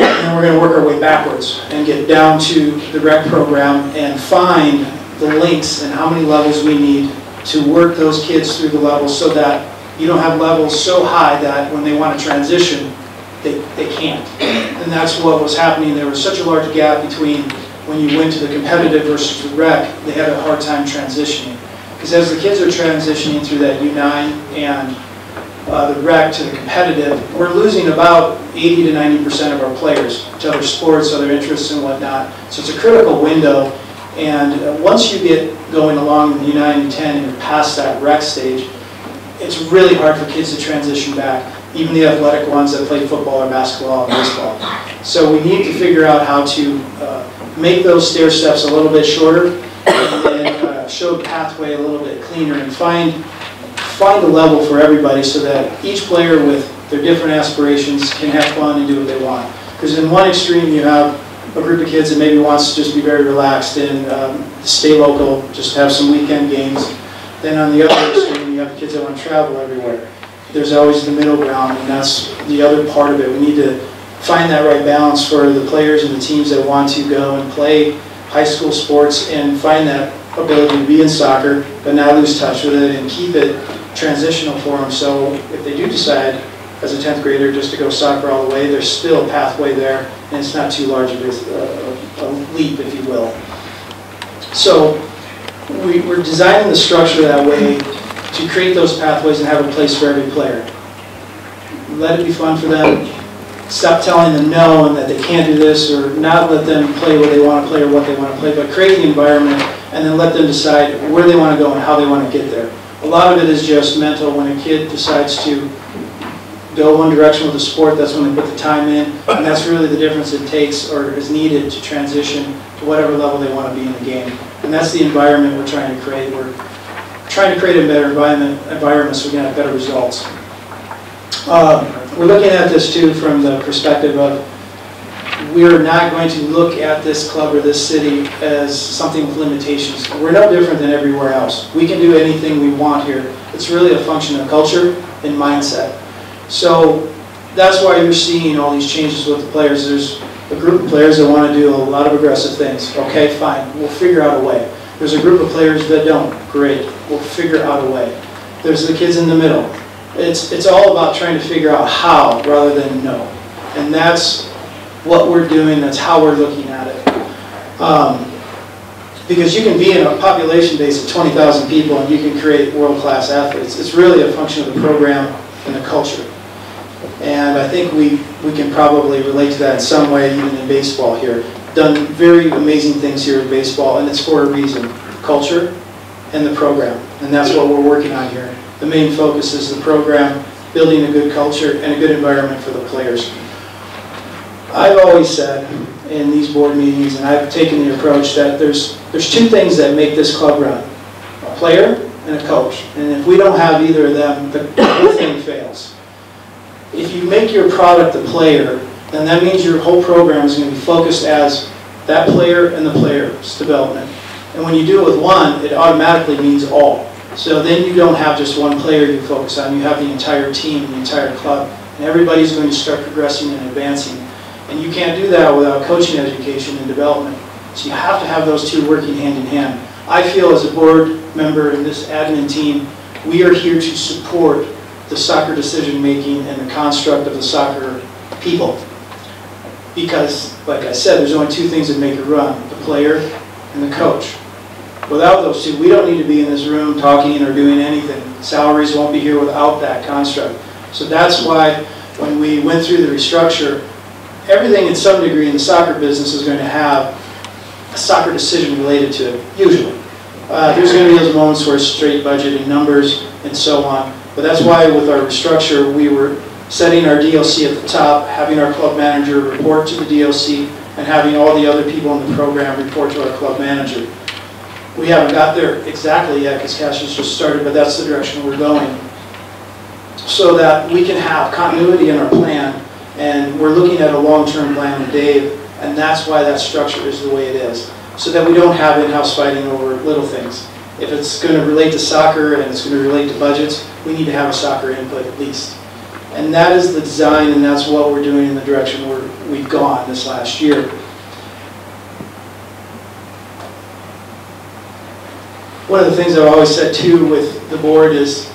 And then we're going to work our way backwards and get down to the rec program and find the links and how many levels we need to work those kids through the levels so that you don't have levels so high that when they want to transition, they can't. And that's what was happening. There was such a large gap between when you went to the competitive versus the rec, they had a hard time transitioning. Because as the kids are transitioning through that U9 and the rec to the competitive, we're losing about 80 to 90% of our players to other sports, other interests and whatnot. So it's a critical window. And once you get going along in the U9, U10 and you're past that rec stage, it's really hard for kids to transition back, even the athletic ones that play football or basketball and baseball. So we need to figure out how to make those stair steps a little bit shorter and show the pathway a little bit cleaner and find a level for everybody so that each player with their different aspirations can have fun and do what they want. Because in one extreme you have a group of kids that maybe wants to just be very relaxed and stay local, just have some weekend games. Then on the other extreme you have kids that want to travel everywhere. There's always the middle ground, and that's the other part of it. We need to find that right balance for the players and the teams that want to go and play high school sports and find that ability to be in soccer, but not lose touch with it and keep it transitional for them. So if they do decide as a 10th grader just to go soccer all the way, there's still a pathway there, and it's not too large of a leap, if you will. So we're designing the structure that way to create those pathways and have a place for every player. Let it be fun for them. Stop telling them no and that they can't do this, or not let them play what they want to play or what they want to play, but create the environment and then let them decide where they want to go and how they want to get there. A lot of it is just mental. When a kid decides to go one direction with the sport, that's when they put the time in, and that's really the difference it takes or is needed to transition to whatever level they want to be in the game. And that's the environment we're trying to create. We're trying trying to create a better environment so we can have better results. We're looking at this too from the perspective of we're not going to look at this club or this city as something with limitations. We're no different than everywhere else. We can do anything we want here. It's really a function of culture and mindset. So that's why you're seeing all these changes with the players. There's a group of players that want to do a lot of aggressive things. Okay, fine, we'll figure out a way. There's a group of players that don't. Great, we'll figure out a way. There's the kids in the middle. It's all about trying to figure out how rather than no. And that's what we're doing, that's how we're looking at it. Because you can be in a population base of 20,000 people and you can create world-class athletes. It's really a function of the program and the culture. And I think we can probably relate to that in some way, even in baseball here. Done very amazing things here in baseball, and it's for a reason. Culture and the program. And that's what we're working on here. The main focus is the program, building a good culture and a good environment for the players. I've always said in these board meetings, and I've taken the approach that there's two things that make this club run. A player and a coach. And if we don't have either of them, the whole thing fails. If you make your product a player, then that means your whole program is going to be focused as that player and the player's development. And when you do it with one, it automatically means all. So then you don't have just one player you focus on, you have the entire team, the entire club, and everybody's going to start progressing and advancing. And you can't do that without coaching education and development. So you have to have those two working hand in hand. I feel as a board member in this admin team, we are here to support the soccer decision making and the construct of the soccer people. Because, like I said, there's only two things that make it run, the player and the coach. Without those two, we don't need to be in this room talking or doing anything. Salaries won't be here without that construct. So that's why when we went through the restructure, everything in some degree in the soccer business is going to have a soccer decision related to it, usually. There's going to be those moments where it's straight budgeting numbers and so on. But that's why with our restructure, we were setting our DLC at the top, having our club manager report to the DLC, and having all the other people in the program report to our club manager. We haven't got there exactly yet because Cassius just started, but that's the direction we're going. So that we can have continuity in our plan, and we're looking at a long-term plan with Dave, and that's why that structure is the way it is. So that we don't have in-house fighting over little things. If it's going to relate to soccer and it's going to relate to budgets, we need to have a soccer input at least. And that is the design, and that's what we're doing in the direction we've gone this last year. One of the things I've always said too with the board is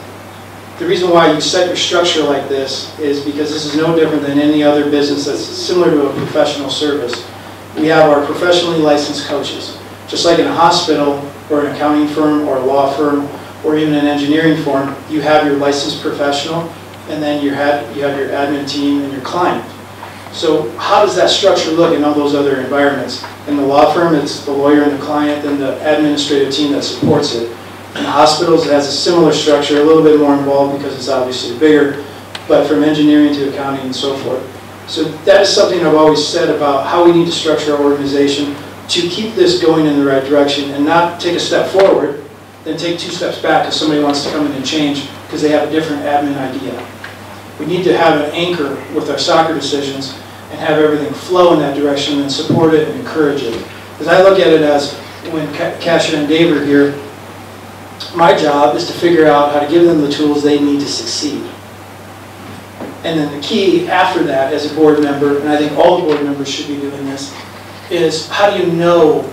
the reason why you set your structure like this is because this is no different than any other business that's similar to a professional service. We have our professionally licensed coaches. Just like in a hospital or an accounting firm or a law firm or even an engineering firm, you have your licensed professional, and then you have your admin team and your client. So how does that structure look in all those other environments? In the law firm, it's the lawyer and the client and the administrative team that supports it. In the hospitals, it has a similar structure, a little bit more involved because it's obviously bigger, but from engineering to accounting and so forth. So that is something I've always said about how we need to structure our organization to keep this going in the right direction and not take a step forward, then take 2 steps back if somebody wants to come in and change because they have a different admin idea. We need to have an anchor with our soccer decisions and have everything flow in that direction and support it and encourage it. Because I look at it as when Kasia and Dave are here, my job is to figure out how to give them the tools they need to succeed. And then the key after that as a board member, and I think all the board members should be doing this, is how do you know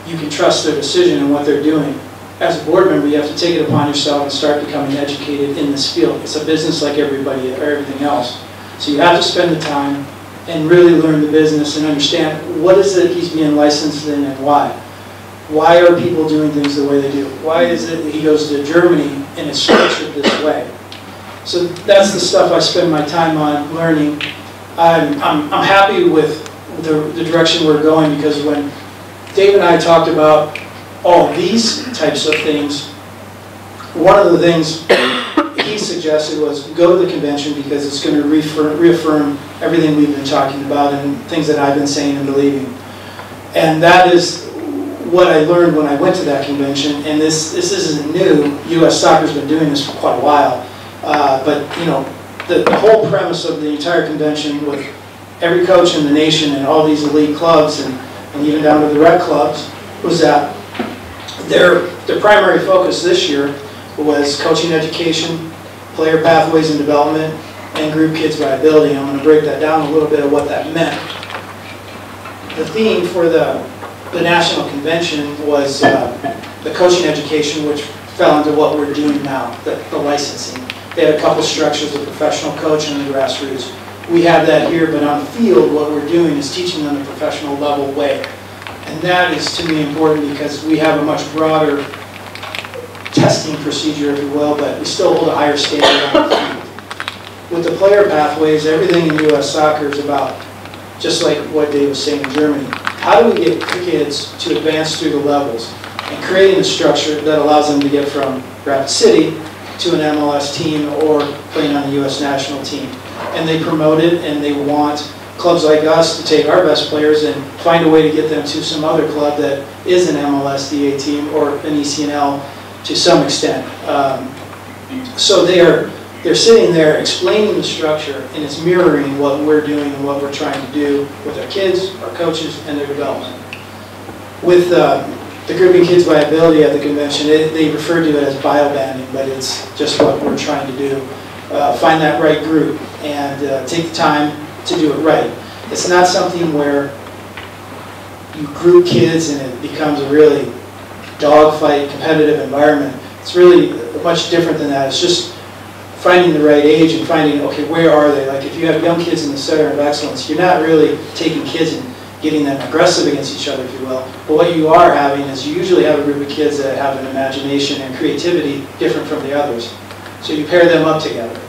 you can trust their decision and what they're doing? As a board member, you have to take it upon yourself and start becoming educated in this field. It's a business like everybody or everything else. So you have to spend the time and really learn the business and understand what is it he's being licensed in and why. Why are people doing things the way they do? Why is it that he goes to Germany and it's structured this way? So that's the stuff I spend my time on learning. I'm happy with the direction we're going because when Dave and I talked about all these types of things, one of the things he suggested was go to the convention because it's going to reaffirm everything we've been talking about and things that I've been saying and believing. And that is what I learned when I went to that convention, and this isn't new, U.S. Soccer's been doing this for quite a while, but you know, the whole premise of the entire convention with every coach in the nation and all these elite clubs and even down to the rec clubs was that their primary focus this year was coaching education, player pathways and development, and group kids viability. I'm going to break that down a little bit of what that meant. The theme for the national convention was the coaching education, which fell into what we're doing now, the licensing. They had a couple structures, a professional coach and the grassroots. We have that here, but on the field, what we're doing is teaching them the professional level way. And that is, to me, important because we have a much broader testing procedure, if you will, but we still hold a higher standard on the field. With the player pathways, everything in U.S. Soccer is about, just like what Dave was saying in Germany, how do we get kids to advance through the levels and creating a structure that allows them to get from Rapid City to an MLS team or playing on the U.S. national team. And they promote it, and they want clubs like us to take our best players and find a way to get them to some other club that is an MLS DA team or an ECNL to some extent. So they're sitting there explaining the structure, and it's mirroring what we're doing and what we're trying to do with our kids, our coaches, and their development. With the grouping kids viability at the convention, they refer to it as biobanding, but it's just what we're trying to do. Find that right group and take the time to do it right. It's not something where you group kids and it becomes a really dogfight, competitive environment. It's really much different than that. It's just finding the right age and finding, okay, where are they? Like if you have young kids in the center of excellence, you're not really taking kids and getting them aggressive against each other, if you will. But what you are having is you usually have a group of kids that have an imagination and creativity different from the others. So you pair them up together.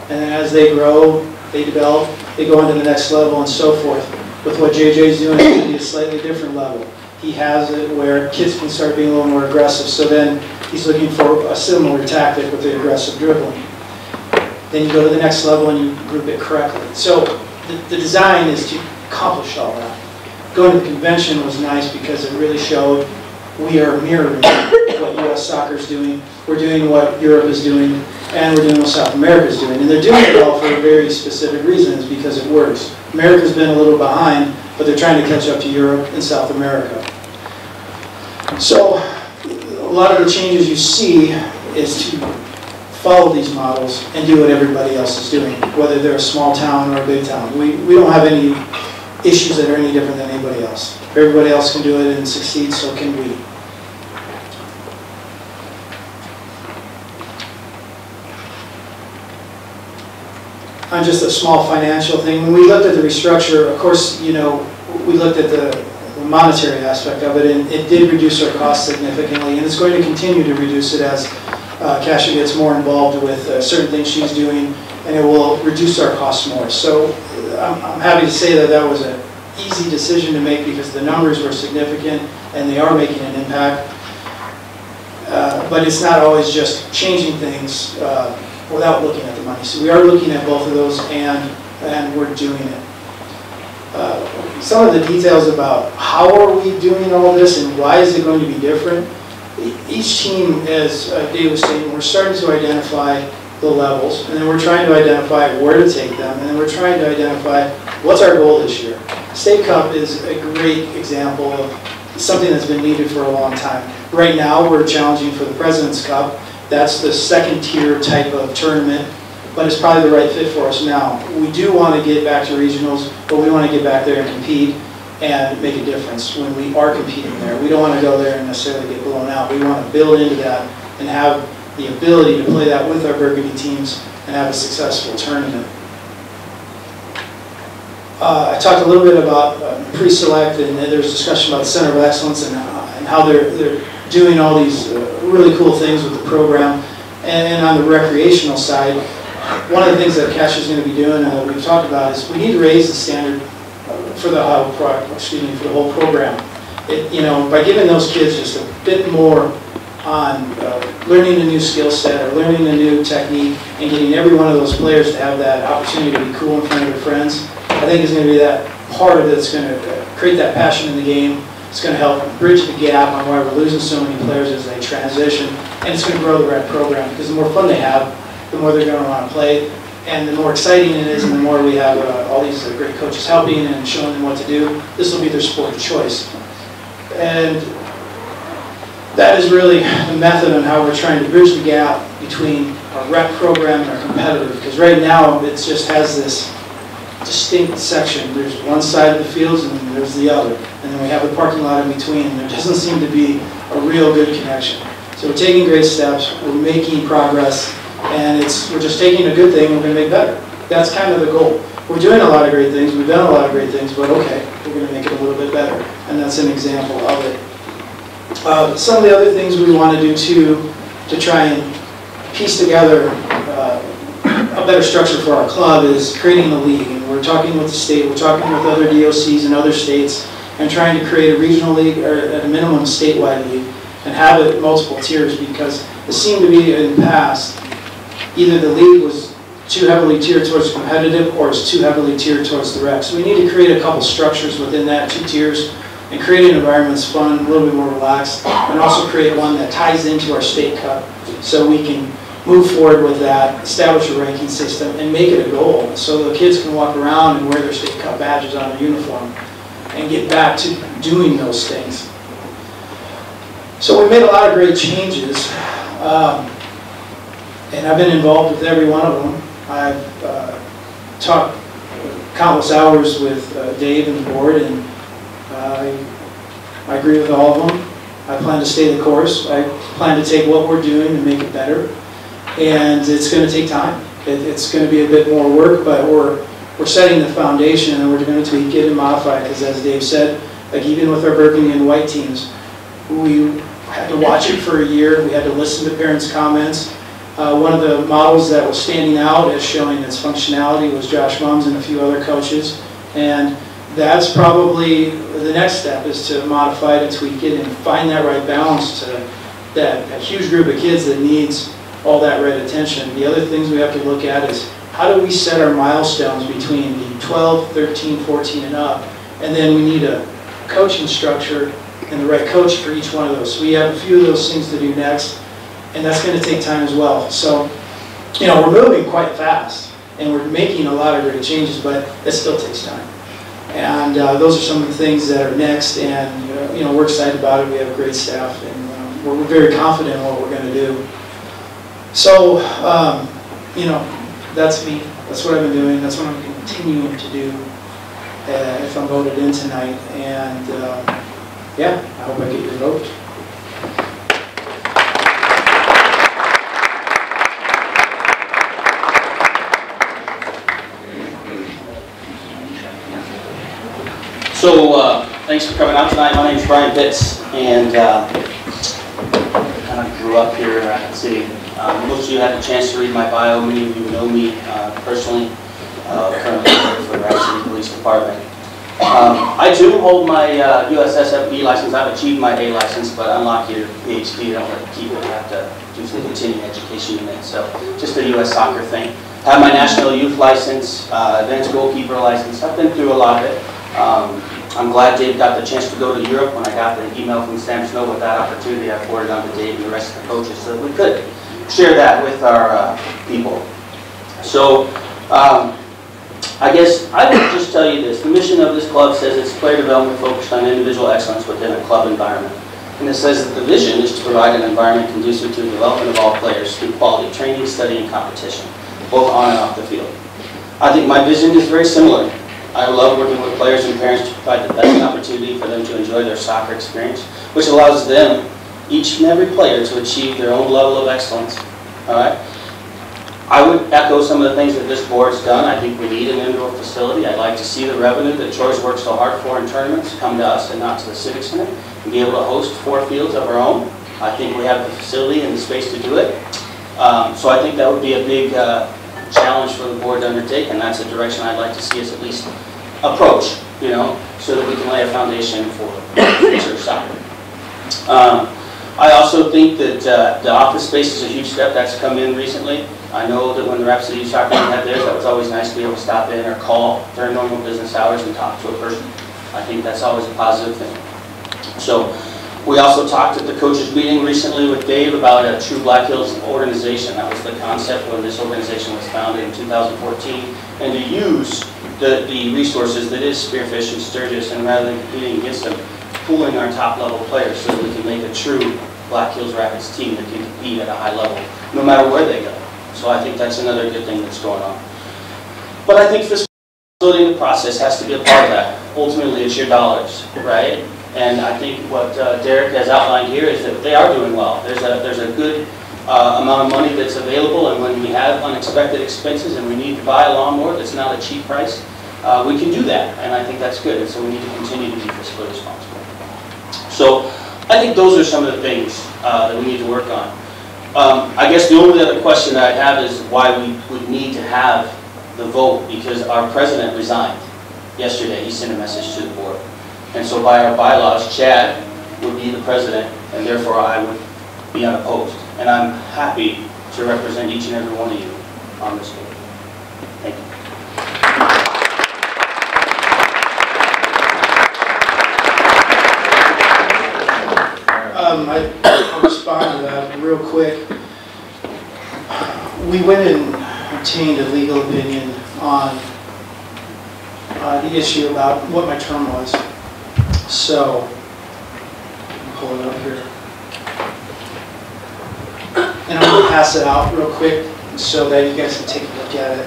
And then as they grow, they develop, they go on to the next level and so forth. With what JJ's doing, it's going to be a slightly different level. He has it where kids can start being a little more aggressive. So then he's looking for a similar tactic with the aggressive dribbling. Then you go to the next level and you group it correctly. So the design is to accomplish all that. Going to the convention was nice because it really showed we are mirroring what U.S. Soccer is doing. We're doing what Europe is doing, and we're doing what South America is doing. And they're doing it all for very specific reasons because it works. America's been a little behind, but they're trying to catch up to Europe and South America. So a lot of the changes you see is to follow these models and do what everybody else is doing, whether they're a small town or a big town. We don't have any issues that are any different than anybody else. If everybody else can do it and succeed, so can we. On just a small financial thing, when we looked at the restructure, of course, you know, we looked at the monetary aspect of it, and it did reduce our costs significantly, and it's going to continue to reduce it as Kasia gets more involved with certain things she's doing, and it will reduce our costs more. So I'm happy to say that that was an easy decision to make because the numbers were significant and they are making an impact. But it's not always just changing things without looking at the money. So we are looking at both of those and we're doing it. Some of the details about how are we doing all this and why is it going to be different. Each team, as Dave was saying, we're starting to identify the levels, and then we're trying to identify where to take them, and then we're trying to identify what's our goal this year. State Cup is a great example of something that's been needed for a long time. Right now, we're challenging for the President's Cup. That's the second tier type of tournament, but it's probably the right fit for us now. We do want to get back to regionals, but we want to get back there and compete and make a difference when we are competing there. We don't want to go there and necessarily get blown out. We want to build into that and have the ability to play that with our Burgundy teams and have a successful tournament. I talked a little bit about pre-select, and there's discussion about the Center of Excellence and how they're doing all these really cool things with the program. And on the recreational side, one of the things that Kasia is going to be doing and that we've talked about is we need to raise the standard for the whole program. By giving those kids just a bit more on learning a new skill set or learning a new technique and getting every one of those players to have that opportunity to be cool in front of their friends, I think is going to be that part of it that's going to create that passion in the game It's going to help bridge the gap on why we're losing so many players as they transition, and it's going to grow the rec program because the more fun they have, the more they're going to want to play, and the more exciting it is, and the more we have all these great coaches helping and showing them what to do. This will be their sport of choice, and that is really the method on how we're trying to bridge the gap between our rec program and our competitive, because right now it just has this distinct section. There's one side of the fields and then there's the other, and then we have the parking lot in between, and there doesn't seem to be a real good connection. So we're taking great steps, we're making progress, and we're just taking a good thing and we're going to make better. That's kind of the goal. We're doing a lot of great things, we've done a lot of great things, but okay, we're going to make it a little bit better, and that's an example of it. Some of the other things we want to do too, to try and piece together a better structure for our club, is creating a league. And we're talking with the state, we're talking with other DOCs in other states, and trying to create a regional league, or at a minimum statewide league, and have it multiple tiers, because it seemed to be in the past, either the league was too heavily tiered towards competitive or it's too heavily tiered towards the rec. So we need to create a couple structures within that 2 tiers and create an environment that's fun, a little bit more relaxed, and also create one that ties into our state cup so we can move forward with that, establish a ranking system, and make it a goal so the kids can walk around and wear their state cup badges on their uniform and get back to doing those things. So we made a lot of great changes, and I've been involved with every one of them. I've talked countless hours with Dave and the board, and I agree with all of them. I plan to stay the course. I plan to take what we're doing and make it better. And it's going to take time. It's going to be a bit more work, but we're setting the foundation, and we're going to tweak it and modify it, because as Dave said, like even with our Burgundy and white teams, we had to watch it for a year. We had to listen to parents' comments. One of the models that was standing out as showing its functionality was Josh Mums and a few other coaches. And that's probably the next step, is to modify it and tweak it and find that right balance to that huge group of kids that needs all that right attention. The other things we have to look at is how do we set our milestones between the 12, 13, 14 and up, and then we need a coaching structure and the right coach for each one of those. So we have a few of those things to do next, and that's going to take time as well. So, you know, we're moving quite fast, and we're making a lot of great changes, but it still takes time. And those are some of the things that are next, and you know, we're excited about it. We have a great staff, and we're very confident in what we're going to do. So, you know, that's me. That's what I've been doing. That's what I'm continuing to do if I'm voted in tonight. And yeah, I hope I get your vote. So, thanks for coming out tonight. My name is Brian Pitts, and kind of grew up here in Rapid City. Most of you had a chance to read my bio. Many of you know me personally. Currently work for the Rapid City Police Department. I too hold my USSFB license. I've achieved my A license, but unlike your PhD, I don't have to keep it. I have to do some continuing education in it. So, just a US soccer thing. I have my National Youth license, Advanced Goalkeeper license. I've been through a lot of it. I'm glad Dave got the chance to go to Europe. When I got the email from Sam Snow with that opportunity, I forwarded on to Dave and the rest of the coaches so that we could share that with our people. So, I guess I would just tell you this. The mission of this club says it's player development focused on individual excellence within a club environment. And it says that the vision is to provide an environment conducive to the development of all players through quality training, study, and competition, both on and off the field. I think my vision is very similar. I love working with players and parents to provide the best opportunity for them to enjoy their soccer experience, which allows them, each and every player, to achieve their own level of excellence. All right? I would echo some of the things that this board's done. I think we need an indoor facility. I'd like to see the revenue that Troy's worked so hard for in tournaments come to us and not to the Civic Center, and be able to host 4 fields of our own. I think we have the facility and the space to do it. So I think that would be a big challenge for the board to undertake, and that's a direction I'd like to see us at least approach, you know, so that we can lay a foundation for future soccer. I also think that the office space is a huge step that's come in recently. I know that when the Rapid City Soccer League had theirs, that was always nice to be able to stop in or call during normal business hours and talk to a person. I think that's always a positive thing. So we also talked at the coaches meeting recently with Dave about a true Black Hills organization. That was the concept when this organization was founded in 2014, and to use the resources that is Spearfish and Sturgis, and rather than competing against them, pooling our top level players so that we can make a true Black Hills Rapids team that can compete at a high level no matter where they go. So I think that's another good thing that's going on. But I think facilitating the process has to be a part of that. Ultimately, it's your dollars, right? And I think what Derek has outlined here is that they are doing well. There's a good amount of money that's available, and when we have unexpected expenses and we need to buy a lawnmower that's not a cheap price, we can do that, and I think that's good, and so we need to continue to be fiscally responsible. So I think those are some of the things that we need to work on. I guess the only other question that I have is why we would need to have the vote, because our president resigned yesterday. He sent a message to the board. And so by our bylaws, Chad would be the president, and therefore I would be unopposed. And I'm happy to represent each and every one of you on this board. Thank you. I'll respond to that real quick. We went and obtained a legal opinion on the issue about what my term was. So, I'll pull it up here. And I'm going to pass it out real quick so that you guys can take a look at it.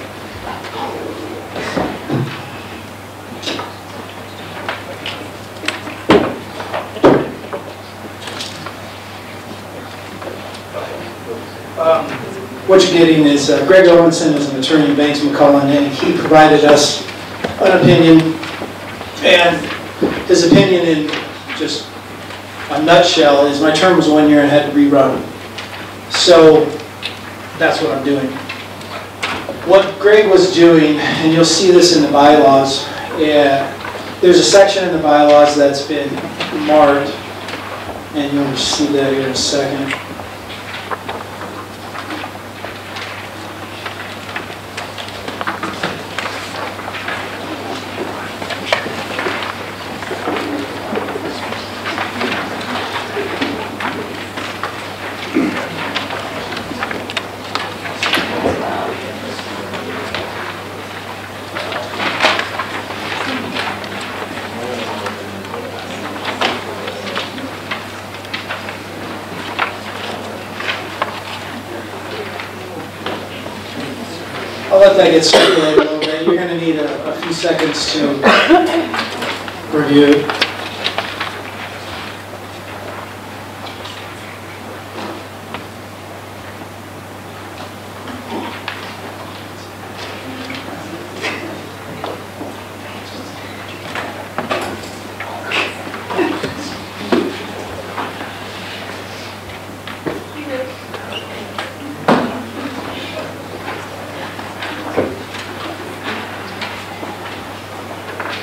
What you're getting is Greg Owenson is an attorney in Banks McCullen, and he provided us an opinion, and his opinion in just a nutshell is my term was 1 year and I had to rerun. So that's what I'm doing. What Greg was doing, and you'll see this in the bylaws, there's a section in the bylaws that's been marked, and you'll see that here in a second. I'll let that get circulated a little bit. You're going to need a few seconds to review it.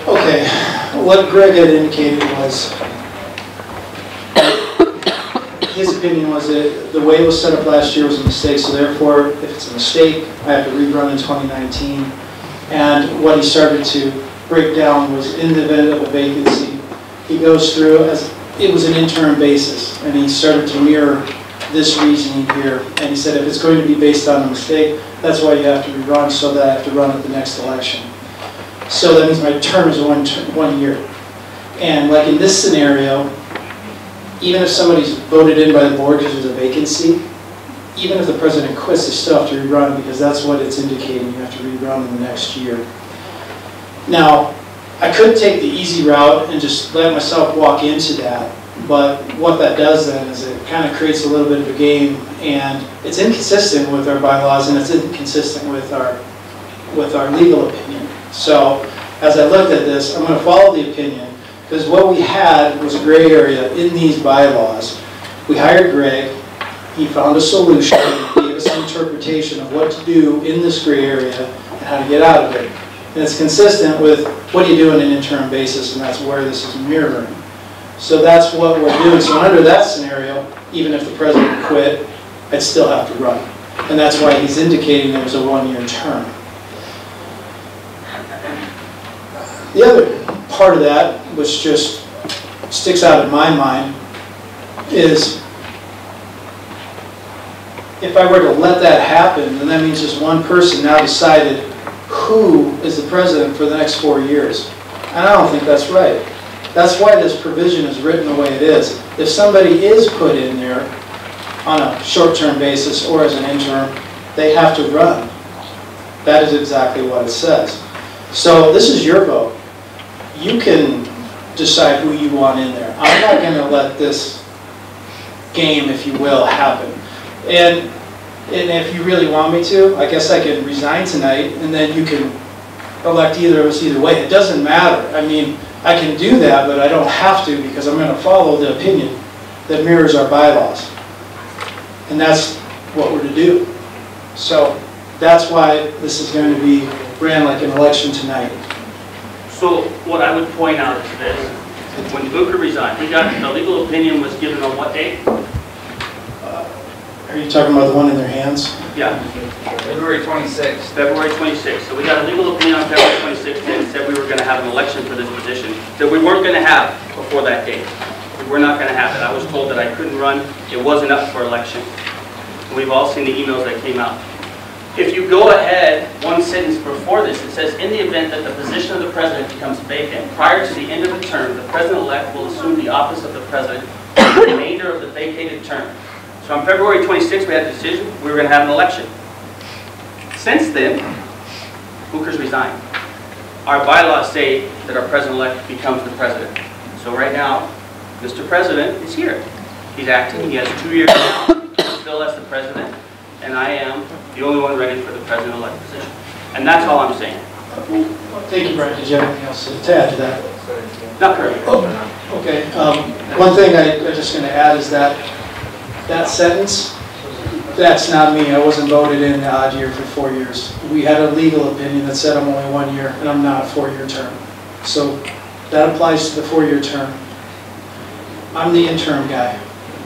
Okay, what Greg had indicated was, his opinion was that the way it was set up last year was a mistake, so therefore, if it's a mistake, I have to rerun in 2019. And what he started to break down was, in the event of a vacancy, he goes through, as it was an interim basis, and he started to mirror this reasoning here. And he said, if it's going to be based on a mistake, that's why you have to rerun, so that I have to run at the next election. So that means my term is 1 year. And like in this scenario, even if somebody's voted in by the board because there's a vacancy, even if the president quits, they still have to rerun, because that's what it's indicating. You have to rerun in the next year. Now, I could take the easy route and just let myself walk into that, but what that does then is it kind of creates a little bit of a game, and it's inconsistent with our bylaws, and it's inconsistent with our legal opinion. So, as I looked at this, I'm going to follow the opinion, because what we had was a gray area in these bylaws. We hired Greg, he found a solution, he gave us an interpretation of what to do in this gray area and how to get out of it. And it's consistent with what do you do on an interim basis, and that's where this is mirroring. So that's what we're doing. So under that scenario, even if the president quit, I'd still have to run. And that's why he's indicating it was a 1-year term. The other part of that was just sticks out in my mind is if I were to let that happen, then that means just one person now decided who is the president for the next 4 years. And I don't think that's right. That's why this provision is written the way it is. If somebody is put in there on a short-term basis or as an interim, they have to run. That is exactly what it says. So this is your vote. You can decide who you want in there. I'm not going to let this game, if you will, happen. And if you really want me to, I guess I can resign tonight, and then you can elect either of us either way. It doesn't matter. I mean, I can do that, but I don't have to because I'm going to follow the opinion that mirrors our bylaws. And that's what we're to do. So that's why this is going to be ran like an election tonight. So what I would point out is this. When Booker resigned, he got, the legal opinion was given on what date? Are you talking about the one in their hands? Yeah. February 26th. February 26th. So we got a legal opinion on February 26th and said we were going to have an election for this position that we weren't going to have before that date. We were not going to have it. I was told that I couldn't run. It wasn't up for election. We've all seen the emails that came out. If you go ahead one sentence before this, it says, in the event that the position of the president becomes vacant prior to the end of the term, the president-elect will assume the office of the president for the remainder of the vacated term. So on February 26th, we had a decision. We were going to have an election. Since then, Booker's resigned. Our bylaws say that our president-elect becomes the president. So right now, Mr. President is here. He's acting. He has 2 years now to fill as the president. And I am the only one ready for the president-elect position. And that's all I'm saying. Thank you, Brent. Did you have anything else to add to that? Not currently. Oh, okay. One thing I'm just going to add is that sentence, that's not me. I wasn't voted in the odd year for 4 years. We had a legal opinion that said I'm only 1 year and I'm not a 4-year term. So that applies to the 4-year term. I'm the interim guy.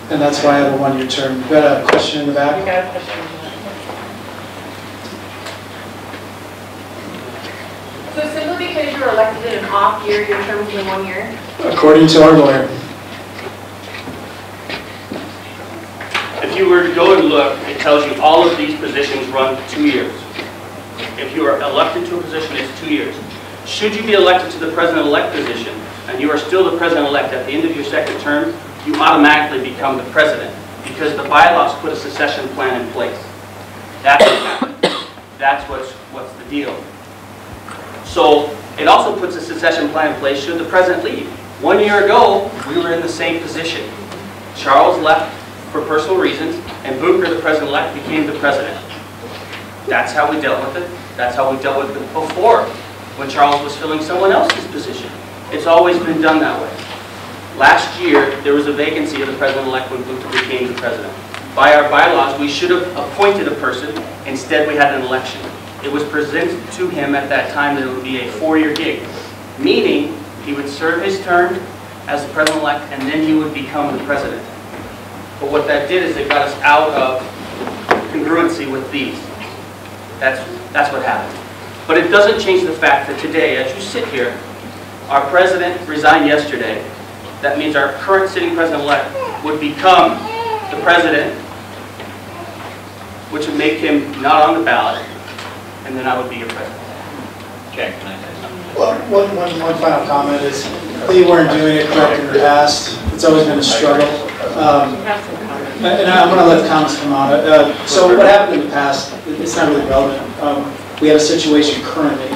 And that's why I have a 1-year term. You've got a question in the back? You got a question in the back. So simply because you were elected in an off year, your term is in 1 year? According to our lawyer. If you were to go and look, it tells you all of these positions run 2 years. If you are elected to a position, it's 2 years. Should you be elected to the president-elect position, and you are still the president-elect at the end of your second term, you automatically become the president because the bylaws put a succession plan in place. That's what happens. That's what's the deal. So it also puts a succession plan in place should the president leave. 1 year ago, we were in the same position. Charles left for personal reasons, and Booker, the president-elect, became the president. That's how we dealt with it. That's how we dealt with it before, when Charles was filling someone else's position. It's always been done that way. Last year, there was a vacancy of the president-elect when Booker became the president. By our bylaws, we should have appointed a person. Instead, we had an election. It was presented to him at that time that it would be a 4-year gig, meaning he would serve his term as the president-elect, and then he would become the president. But what that did is it got us out of congruency with these. That's what happened. But it doesn't change the fact that today, as you sit here, our president resigned yesterday. That means our current sitting president-elect would become the president, which would make him not on the ballot, and then I would be your president. Okay. Well, one final comment is we weren't doing it correct in the past. It's always been a struggle. And I'm going to let the comments come out. So what happened in the past, it's not really relevant. We have a situation currently.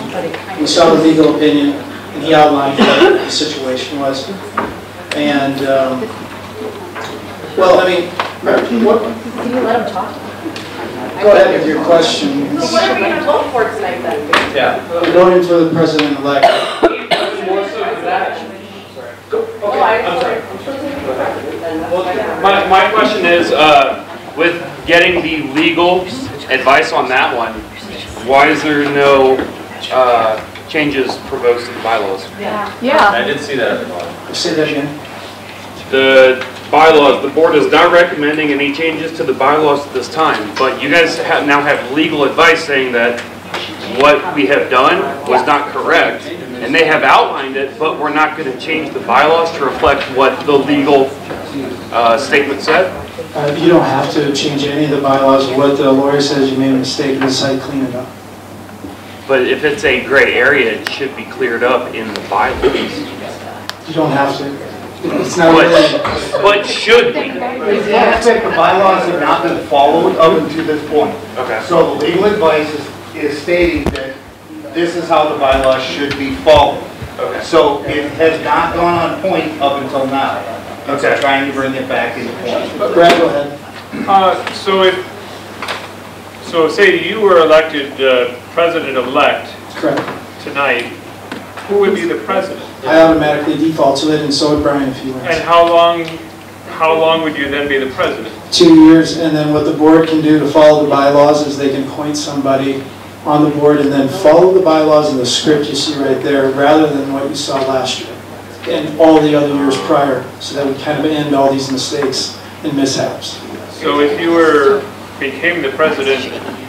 We saw the legal opinion, and he outlined what the situation was. And, well, I mean, what? Can you let him talk? Go ahead with your question. So what are we going to vote for tonight then? Yeah. We're going for the president-elect. My question is, with getting the legal advice on that one, why is there no changes proposed to the bylaws? Yeah. I did see that at the bottom. Say that again. The bylaws, the board is not recommending any changes to the bylaws at this time, but you guys now have legal advice saying that what we have done was not correct, and they have outlined it, but we're not going to change the bylaws to reflect what the legal statement said? You don't have to change any of the bylaws. What the lawyer says, you made a mistake, decide to clean it up. But if it's a gray area, it should be cleared up in the bylaws. You don't have to. It's not really. But should we? The aspect of bylaws have not been followed up until this point. Okay. So the legal advice is stating that this is how the bylaws should be followed. Okay. So it has not gone on point up until now. And so Okay. trying to bring it back into point. But Brad, go ahead. So say you were elected president-elect Correct. tonight, who would be the president? I automatically default to it, and so would Brian if he wins. And how long would you then be the president? 2 years, and then what the board can do to follow the bylaws is they can appoint somebody on the board and then follow the bylaws and the script you see right there, rather than what you saw last year and all the other years prior, so that we kind of end all these mistakes and mishaps. So if you became the president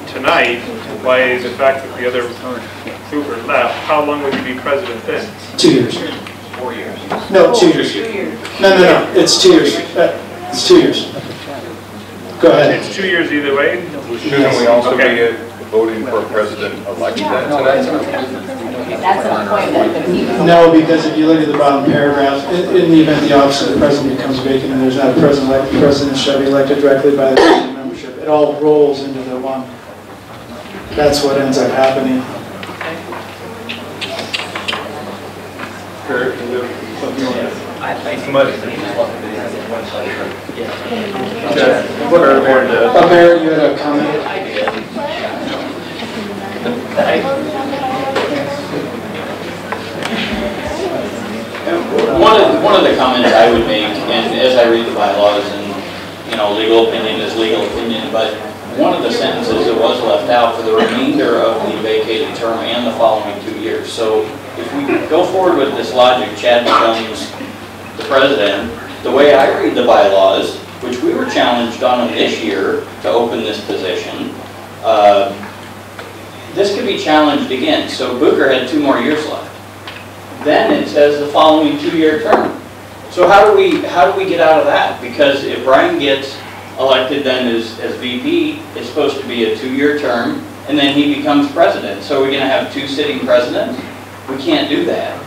tonight, by the fact that the other trooper left, how long would you be president then? 2 years. 4 years. No, 2 years. No, it's 2 years. It's 2 years. Go ahead. It's 2 years either way? Shouldn't we also be voting for president-elect then? That's an appointment. No, because if you look at the bottom paragraph, in the event the office of the president becomes vacant and there's not a president-elect, the president shall be elected directly by the membership. It all rolls into the one. That's what ends up happening. Mayor, you had a comment? One of the comments I would make, and as I read the bylaws, and legal opinion is legal opinion, but one of the sentences that was left out for the remainder of the vacated term and the following 2 years. So if we go forward with this logic, Chad becomes the president. The way I read the bylaws, which we were challenged on this year to open this position, this could be challenged again. So Booker had 2 more years left. Then it says the following 2-year term. So how do we get out of that? Because if Brian gets elected then as VP, it's supposed to be a 2-year term, and then he becomes president. So we're going to have 2 sitting presidents? We can't do that.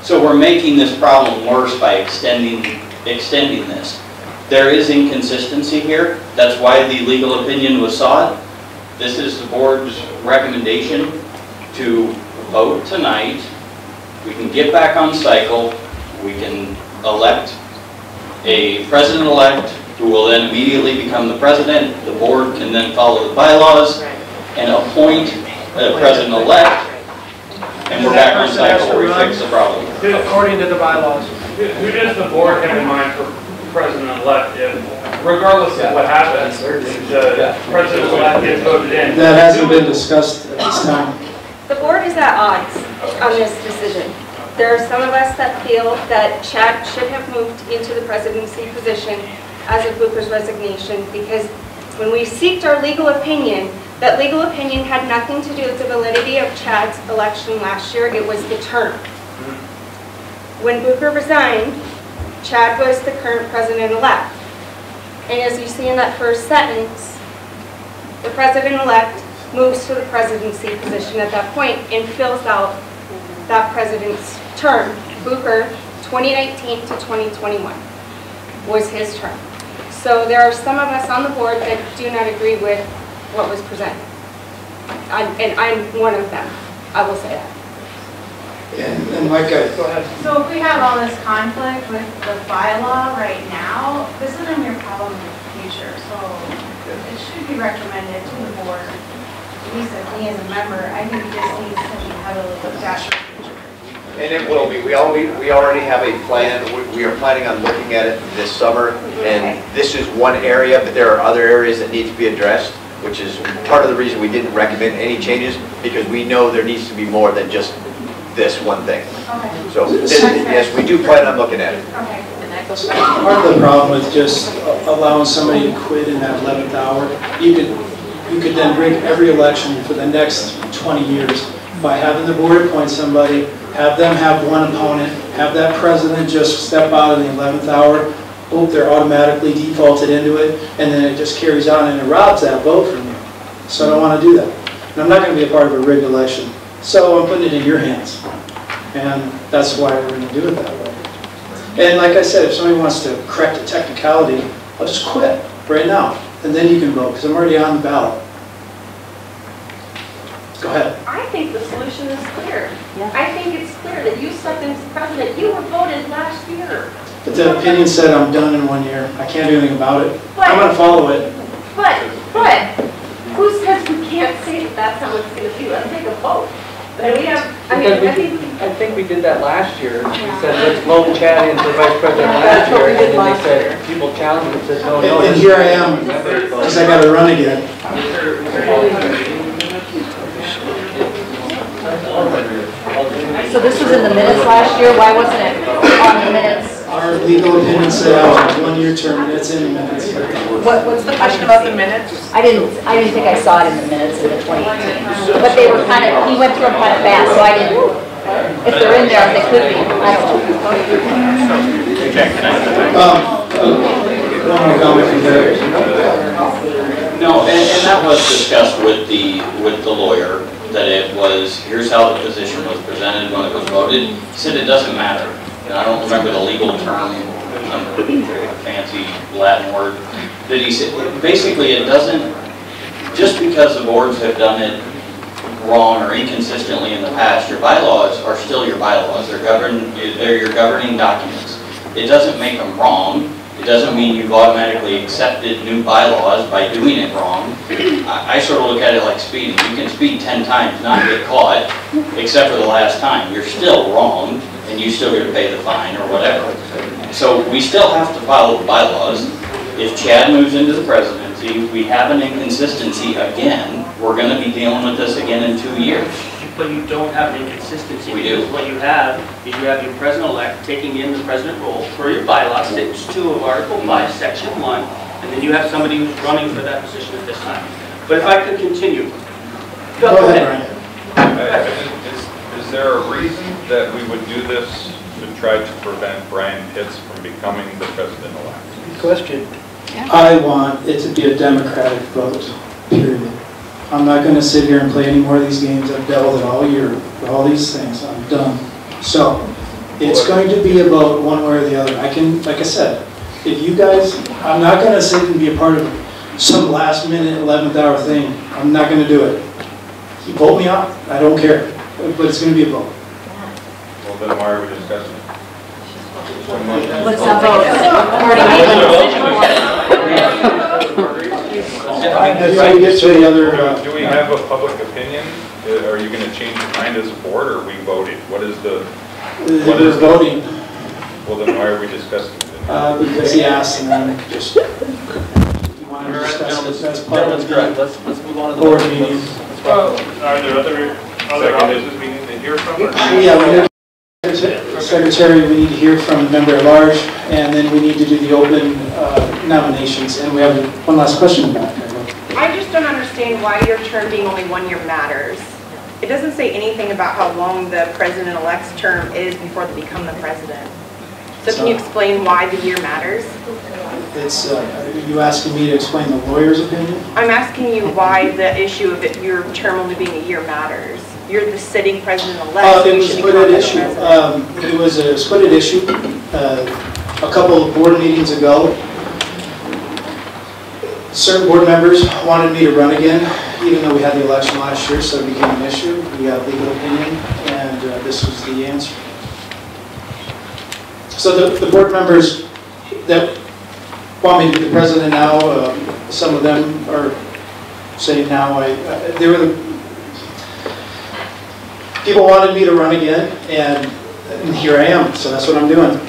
So we're making this problem worse by extending this. There is inconsistency here. That's why the legal opinion was sought. This is the board's recommendation to vote tonight. We can get back on cycle. We can elect a president-elect who will then immediately become the president. The board can then follow the bylaws and appoint a president-elect, and we're back on cycle where we fix the problem. According to the bylaws. Who does the board have in mind for president-elect? Regardless of what happens, the president-elect gets voted in. That hasn't been discussed at this time. The board is at odds on this decision. There are some of us that feel that Chad should have moved into the presidency position as of Booker's resignation, because when we seeked our legal opinion, that legal opinion had nothing to do with the validity of Chad's election last year. It was the term. When Booker resigned, Chad was the current president-elect. And as you see in that first sentence, the president-elect moves to the presidency position at that point and fills out that president's term. Booker, 2019 to 2021 was his term. So there are some of us on the board that do not agree with what was presented. And I'm one of them, I will say that. And Mike, go ahead. So if we have all this conflict with the bylaw right now, this isn't your problem in the future. So it should be recommended to the board, at least me as a member, I think this needs to be heavily looked at for the future. And it will be. We already have a plan. We are planning on looking at it this summer, and this is one area, but there are other areas that need to be addressed, which is part of the reason we didn't recommend any changes, because we know there needs to be more than just this one thing. Okay. So yes, we do plan on looking at it. Okay. Part of the problem with just allowing somebody to quit in that 11th hour, you could then rig every election for the next 20 years by having the board appoint somebody have them have one opponent, have that president just step out in the 11th hour, boom, they're automatically defaulted into it, and then it just carries on and it robs that vote from you. So I don't want to do that. And I'm not going to be a part of a rigged election. So I'm putting it in your hands. And that's why we're going to do it that way. And like I said, if somebody wants to correct a technicality, I'll just quit right now. And then you can vote, because I'm already on the ballot. Go ahead. I think the solution is clear. I think it's clear that you stepped into president. You were voted last year. But the opinion said I'm done in 1 year. I can't do anything about it. I'm going to follow it. But, who says we can't say that that's how it's going to be? Let's take a vote. And we have, I think we did that last year. We said, let's vote Chad into vice president last year. And then they said, people challenged and said, no, no. And here I am, because I got to run again. So this was in the minutes last year, why wasn't it on the minutes? Our legal opinion said I was a 1-year term, and it's in the minutes. What's the question about the minutes? I didn't think I saw it in the minutes in the 2018. But they were kind of, he went through them kind of fast, so I didn't, if they're in there, they could be, I don't know. No, and that was discussed with the lawyer, that it was, here's how the position was presented when it was voted. He said it doesn't matter. And I don't remember the legal term, some fancy Latin word, that he said, basically it doesn't, just because the boards have done it wrong or inconsistently in the past, your bylaws are still your bylaws. They're your governing documents. It doesn't make them wrong. It doesn't mean you've automatically accepted new bylaws by doing it wrong. I sort of look at it like speeding. You can speed 10 times, not get caught, except for the last time. You're still wrong, and you still got to pay the fine or whatever. So we still have to follow the bylaws. If Chad moves into the presidency, we have an inconsistency again. We're going to be dealing with this again in 2 years. But you don't have an inconsistency. We do. What you have is you have your president-elect taking in the president role for your bylaws, Section 2 of Article 5, Section 1, and then you have somebody who's running for that position at this time. But if I could continue. Go ahead, Brian. Is there a reason that we would do this to try to prevent Brian Pitts from becoming the president-elect? Good question. I want it to be a democratic vote, period. I'm not going to sit here and play any more of these games. I've dealt with it all year, with all these things. I'm done. So, it's going to be about one way or the other. I can, like I said, if you guys, I'm not going to sit and be a part of some last minute 11th hour thing. I'm not going to do it. You vote me out, I don't care. But it's going to be a vote. Well, then why are we discussing it? What's the vote? Do we have a public opinion? Are you going to change your mind as a board, or are we voting? What is the? We're voting. Well, then why are we discussing it? Because he asked, and then just. You want to discuss it as part of the Let's move on to the board meeting. Are there other offices we need to hear from? Yeah, we need Secretary, we need to hear from the member at large, and then we need to do the open nominations. And we have one last question back. I just don't understand why your term being only 1 year matters. It doesn't say anything about how long the president-elect's term is before they become the president. So can you explain why the year matters? It's, are you asking me to explain the lawyer's opinion? I'm asking you why the issue of your term only being a year matters. You're the sitting president-elect. It was a split issue. It was a split issue a couple of board meetings ago. Certain board members wanted me to run again, even though we had the election last year, so it became an issue. We got legal opinion, and this was the answer. So the board members that want me to be the president now, some of them are saying now, they were the people wanted me to run again, and here I am, so that's what I'm doing.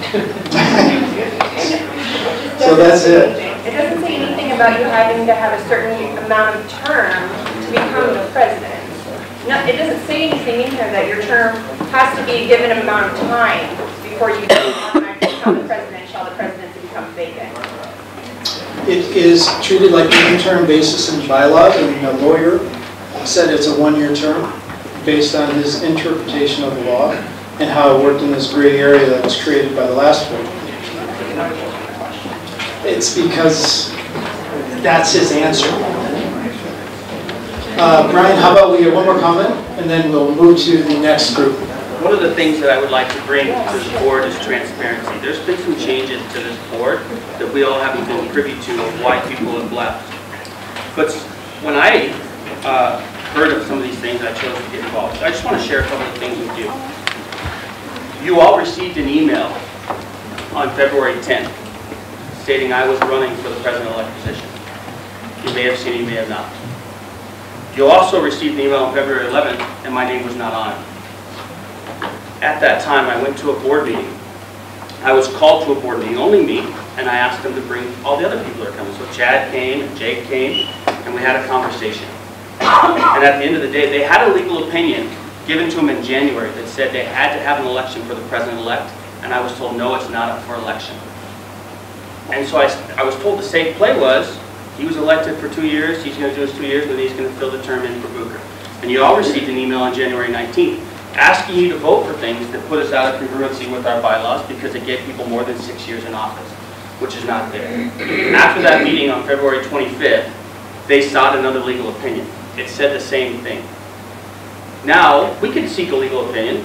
So that's it. It doesn't say anything about you having to have a certain amount of term to become the president. No, it doesn't say anything in here that your term has to be a given amount of time before you become the president, shall the presidency become vacant. It is treated like an interim basis in the bylaws, and the lawyer said it's a 1 year term based on his interpretation of the law. and how it worked in this gray area that was created by the last board. It's because that's his answer. Brian, how about we get one more comment, and then we'll move to the next group. One of the things that I would like to bring to the board is transparency. There's been some changes to this board that we all haven't been privy to of why people have left. But when I heard of some of these things, I chose to get involved. So I just want to share a couple of things with you. You all received an email on February 10th stating I was running for the president-elect position. You may have seen it, you may have not. You also received an email on February 11th, and my name was not on it. At that time, I went to a board meeting. I was called to a board meeting, only me, and I asked them to bring all the other people that are coming. So Chad came, and Jake came, and we had a conversation. And at the end of the day, they had a legal opinion given to them in January that said they had to have an election for the president-elect, and I was told, no, it's not up for election. And so I was told the safe play was, he was elected for 2 years, he's going to do his 2 years, and then he's going to fill the term in for Booker. And you all received an email on January 19th asking you to vote for things that put us out of congruency with our bylaws because it gave people more than 6 years in office, which is not there. After that meeting on February 25th, they sought another legal opinion. It said the same thing. Now, we could seek a legal opinion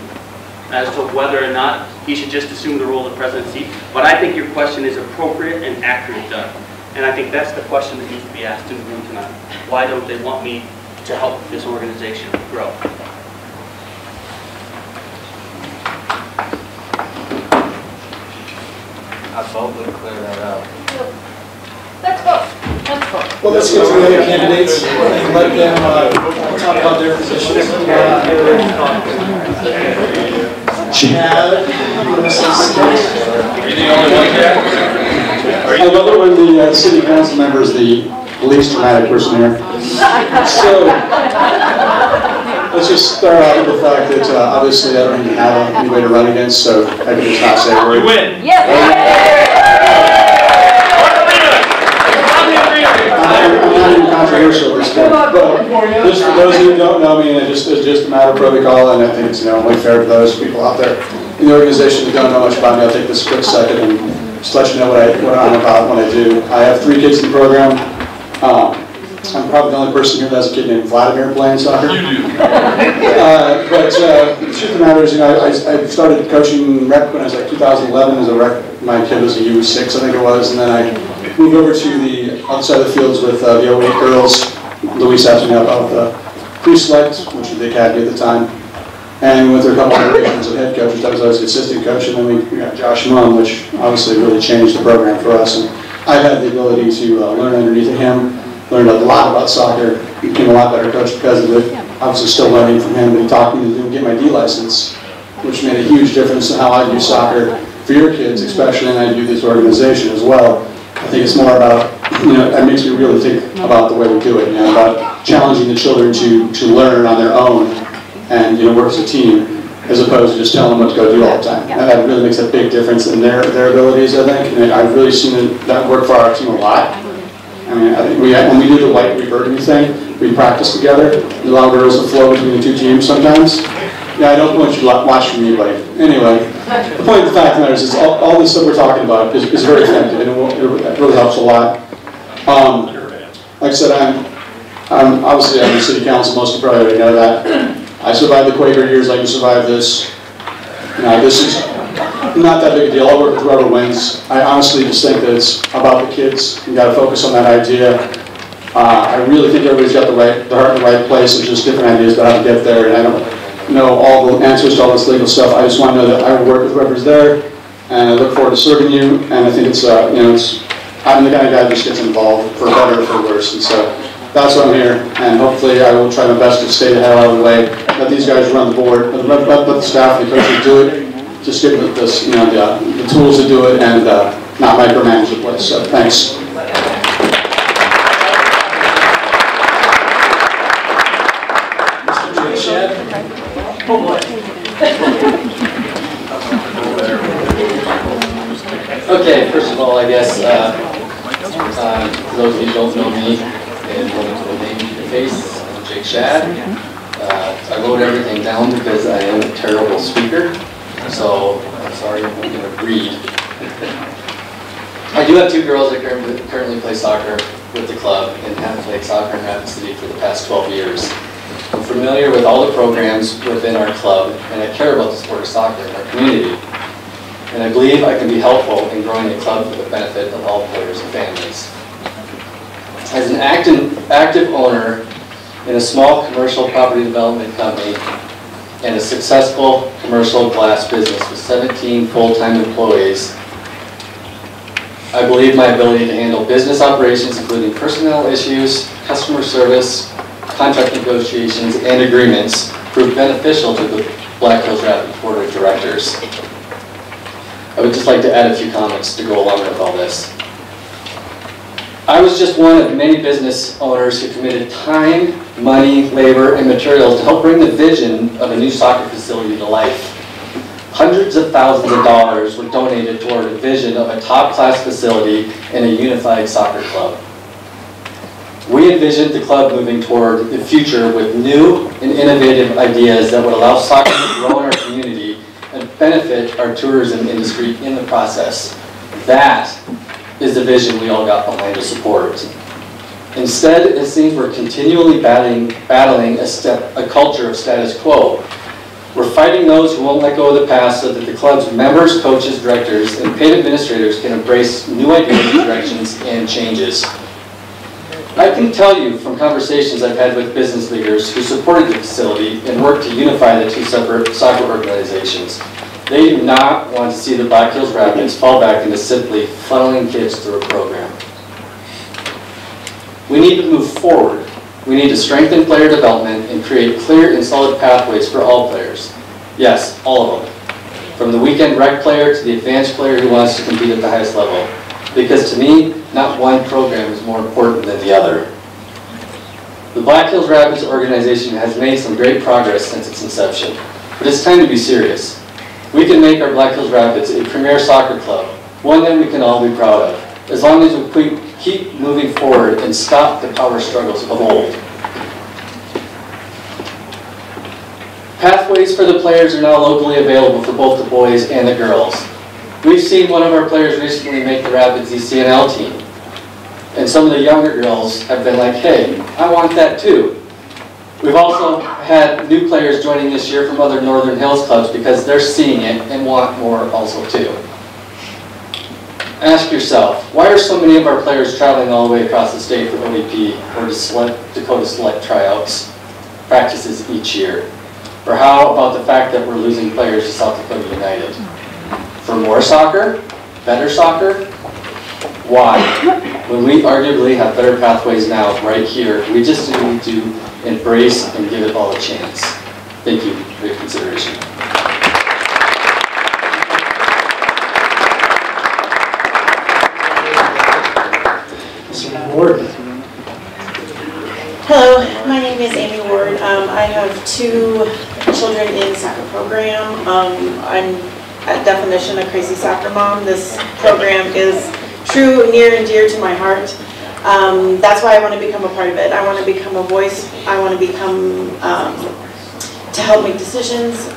as to whether or not he should just assume the role of the presidency, but I think your question is appropriate and accurate, Doug. And I think that's the question that needs to be asked in the room tonight. Why don't they want me to help this organization grow? I vote would clear that up. Let's vote. Let's vote. Well, let's get to the other candidates and let them talk about their positions. Chad, you want to say I love it when the city council member is the least dramatic person here. So, let's just start out with the fact that obviously I don't even have anybody to run against, so I can just not say a word. You win. I'm not even controversial at this point, but just for those who don't know me, it's just a matter of protocol, and I think it's only fair to those people out there in the organization that don't know much about me. I'll take this quick second and just let you know what I'm about when I do. I have 3 kids in the program. I'm probably the only person here that has a kid named Vladimir playing soccer. You do. But the truth of the matter is, I started coaching rec when I was like 2011 as a rec. My kid was a U6, I think it was, and then I moved over to the outside of the fields with the 08 girls. Luis asked me about the pre-select, which was the academy at the time, and went through a couple of iterations of head coaches. I was the assistant coach, and then we got Josh Munn, which obviously really changed the program for us. And I've had the ability to learn underneath of him. Learned a lot about soccer, became a lot better coach because of it. Obviously still learning from him and talking to him, get my D license, which made a huge difference in how I view soccer for your kids, especially, and I view this organization as well. I think it's more about, it makes me really think about the way we do it, about challenging the children to learn on their own and, work as a team, as opposed to just telling them what to go do all the time. And that really makes a big difference in their abilities, I think, and I've really seen that work for our team a lot. I mean, I think when we do the white reverting thing, we practice together. There's a lot of girls that flow between the 2 teams sometimes. Yeah, I don't want you to watch from me, but anyway, the point of the fact of the matter is all this that we're talking about is very effective, and it really helps a lot. Like I said, I'm obviously on the city council. Most of you probably already know that. I survived the Quaker years. I can survive this. This is not that big a deal. I'll work with whoever wins. I honestly just think that it's about the kids. You got to focus on that idea. I really think everybody's got the heart in the right place. There's just different ideas about how to get there, and I don't know all the answers to all this legal stuff. I just want to know that I will work with whoever's there, and I look forward to serving you. And I think it's I'm the kind of guy that just gets involved for better or for worse, and so that's why I'm here. And hopefully, I will try my best to stay the hell out of the way. Let these guys run the board. Let the staff and the coaches do it. Just give them the tools to do it and not micromanage the place. So thanks. Oh boy. Okay, first of all, I guess, for those of you who don't know me and don't know the name to the face, I'm Jake Shad. I wrote everything down because I am a terrible speaker. so I'm sorry I'm going to read. I do have 2 girls that currently play soccer with the club and have played soccer in Rapid City for the past 12 years. I'm familiar with all the programs within our club, and I care about the sport of soccer in our community. And I believe I can be helpful in growing the club for the benefit of all players and families. As an active owner in a small commercial property development company and a successful commercial glass business with 17 full-time employees, I believe my ability to handle business operations, including personnel issues, customer service, contract negotiations, and agreements, proved beneficial to the Black Hills Rapid Board of Directors. I would just like to add a few comments to go along with all this. I was just one of many business owners who committed time, money, labor, and materials to help bring the vision of a new soccer facility to life. Hundreds of thousands of dollars were donated toward a vision of a top-class facility and a unified soccer club. We envisioned the club moving toward the future with new and innovative ideas that would allow soccer to grow in our community and benefit our tourism industry in the process. That is the vision we all got behind to support. Instead, it seems we're continually battling a culture of status quo. We're fighting those who won't let go of the past so that the club's members, coaches, directors, and paid administrators can embrace new ideas, directions, and changes. I can tell you from conversations I've had with business leaders who supported the facility and worked to unify the 2 separate soccer organizations. They do not want to see the Black Hills Rapids fall back into simply funneling kids through a program. We need to move forward. We need to strengthen player development and create clear and solid pathways for all players. Yes, all of them. From the weekend rec player to the advanced player who wants to compete at the highest level. Because to me, not one program is more important than the other. The Black Hills Rapids organization has made some great progress since its inception, but it's time to be serious. We can make our Black Hills Rapids a premier soccer club, one that we can all be proud of, as long as we keep moving forward and stop the power struggles of old. Pathways for the players are now locally available for both the boys and the girls. We've seen one of our players recently make the Rapids ECNL team. And some of the younger girls have been like, hey, I want that too. We've also had new players joining this year from other Northern Hills clubs because they're seeing it and want more also too. Ask yourself, why are so many of our players traveling all the way across the state for ODP or Dakota Select tryouts, practices each year? Or how about the fact that we're losing players to South Dakota United? For more soccer? Better soccer? Why? When we arguably have better pathways now, right here, we just need to embrace and give it all a chance. Thank you for your consideration. Mr. Ward. Hello, my name is Amy Ward. I have 2 children in the soccer program. I'm at definition a crazy soccer mom. This program is true, near and dear to my heart. That's why I want to become a part of it. I want to become a voice. I want to become, to help make decisions.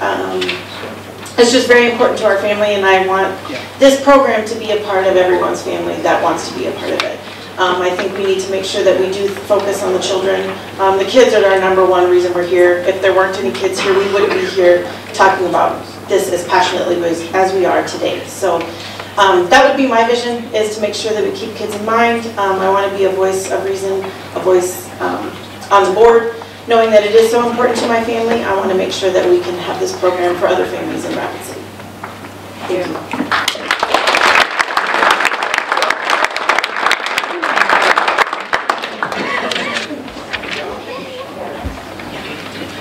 It's just very important to our family, and I want this program to be a part of everyone's family that wants to be a part of it. I think we need to make sure that we do focus on the children. The kids are our #1 reason we're here. If there weren't any kids here, we wouldn't be here talking about this as passionately as we are today. So that would be my vision, is to make sure that we keep kids in mind. I want to be a voice of reason, a voice on the board. Knowing that it is so important to my family, I want to make sure that we can have this program for other families in Rapid City. Thank you.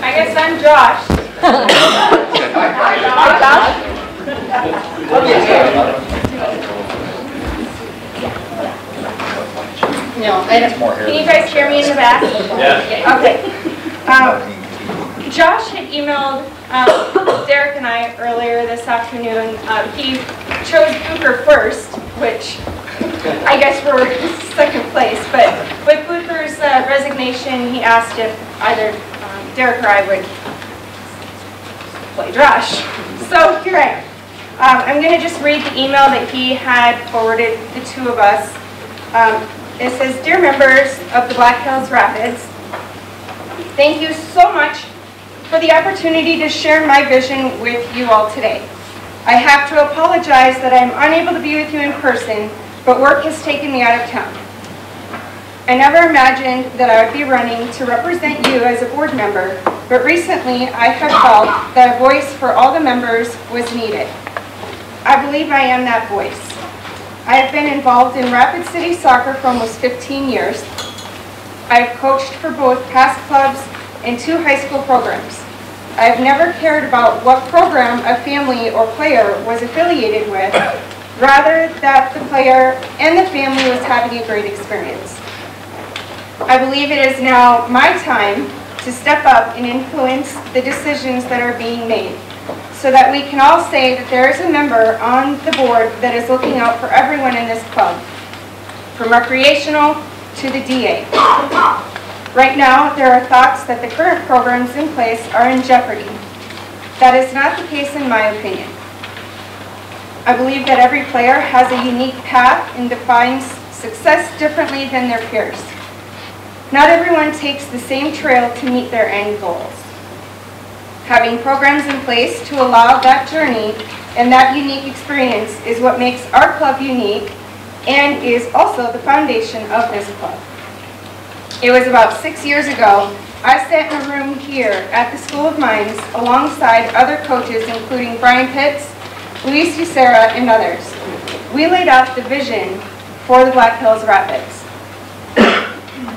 I guess I'm Josh. No, I don't. Can you guys hear me in the back? Yeah. Okay. Josh had emailed Derek and I earlier this afternoon. He chose Booker first, which I guess we're second place. But with Booker's resignation, he asked if either Derek or I would play Josh. So here I am. I'm going to just read the email that he had forwarded the two of us. It says, "Dear members of the Black Hills Rapids, thank you so much for the opportunity to share my vision with you all today. I have to apologize that I am unable to be with you in person, but work has taken me out of town. I never imagined that I would be running to represent you as a board member, but recently I have felt that a voice for all the members was needed. I believe I am that voice. I have been involved in Rapid City Soccer for almost 15 years. I have coached for both past clubs and 2 high school programs. I have never cared about what program a family or player was affiliated with, rather that the player and the family was having a great experience. I believe it is now my time to step up and influence the decisions that are being made, so that we can all say that there is a member on the board that is looking out for everyone in this club, from recreational to the DA. Right now, there are thoughts that the current programs in place are in jeopardy. That is not the case in my opinion. I believe that every player has a unique path and defines success differently than their peers. Not everyone takes the same trail to meet their end goals. Having programs in place to allow that journey and that unique experience is what makes our club unique and is also the foundation of this club. It was about 6 years ago, I sat in a room here at the School of Mines alongside other coaches including Brian Pitts, Luis Ucera, and others. We laid out the vision for the Black Hills Rapids.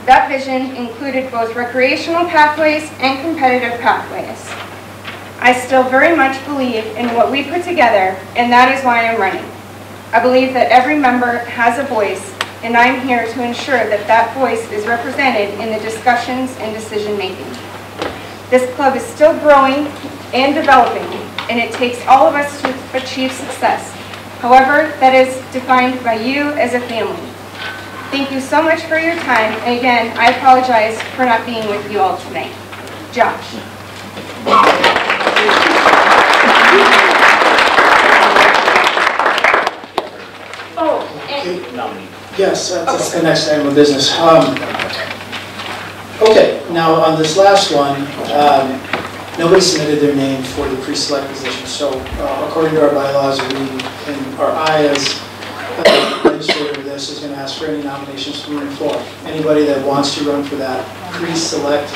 That vision included both recreational pathways and competitive pathways. I still very much believe in what we put together, and that is why I'm running. I believe that every member has a voice, and I'm here to ensure that that voice is represented in the discussions and decision making. This club is still growing and developing, and it takes all of us to achieve success. However, that is defined by you as a family. Thank you so much for your time, and again, I apologize for not being with you all tonight. Josh. Oh, and Yes, that's the next item of business. Okay, now on this last one, nobody submitted their name for the pre-select position. So according to our bylaws, I as administrator of this is going to ask for any nominations from the floor. Anybody that wants to run for that pre-select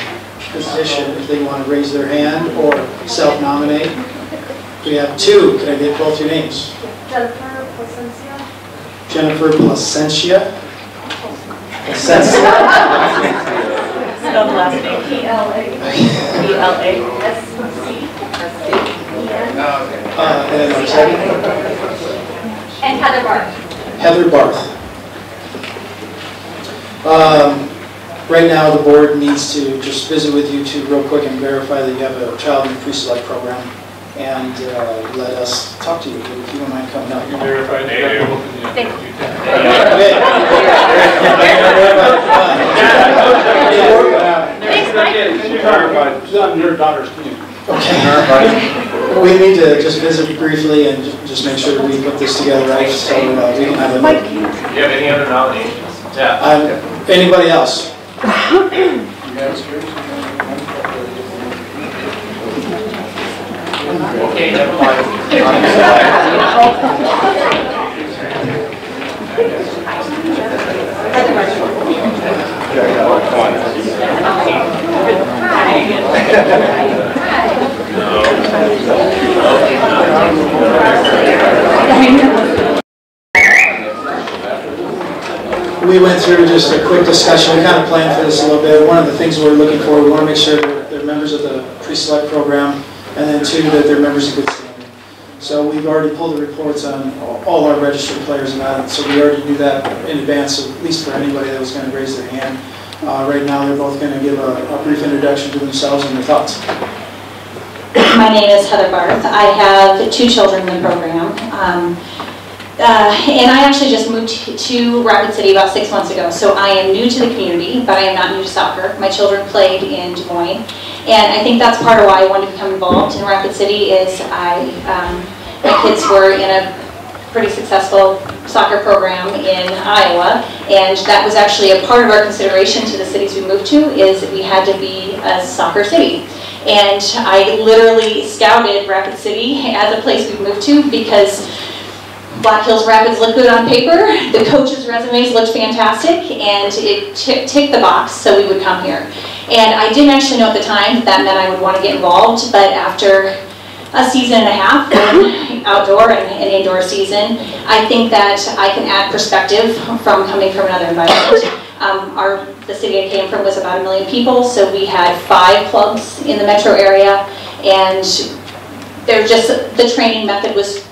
position, if they want to raise their hand or self-nominate. We have 2. Can I get both your names? Jennifer Placencia. Spelled last name. And Heather Barth. Heather Barth. Right now, the board needs to just visit with you two real quick and verify that you have a child in the pre-select program, and let us talk to you if you don't mind coming up. You verify the available. Thank you. She's on your daughter's team. Okay. We need to just visit briefly and just make sure that we put this together right, so we can have a... Do you have any other nominations? Yeah. Anybody else? Okay, never mind. We went through just a quick discussion. We kind of planned for this a little bit. One of the things we're looking for, we want to make sure that they're members of the pre-select program, and then 2, that they're members of good standing. So we've already pulled the reports on all our registered players and that, so we already knew that in advance, at least for anybody that was going to raise their hand. Right now, they're both going to give a brief introduction to themselves and their thoughts. My name is Heather Barth. I have 2 children in the program. And I actually just moved to Rapid City about 6 months ago, so I am new to the community, but I am not new to soccer. My children played in Des Moines, and I think that's part of why I wanted to become involved in Rapid City is I My kids were in a pretty successful soccer program in Iowa, and that was actually a part of our consideration to the cities we moved to, is that we had to be a soccer city. And I literally scouted Rapid City as a place we moved to because Black Hills Rapids looked good on paper, the coaches' resumes looked fantastic, and it ticked the box, so we would come here. And I didn't actually know at the time that meant I would want to get involved, but after a season and a half, outdoor and indoor season, I think that I can add perspective from coming from another environment. The city I came from was about 1 million people, so we had 5 clubs in the metro area, and the training method was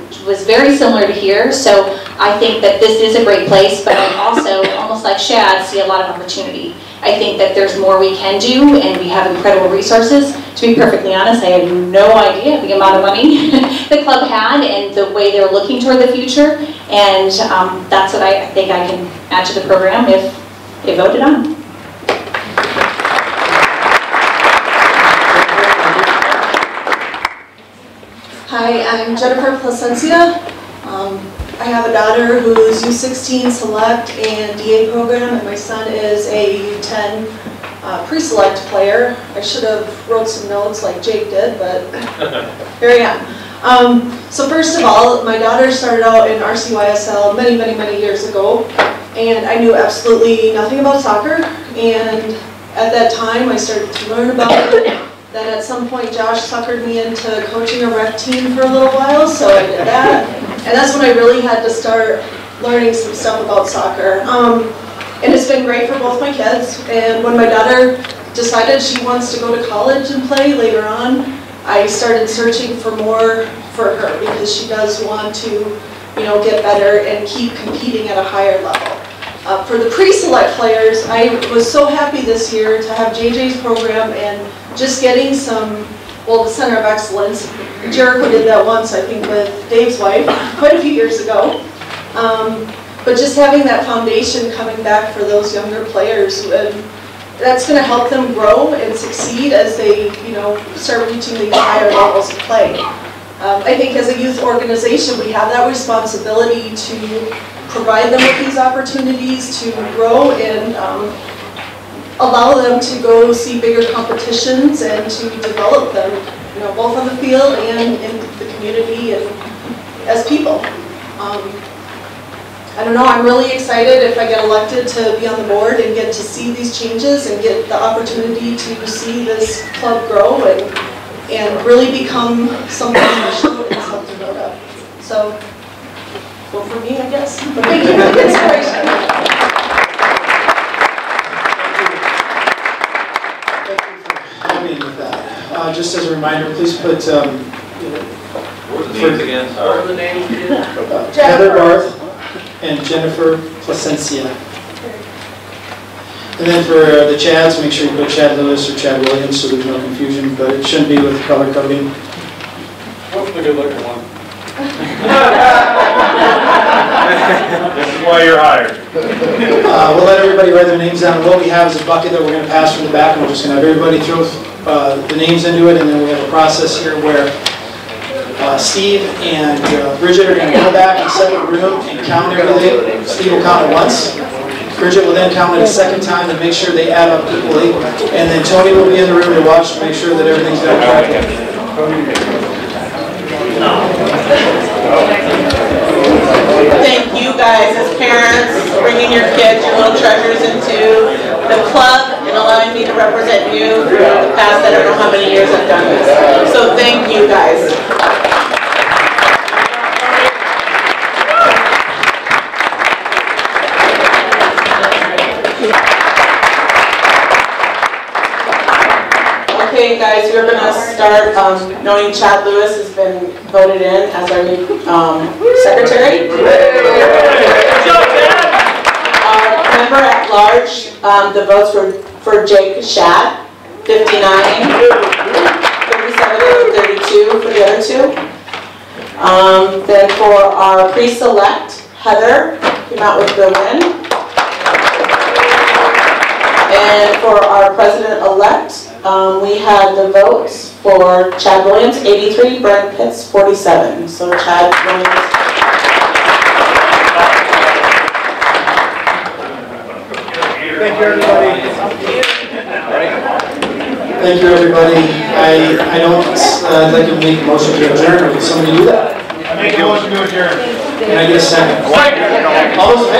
very similar to here, so I think that this is a great place, but I also, almost like Shad, see a lot of opportunity. I think that there's more we can do, and we have incredible resources. To be perfectly honest, I had no idea the amount of money the club had and the way they're looking toward the future, and that's what I think I can add to the program if voted on. Hi, I'm Jennifer Placencia. I have a daughter who's U16 Select and DA program, and my son is a U10 pre-select player. I should have wrote some notes like Jake did, but here I am. So first of all, my daughter started out in RCYSL many, many, many years ago, and I knew absolutely nothing about soccer, and at that time I started to learn about it. Then at some point Josh suckered me into coaching a rec team for a little while, so I did that. And that's when I really had to start learning some stuff about soccer. And it's been great for both my kids. And when my daughter decided she wants to go to college and play later on, I started searching for more for her because she does want to, get better and keep competing at a higher level. For the pre-select players, I was so happy this year to have JJ's program and just getting the Center of Excellence. Jericho did that once, I think, with Dave's wife, quite a few years ago. But just having that foundation coming back for those younger players, that's going to help them grow and succeed as they, start reaching these higher levels of play. I think as a youth organization, we have that responsibility to provide them with these opportunities to grow and allow them to go see bigger competitions and to develop them, both on the field and in the community and as people. I don't know, I'm really excited if I get elected to be on the board and get to see these changes and get the opportunity to see this club grow and really become something special and something to note of. So, vote for me, I guess. But thank you for the inspiration. With that. Just as a reminder, please put What were the names again? Sorry. What were the names again? Heather Barth and Jennifer Placencia. And then for the Chads, make sure you put Chad Lewis or Chad Williams so there's no confusion, but it shouldn't be with color coding. What's the good looking one? This is why you're hired. We'll let everybody write their names down. What we have is a bucket that we're going to pass from the back, and we're just going to have everybody throw the names into it, and then we have a process here where Steve and Bridget are going to go back in a separate room and count everything. Steve will count it once. Bridget will then count it a second time to make sure they add up equally, and then Tony will be in the room to watch to make sure that everything's done correctly. Thank you guys as parents, bringing your kids, your little treasures into the club and allowing me to represent you for the past, I don't know how many years I've done this. So thank you guys. Okay guys, we're going to start knowing Chad Lewis has been voted in as our new secretary. Member at large, the votes were for Jake Shad, 59, 37 and 32 for the other two. Then for our pre-select, Heather came out with the win. And for our president-elect, We had the votes for Chad Williams, 83, Brian Pitts, 47. So Chad Williams. Thank you, everybody. Thank you, everybody. I don't, I'd like to make a motion to adjourn. Can somebody do that? I make a motion to adjourn. Can I get a second? All those in